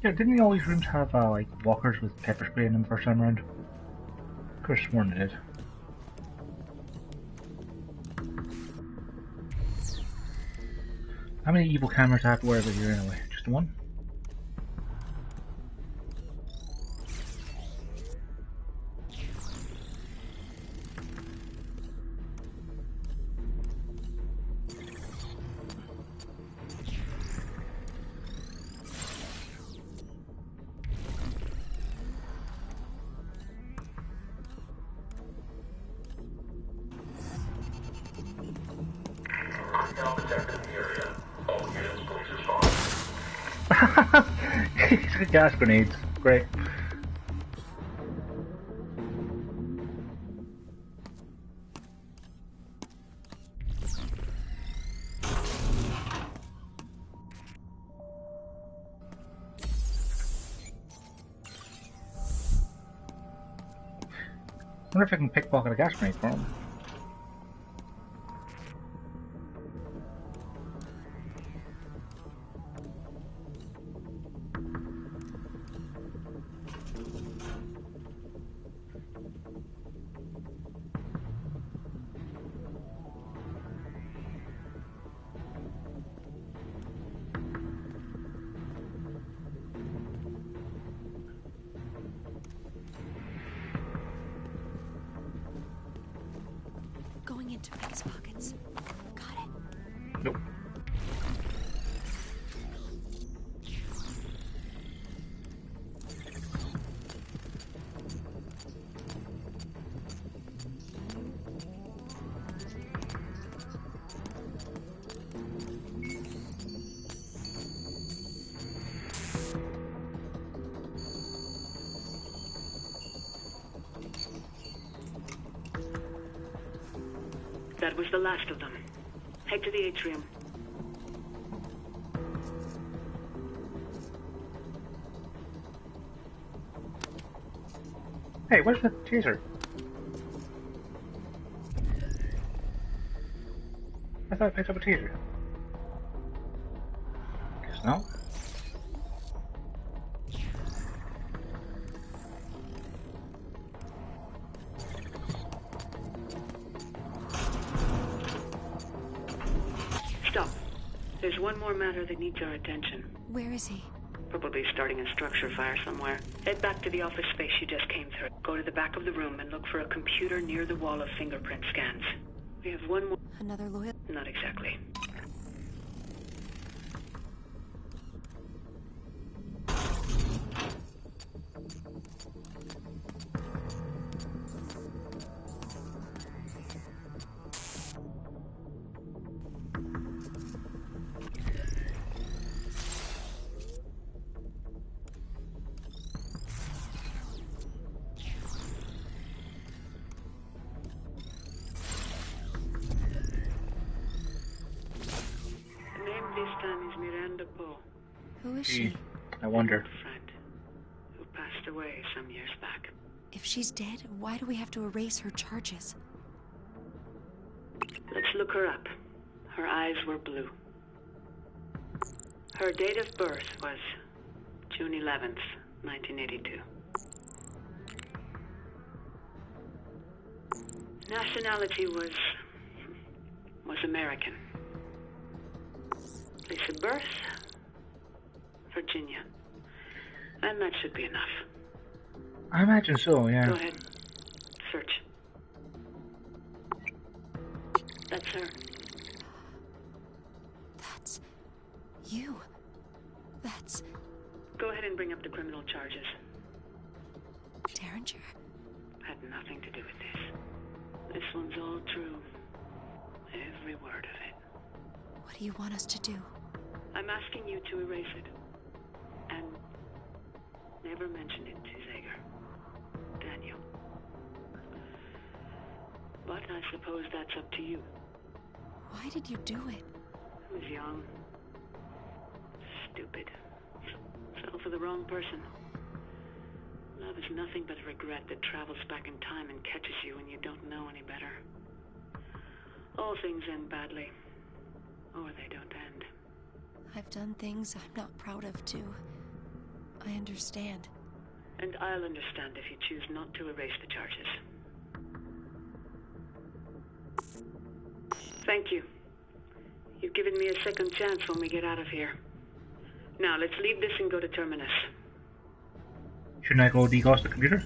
Yeah, didn't all these rooms have like walkers with pepper spray in them first time around? Could have sworn it did. How many evil cameras do I have to worry about here anyway? Just the one? Now detected in the area. All units, please respond. He's got gas grenades. Great. wonder if I can pickpocket a gas grenade for him. Going into Rick's pockets. Got it. Nope. That was the last of them. Head to the atrium. Hey, where's the taser? I thought I picked up a taser. Guess no. Stop. There's one more matter that needs our attention. Where is he? Probably starting a structure fire somewhere. Head back to the office space you just came through. Go to the back of the room and look for a computer near the wall of fingerprint scans. We have one more... Another lawyer? Not exactly. Who is she? I wonder. A friend who passed away some years back. If she's dead, why do we have to erase her charges? Let's look her up. Her eyes were blue. Her date of birth was June 11th, 1982. Nationality was American. Place of birth, Virginia. And that should be enough. I imagine so, yeah. Go ahead. Search. That's her. That's... you. That's... Go ahead and bring up the criminal charges. Derringer? Had nothing to do with this. This one's all true. Every word of it. What do you want us to do? I'm asking you to erase it. And never mention it to Zager. Daniel. But I suppose that's up to you. Why did you do it? I was young. Stupid. Fell for the wrong person. Love is nothing but regret that travels back in time and catches you when you don't know any better. All things end badly. Or they don't end. I've done things I'm not proud of, too. I understand. And I'll understand if you choose not to erase the charges. Thank you. You've given me a second chance when we get out of here. Now, let's leave this and go to Terminus. Shouldn't I go degauss the computer?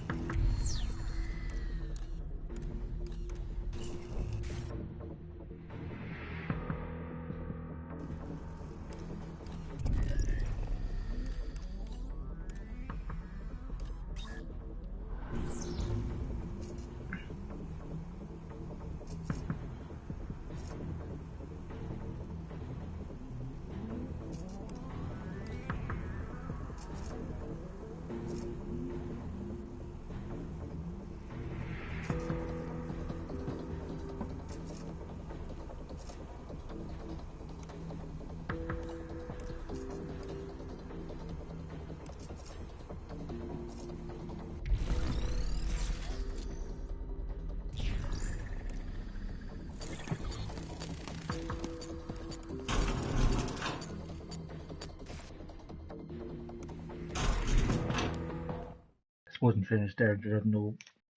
suppose in fairness, Derringer didn't know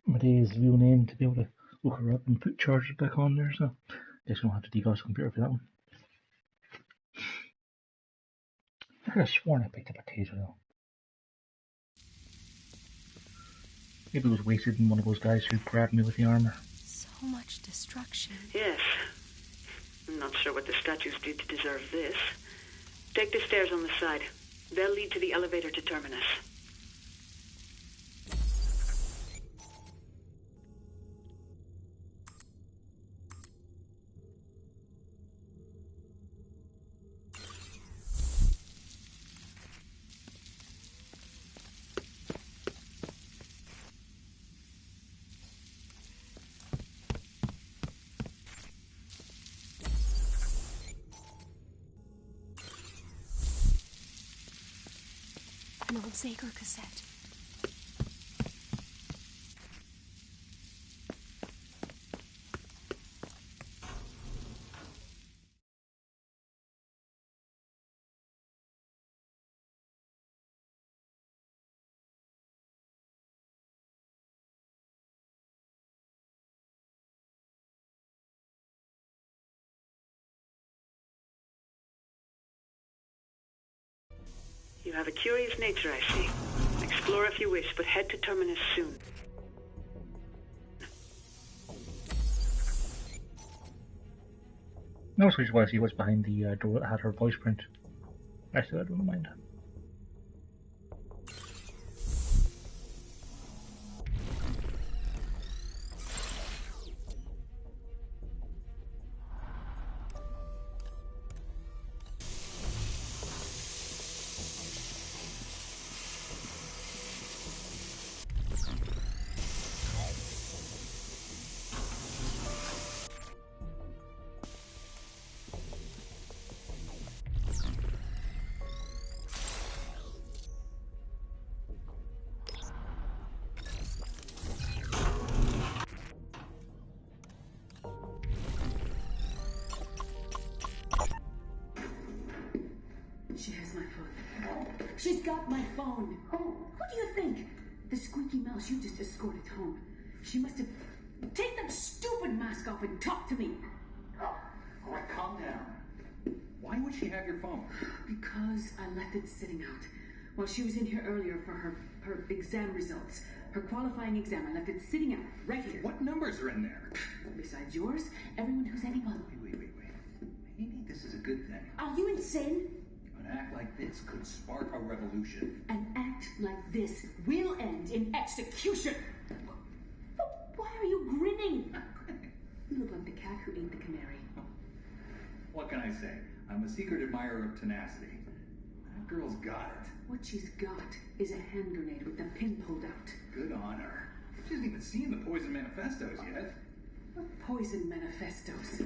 Medea's real name to be able to look her up and put charges back on there, so I guess we don't have to DDoS the computer for that one. I could have sworn I picked up a taser though. Maybe it was wasted in one of those guys who grabbed me with the armor. So much destruction. Yes. I'm not sure what the statues did to deserve this. Take the stairs on the side. They'll lead to the elevator to Terminus. An old Zager cassette. You have a curious nature, I see. Explore if you wish, but head to Terminus soon. I also just want to see what's behind the door that had her voice print. Actually, I don't mind. She has my phone. She's got my phone. Who do you think? The squeaky mouse you just escorted home. She must have... Take that stupid mask off and talk to me. All right, calm down. Why would she have your phone? Because I left it sitting out. While she was in here earlier for her exam results. Her qualifying exam. I left it sitting out, right here. What numbers are in there? Besides yours, everyone who's anyone. Wait. Maybe this is a good thing. Are you insane? An act like this could spark a revolution. An act like this will end in execution. Why are you grinning? You look like the cat who ate the canary. What can I say? I'm a secret admirer of tenacity. That girl's got it. What she's got is a hand grenade with the pin pulled out. Good on her. She hasn't even seen the poison manifestos yet. What poison manifestos?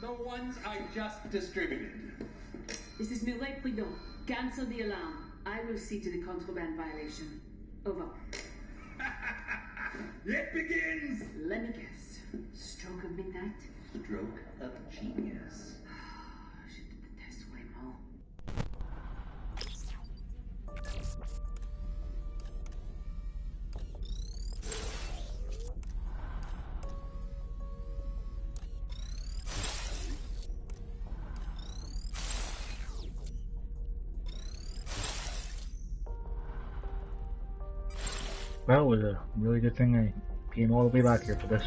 The ones I just distributed. This is Mireille Prudhomme. Cancel the alarm. I will see to the contraband violation. Over. It begins! Let me guess. Stroke of midnight? Stroke of genius. Je te déteste vraiment. Well, it was a really good thing I came all the way back here for this.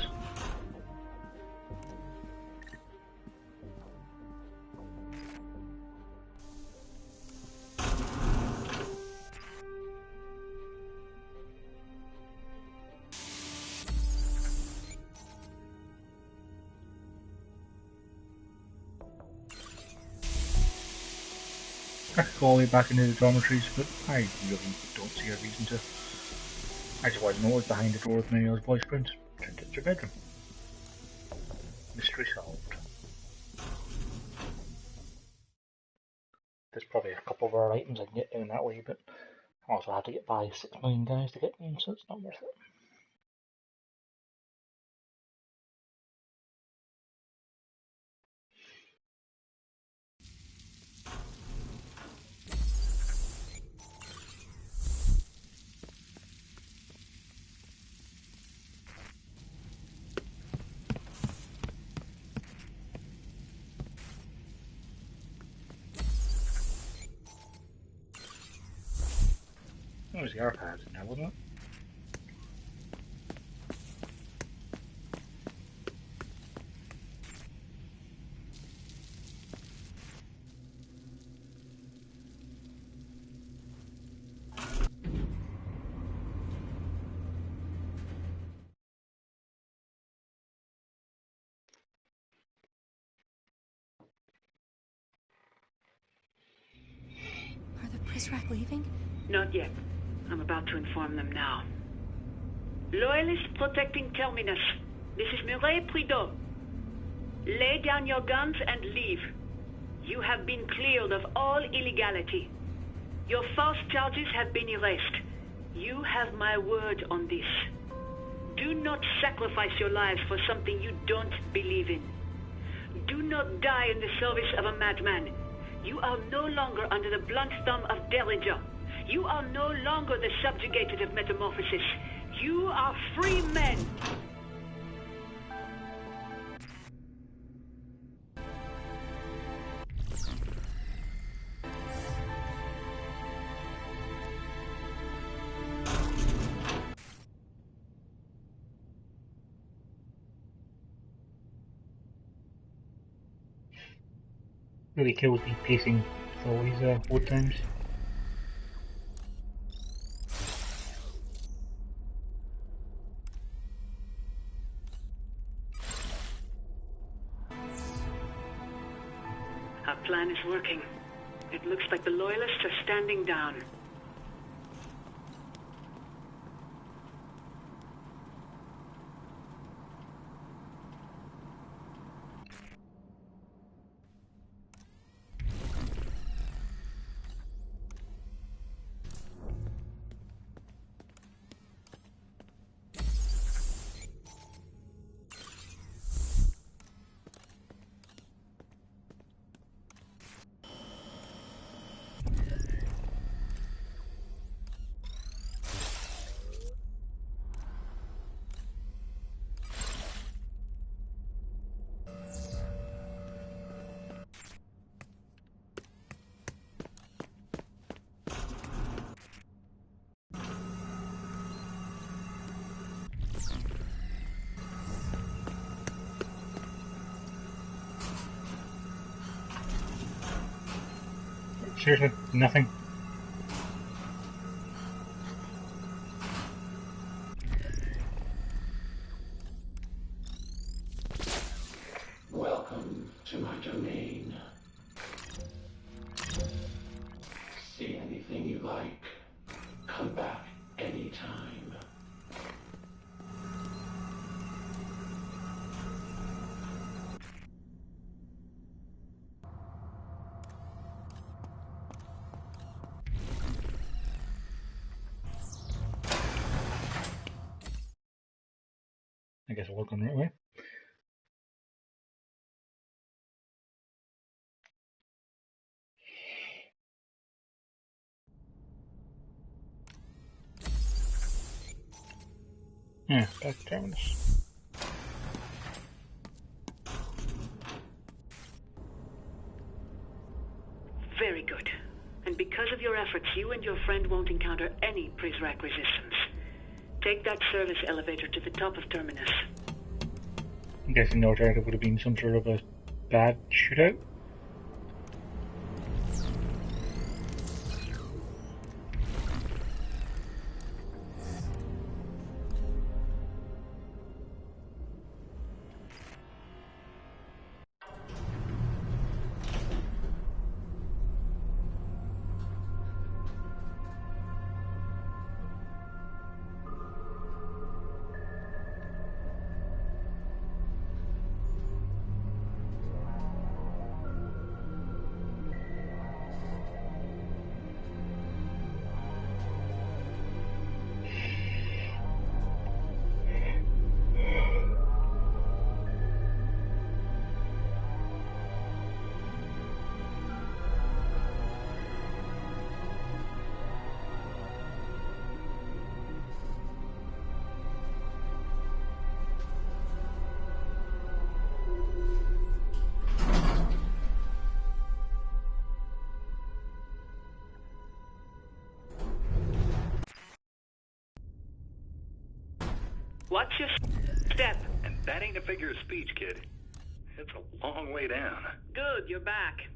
I could go all the way back into the dormitories, but I really don't see a reason to. I just wanted to know what was behind the door with Mariel's voice print. Turned it to your bedroom. Mystery solved. There's probably a couple of other items I can get down that way, but I also have to get by 6 million guys to get them, so it's not worth it. was the archives in there, wasn't it? Are the Prizrak leaving? Not yet. I'm about to inform them now. Loyalists protecting Terminus. This is Mireille Prideaux. Lay down your guns and leave. You have been cleared of all illegality. Your false charges have been erased. You have my word on this. Do not sacrifice your lives for something you don't believe in. Do not die in the service of a madman. You are no longer under the blunt thumb of Derringer. You are no longer the subjugated of Metamorphosis. You are free men. Really kills the pacing for all these wood times. Our plan is working. It looks like the Loyalists are standing down. Seriously, nothing. Welcome to my domain. See anything you like. Come back anytime. I guess I'll look on the right way. Yeah, back to Terminus. Very good. And because of your efforts, you and your friend won't encounter any Prizrak resistance. Take that service elevator to the top of Terminus. I'm guessing the alternative would have been some sort of a bad shootout. Watch your step. And that ain't a figure of speech, kid. It's a long way down. Good, you're back.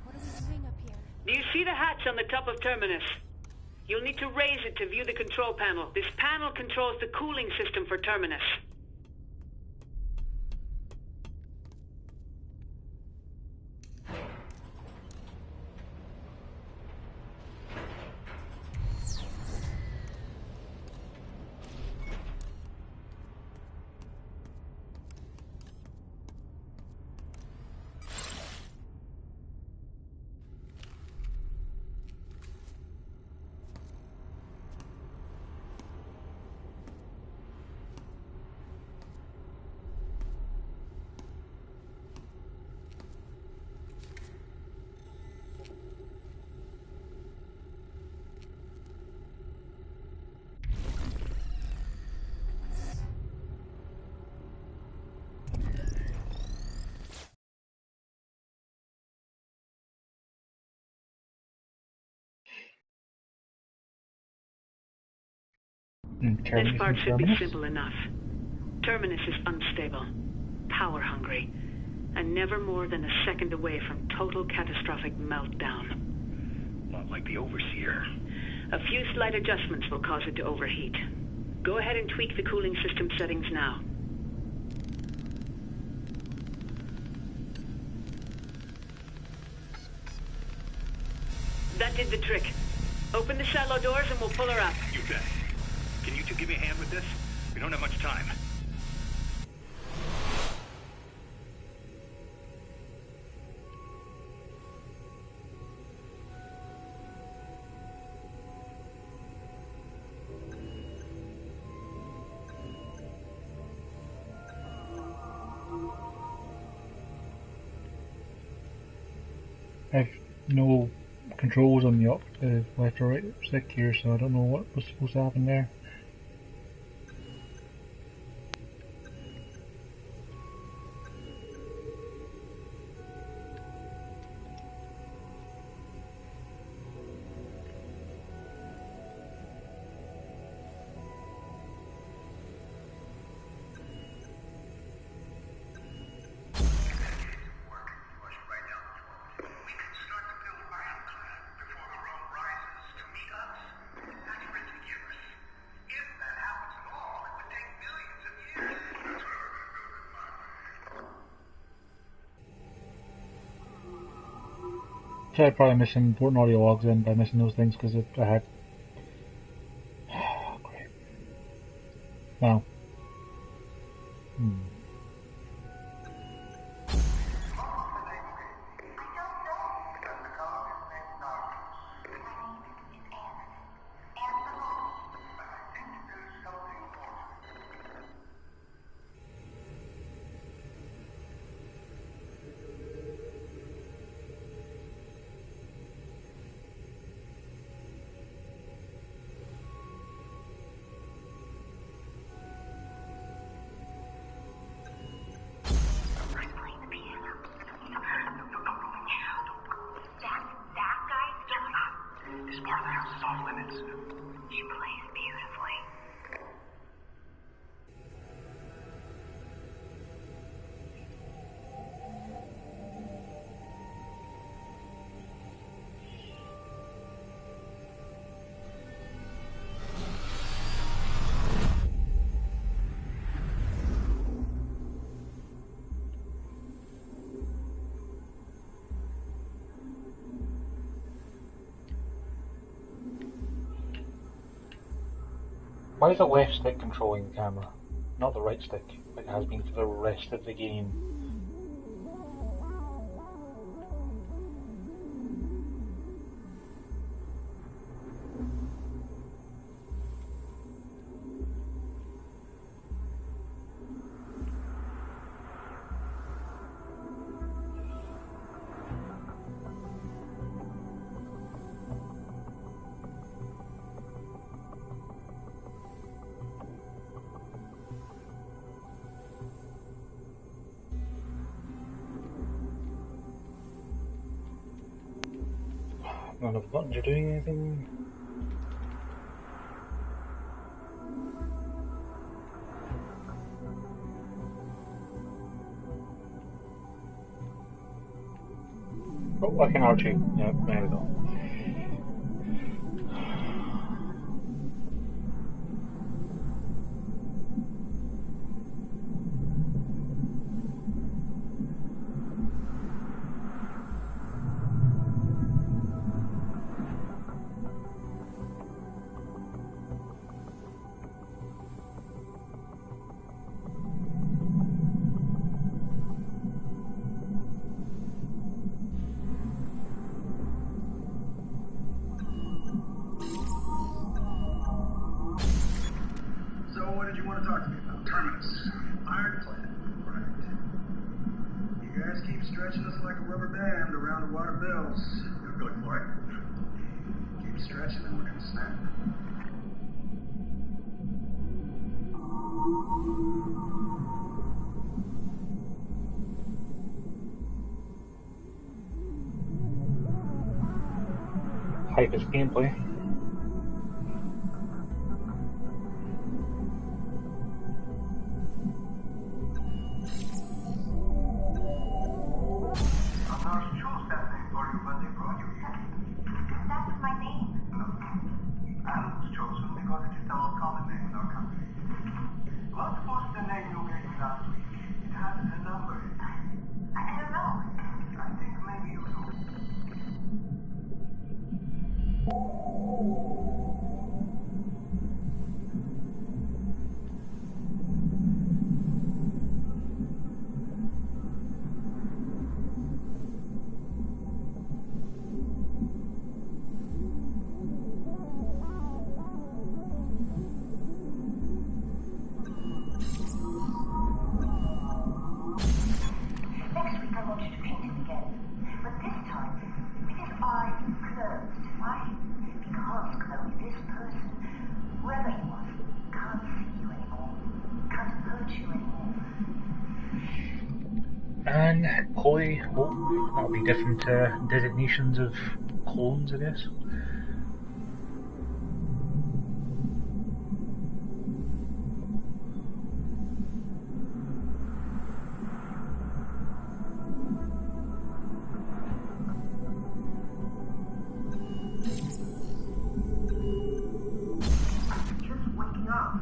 What are we doing up here? Do you see the hatch on the top of Terminus? You'll need to raise it to view the control panel. This panel controls the cooling system for Terminus. This part should be simple enough. Terminus is unstable, power hungry, and never more than a second away from total catastrophic meltdown. Not like the Overseer. A few slight adjustments will cause it to overheat. Go ahead and tweak the cooling system settings now. That did the trick. Open the silo doors and we'll pull her up. You bet. Can you two give me a hand with this? We don't have much time. I have no controls on the left or right stick here, so I don't know what was supposed to happen there. So I'd probably miss some important audio logs in by missing those things because I had. Great. Wow. Why is the left stick controlling the camera, not the right stick, like it has been for the rest of the game? None of buttons are doing anything. Oh, I can R2. Yeah, there we go. What did you want to talk to me about? Terminus. Ironclad. Right. You guys keep stretching us like a rubber band around the water bills. You're good for it. Keep stretching and we're going to snap. Hype is gameplay. And Koi, oh, that'll be different designations of clones, I guess. Just waking up.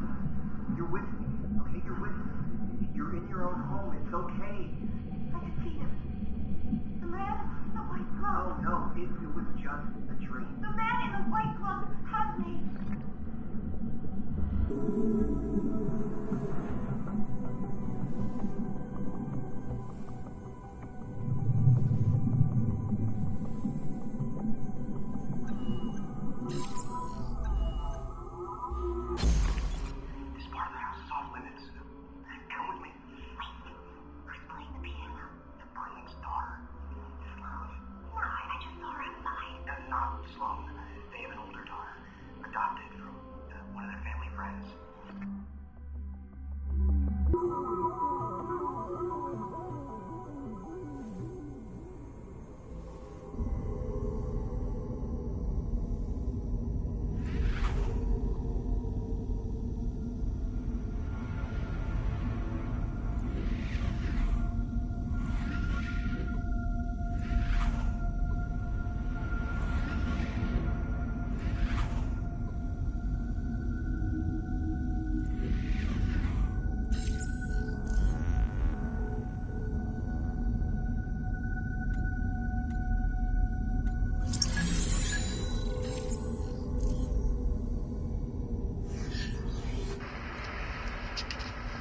You're with me, okay? You're with me. You're in your own home. It's okay. I can see him. The man in the white glove. Oh, no, it was just a dream. The man in the white glove has me. This part of the house is off limits. Come with me. Who's playing the piano? The Burling's daughter. Sloan? No, I just saw her outside. That's not Sloan. They have an older daughter, adopted from one of their family friends.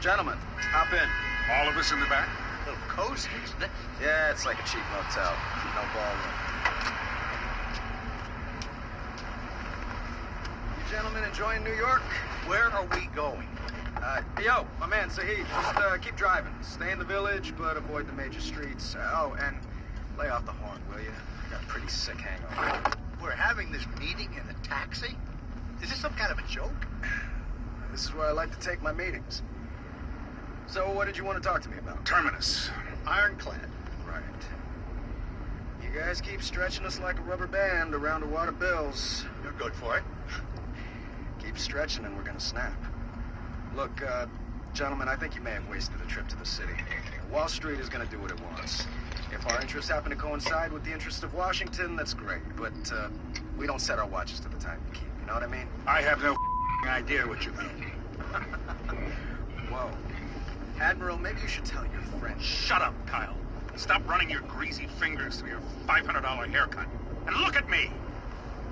Gentlemen, hop in. All of us in the back? A little cozy, isn't it? Yeah, it's like a cheap motel. No ballroom. You gentlemen enjoying New York? Where are we going? Yo, my man Saheed, just keep driving. Stay in the village, but avoid the major streets. Oh, and lay off the horn, will you? I got a pretty sick hangover. We're having this meeting in a taxi? Is this some kind of a joke? This is where I like to take my meetings. So what did you want to talk to me about? Terminus. Ironclad. Right. You guys keep stretching us like a rubber band around a wad of bills. You're good for it. Keep stretching and we're gonna snap. Look, gentlemen, I think you may have wasted a trip to the city. Wall Street is gonna do what it wants. If our interests happen to coincide with the interests of Washington, that's great. But we don't set our watches to the time we keep. You know what I mean? I have no idea what you mean. Whoa. Admiral, maybe you should tell your friend. Shut up, Kyle. Stop running your greasy fingers through your $500 haircut. And look at me.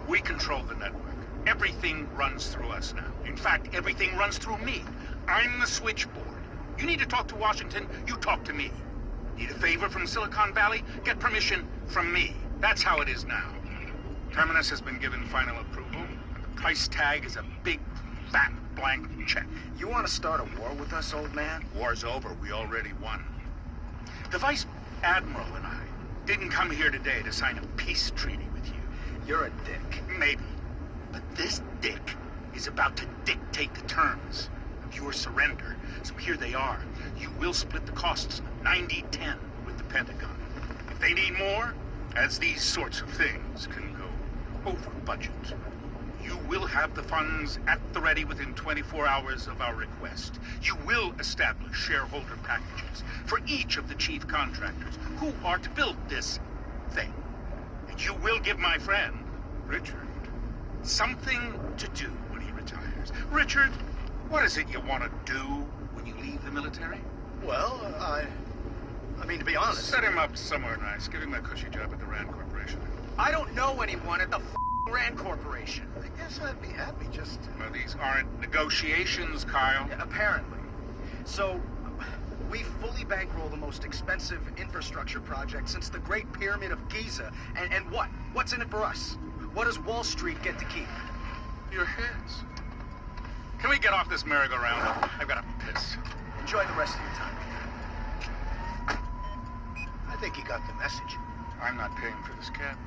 We control the network. Everything runs through us now. In fact, everything runs through me. I'm the switchboard. You need to talk to Washington, you talk to me. Need a favor from Silicon Valley? Get permission from me. That's how it is now. Terminus has been given final approval, and the price tag is a big, fat, blank check. You want to start a war with us, old man? War's over. We already won. The Vice Admiral and I didn't come here today to sign a peace treaty with you. You're a dick. Maybe. But this dick is about to dictate the terms of your surrender. So here they are. You will split the costs 90-10 with the Pentagon. If they need more, as these sorts of things can go over budget, you will have the funds at the ready within 24 hours of our request. You will establish shareholder packages for each of the chief contractors who are to build this thing. And you will give my friend, Richard, something to do when he retires. Richard, what is it you want to do when you leave the military? Well, I mean, to be honest... Set him up somewhere nice. Give him a cushy job at the Rand Corporation. I don't know anyone at the Rand Corporation. I guess I'd be happy just to... Well, these aren't negotiations, Kyle. Yeah, apparently. So, we fully bankroll the most expensive infrastructure project since the Great Pyramid of Giza. And what? What's in it for us? What does Wall Street get to keep? Your heads. Can we get off this merry-go-round? I've got to piss. Enjoy the rest of your time. I think he got the message. I'm not paying for this cab.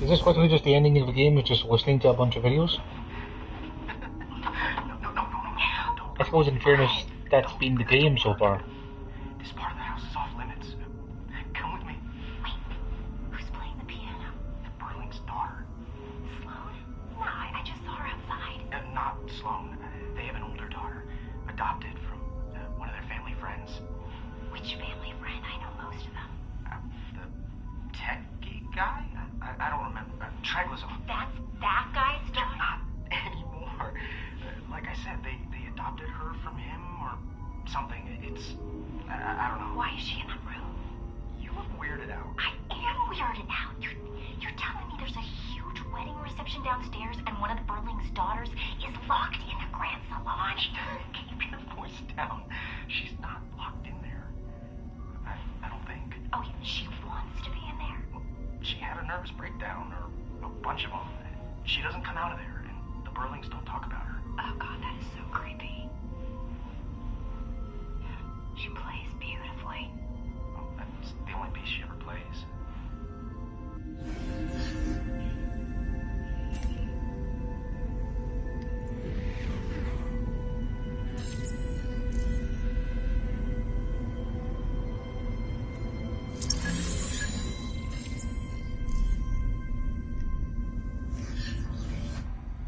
Is this quickly just the ending of the game with just listening to a bunch of videos? I suppose in fairness, that's been the game so far. This part of the house is off limits. Come with me. Wait, who's playing the piano? The Burling's daughter. Sloane? No, I just saw her outside. Not Sloane. They have an older daughter, adopted from one of their family friends. Which family friend? I know most of them. The techie guy? I don't remember. Traglazo. That's that guy's daughter? Not anymore. Like I said, they adopted her from him or something. It's... I don't know. Why is she in the room? You look weirded out. I am weirded out. You're telling me there's a huge wedding reception downstairs and one of the Burling's daughters is locked in the grand salon? Keep your voice down. She's not locked in there. I don't think. Oh, she wants to be in there? Well, she had a nervous breakdown, or a bunch of them. She doesn't come out of there, and the Burlings don't talk about her. Oh god, that is so creepy. She plays beautifully. Well, that's the only piece she ever plays.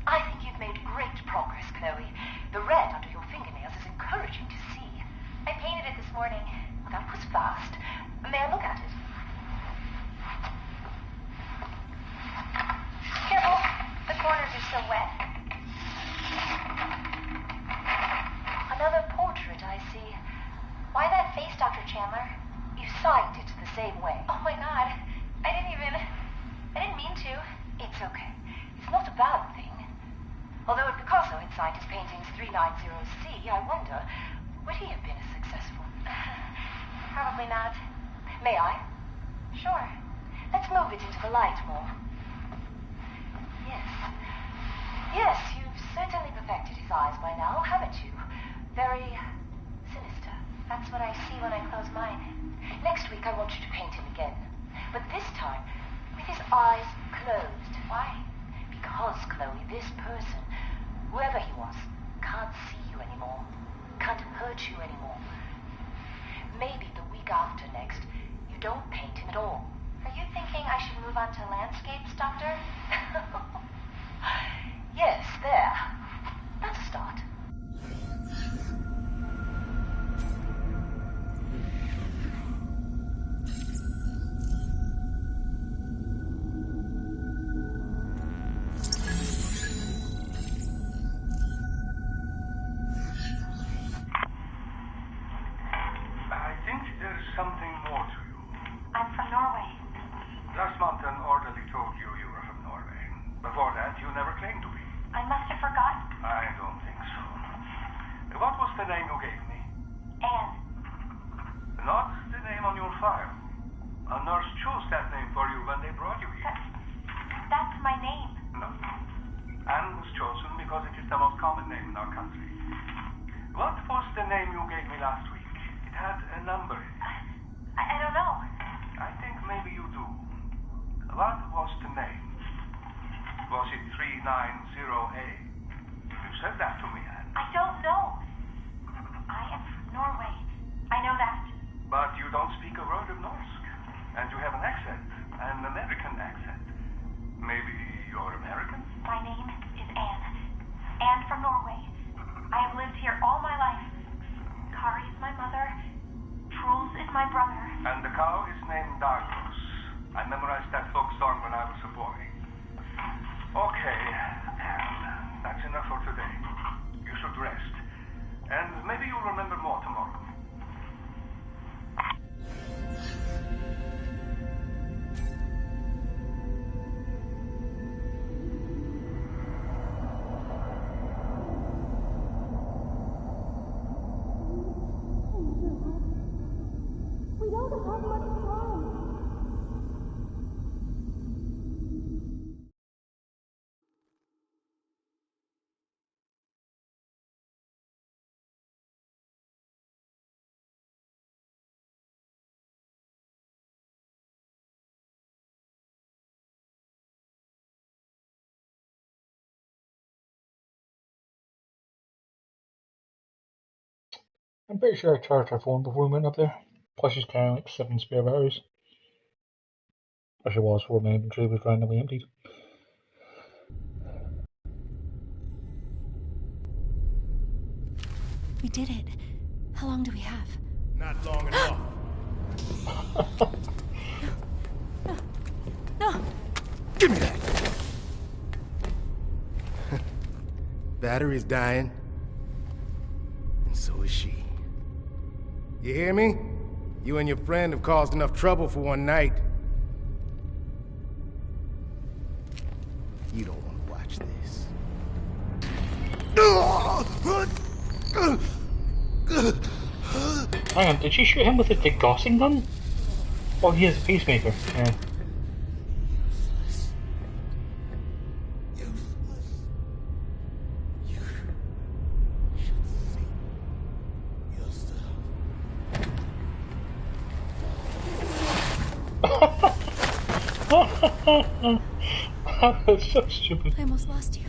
I think you've made great progress, Chloe. The red under your fingernails is encouraging to see. I painted it this morning. That was fast. May I look at it? Careful, the corners are so wet. Another portrait, I see. Why that face, Dr. Chandler? You signed it the same way. Oh my god, I didn't mean to. It's okay. It's not a bad thing. Although if Picasso had signed his paintings 390C, I wonder, would he have been as successful? Probably not. May I? Sure. Let's move it into the light more. Yes. Yes, you've certainly perfected his eyes by now, haven't you? Very sinister. That's what I see when I close mine. Next week I want you to paint him again. But this time, with his eyes closed. Why? Because, Chloe, this person, whoever he was, can't see you anymore. Can't hurt you anymore. Maybe the week after next, you don't paint him at all. Are you thinking I should move on to landscapes, Doctor? Yes, there. That's a start. I think there's something more to you. I'm from Norway. Last month an orderly told you you were from Norway. Before that, you never claimed to be. I must have forgotten. I don't think so. What was the name you gave me? Anne. Not the name on your file. A nurse chose that name for you when they brought you here. That's my name. No. Anne was chosen because it is the most common name in our country. What was the name you gave me last week? It had a number in it. I don't know. I think maybe you do. What was the name? Was it 390A? You said that to me, Anne. I don't know. I am from Norway. I know that. But you don't speak a word of Norse. And you have an accent. An American accent. Maybe you're American? My name is Anne. Anne from Norway. I have lived here all my life. Kari is my mother. Truls is my brother. And the cow is named Dargos. I memorized that folk song when I was a boy. Okay, Anne. That's enough for today. You should rest. And maybe you'll remember more tomorrow. We don't have much time. I'm pretty sure I charged her phone before we went up there. Plus she's carrying like 7 spare batteries. Or she was before my inventory was randomly emptied. We did it. How long do we have? Not long enough. No. Give me that. Battery's dying. And so is she. You hear me? You and your friend have caused enough trouble for one night. You don't want to watch this. Hang on, did she shoot him with a degaussing gun? Oh, he is a peacemaker, yeah. That's so stupid. I almost lost you.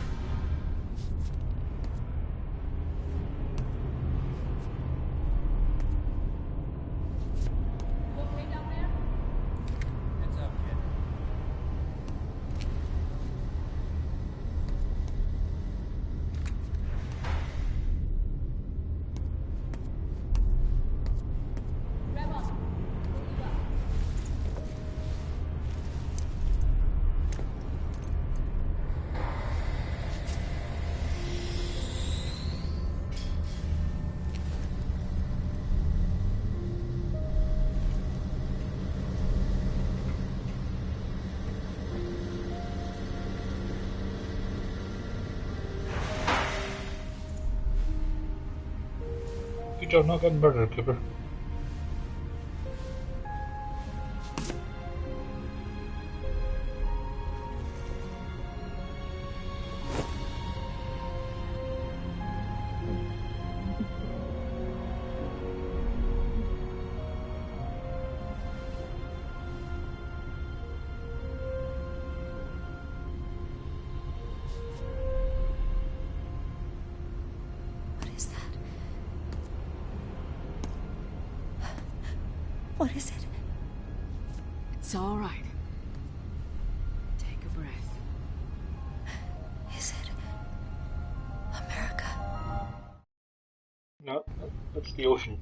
Good job not getting murdered, Cooper. What is it? It's all right. Take a breath. Is it America? No, that's the ocean.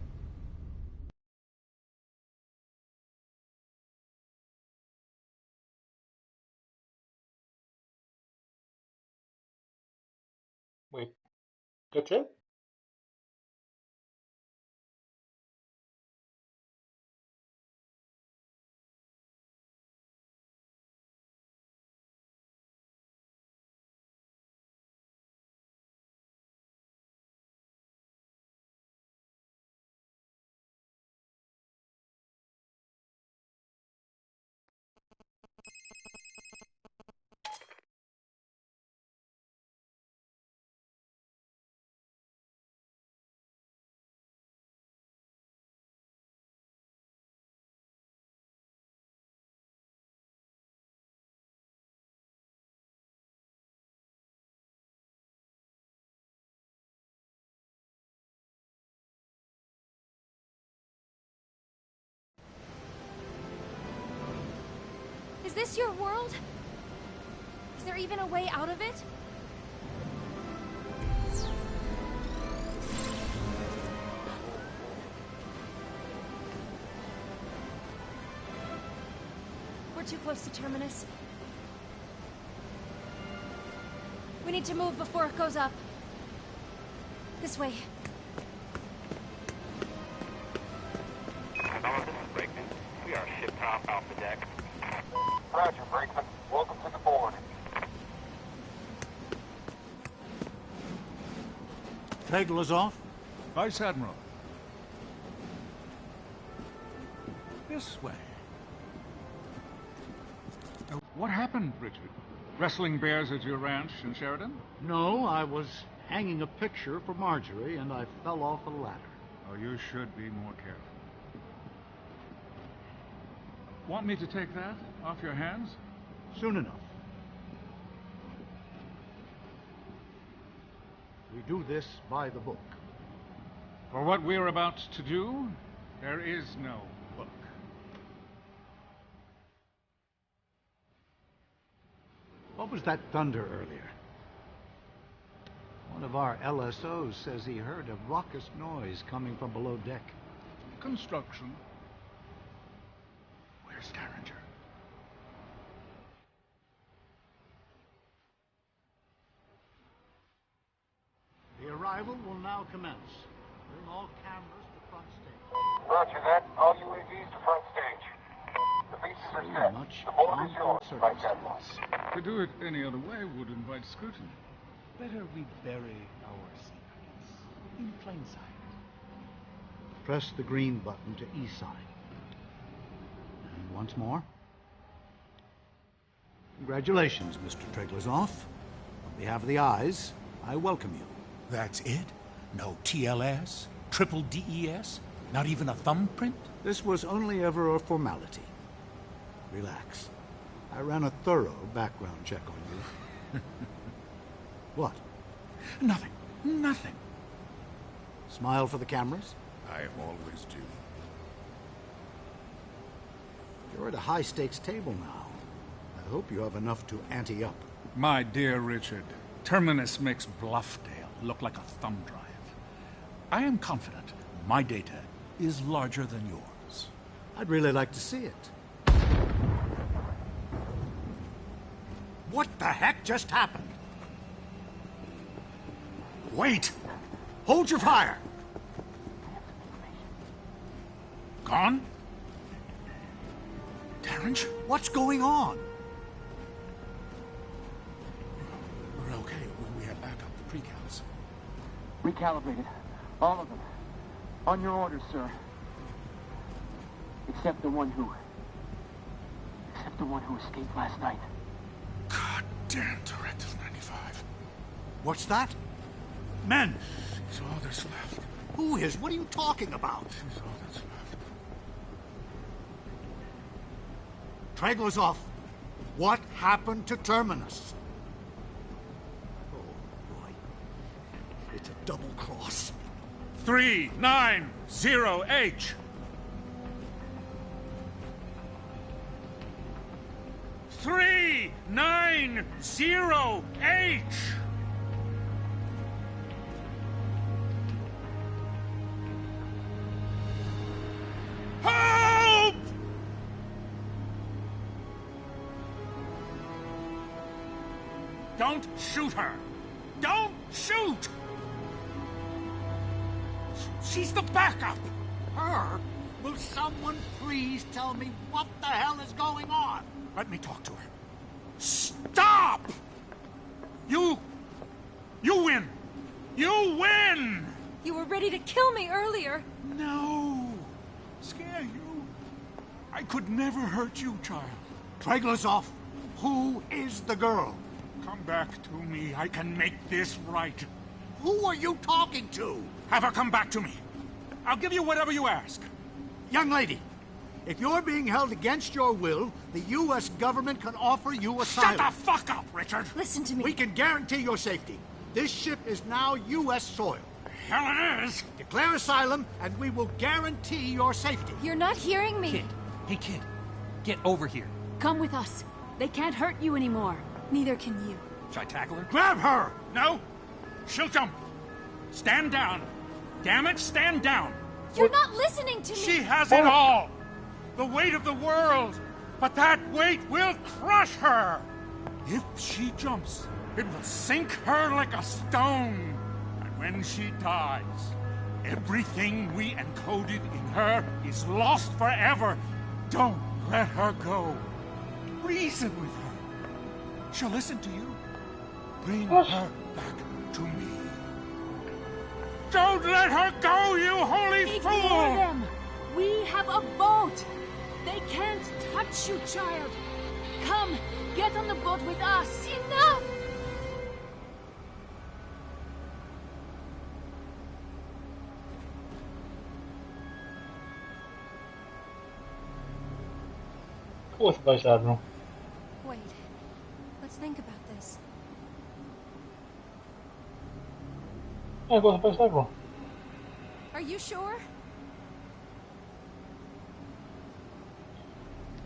Wait, that's it? Is this your world? Is there even a way out of it? We're too close to Terminus. We need to move before it goes up. This way. This is Brakeman. We are ship top off the deck. Roger, Brakeman. Welcome to the board. Tregler's off. Vice Admiral. This way. What happened, Richard? Wrestling bears at your ranch in Sheridan? No, I was hanging a picture for Marjorie and I fell off a ladder. Oh, you should be more careful. Want me to take that off your hands? Soon enough. We do this by the book. For what we're about to do, there is no book. What was that thunder earlier? One of our LSOs says he heard a raucous noise coming from below deck. Construction. Where's Derringer? The arrival will now commence. Bring all cameras to front stage. Roger that. All UAVs to front stage. The pieces are set. The board is yours, Vice Admiral. To do it any other way would invite scrutiny. Better we bury our secrets in plain sight. Press the green button to east side. And once more. Congratulations, Mr. Treglerzoff. On behalf of the Eyes, I welcome you. That's it? No TLS? Triple DES? Not even a thumbprint? This was only ever a formality. Relax. I ran a thorough background check on you. What? Nothing. Nothing. Smile for the cameras? I always do. You're at a high-stakes table now. I hope you have enough to ante up. My dear Richard, Terminus makes Bluffdale look like a thumb drive. I am confident my data is larger than yours. I'd really like to see it. What the heck just happened? Wait! Hold your fire! Gone? Derringer, what's going on? We're okay. We have backup. The precals. Recalibrated. All of them. On your orders, sir. Except the one who escaped last night. God damn Directive 95. What's that? Men! She's all that's left. Who is? What are you talking about? She's all that's left. Treglerzoff, what happened to Terminus? Oh, boy. It's a double cross. 390H. 3908! Help! Don't shoot her! Don't shoot! She's the backup! Her? Will someone please tell me what the hell is going on? Let me talk to her. Stop! You win! You win! You were ready to kill me earlier. No. Scare you. I could never hurt you, child. Traiglazov, who is the girl? Come back to me. I can make this right. Who are you talking to? Have her come back to me. I'll give you whatever you ask. Young lady, if you're being held against your will, the U.S. government can offer you asylum. Shut the fuck up, Richard! Listen to me. We can guarantee your safety. This ship is now U.S. soil. Hell it is! Declare asylum, and we will guarantee your safety. You're not hearing me. Kid. Hey, kid. Get over here. Come with us. They can't hurt you anymore. Neither can you. Should I tackle her? Grab her! No! She'll jump. Stand down. Damn it, stand down. You're not listening to me. She has it all. The weight of the world. But that weight will crush her. If she jumps, it will sink her like a stone. And when she dies, everything we encoded in her is lost forever. Don't let her go. Reason with her. She'll listen to you. Bring her back to me. Don't let her go, you holy fool! Ignore them. We have a boat. They can't touch you, child. Come, get on the boat with us. Enough! Go with Vice Admiral. Wait. Let's think about this. Yeah, go with Vice Admiral. Are you sure?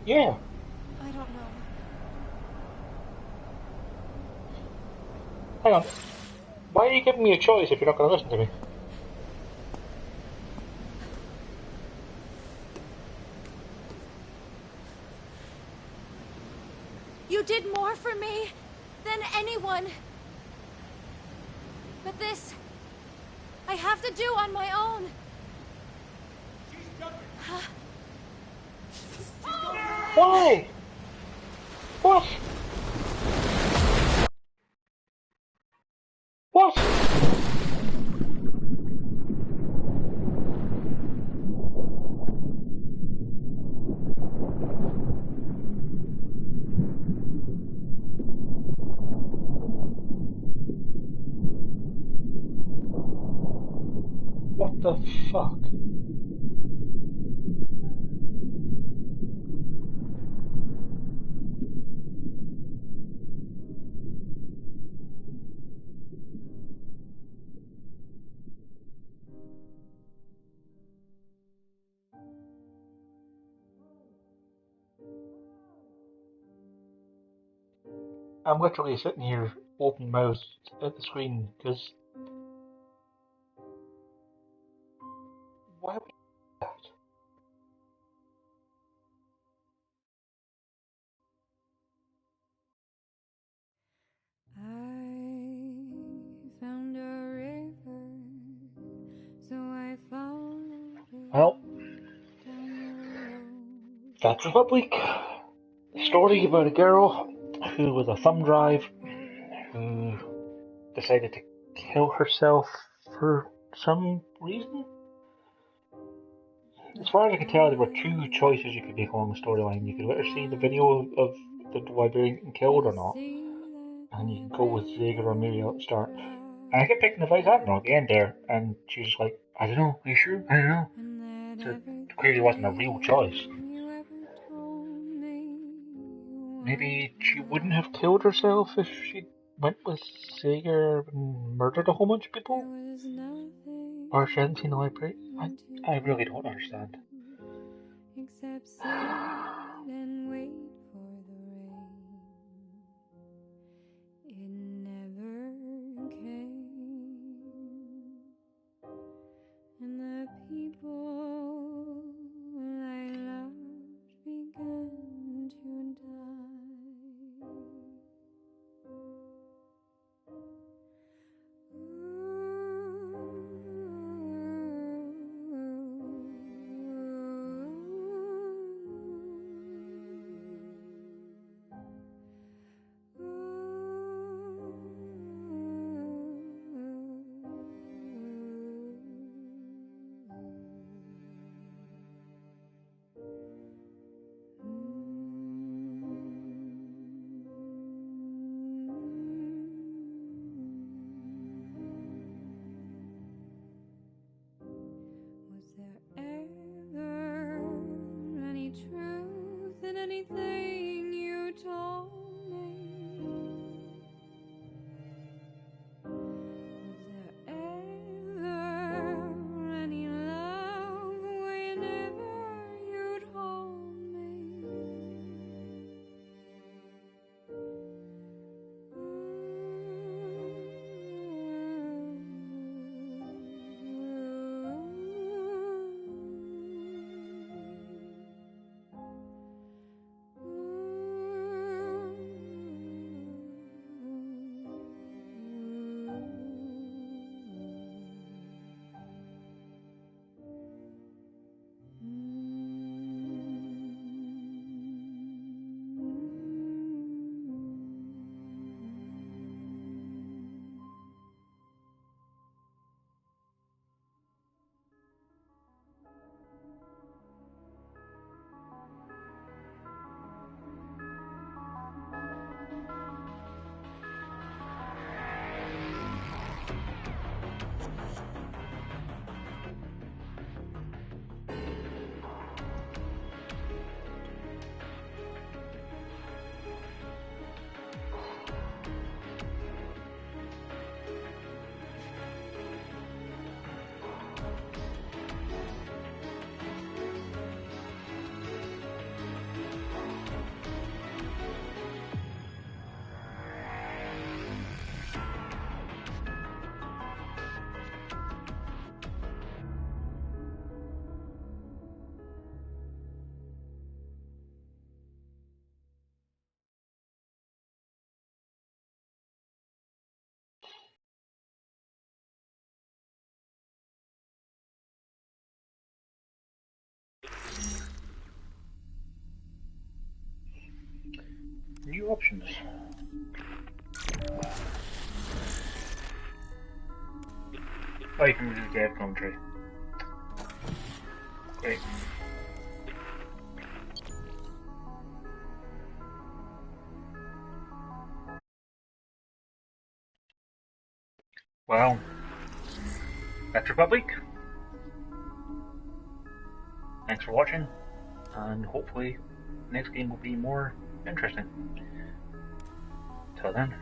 Yeah. I don't know. Hang on. Why are you giving me a choice if you're not going to listen to me? You did more for me than anyone. But this, I have to do on my own. Why? What? What? What the fuck? I'm literally sitting here open mouthed at the screen because why would you do that? Found a river, so I followed it. Well, that's Republic. A story about a girl who was a thumb drive who decided to kill herself for some reason. As far as I can tell, there were two choices you could make along the storyline. You could let her see the video of the librarian getting killed or not, and you could go with Zager or Muriel at the start. And I kept picking the Vice Admiral at the end there, and she was just like, I don't know, are you sure? I don't know. So it clearly wasn't a real choice. Maybe she wouldn't have killed herself if she went with Zager and murdered a whole bunch of people? Or she hadn't seen the library? I really don't understand. Except sit and wait for the rain. anything you told me. Was there ever any love whenever you'd hold me? New options. Oh, you can do dev commentary. Great. Well, that's Republic. Thanks for watching, and hopefully next game will be more interesting. Till then.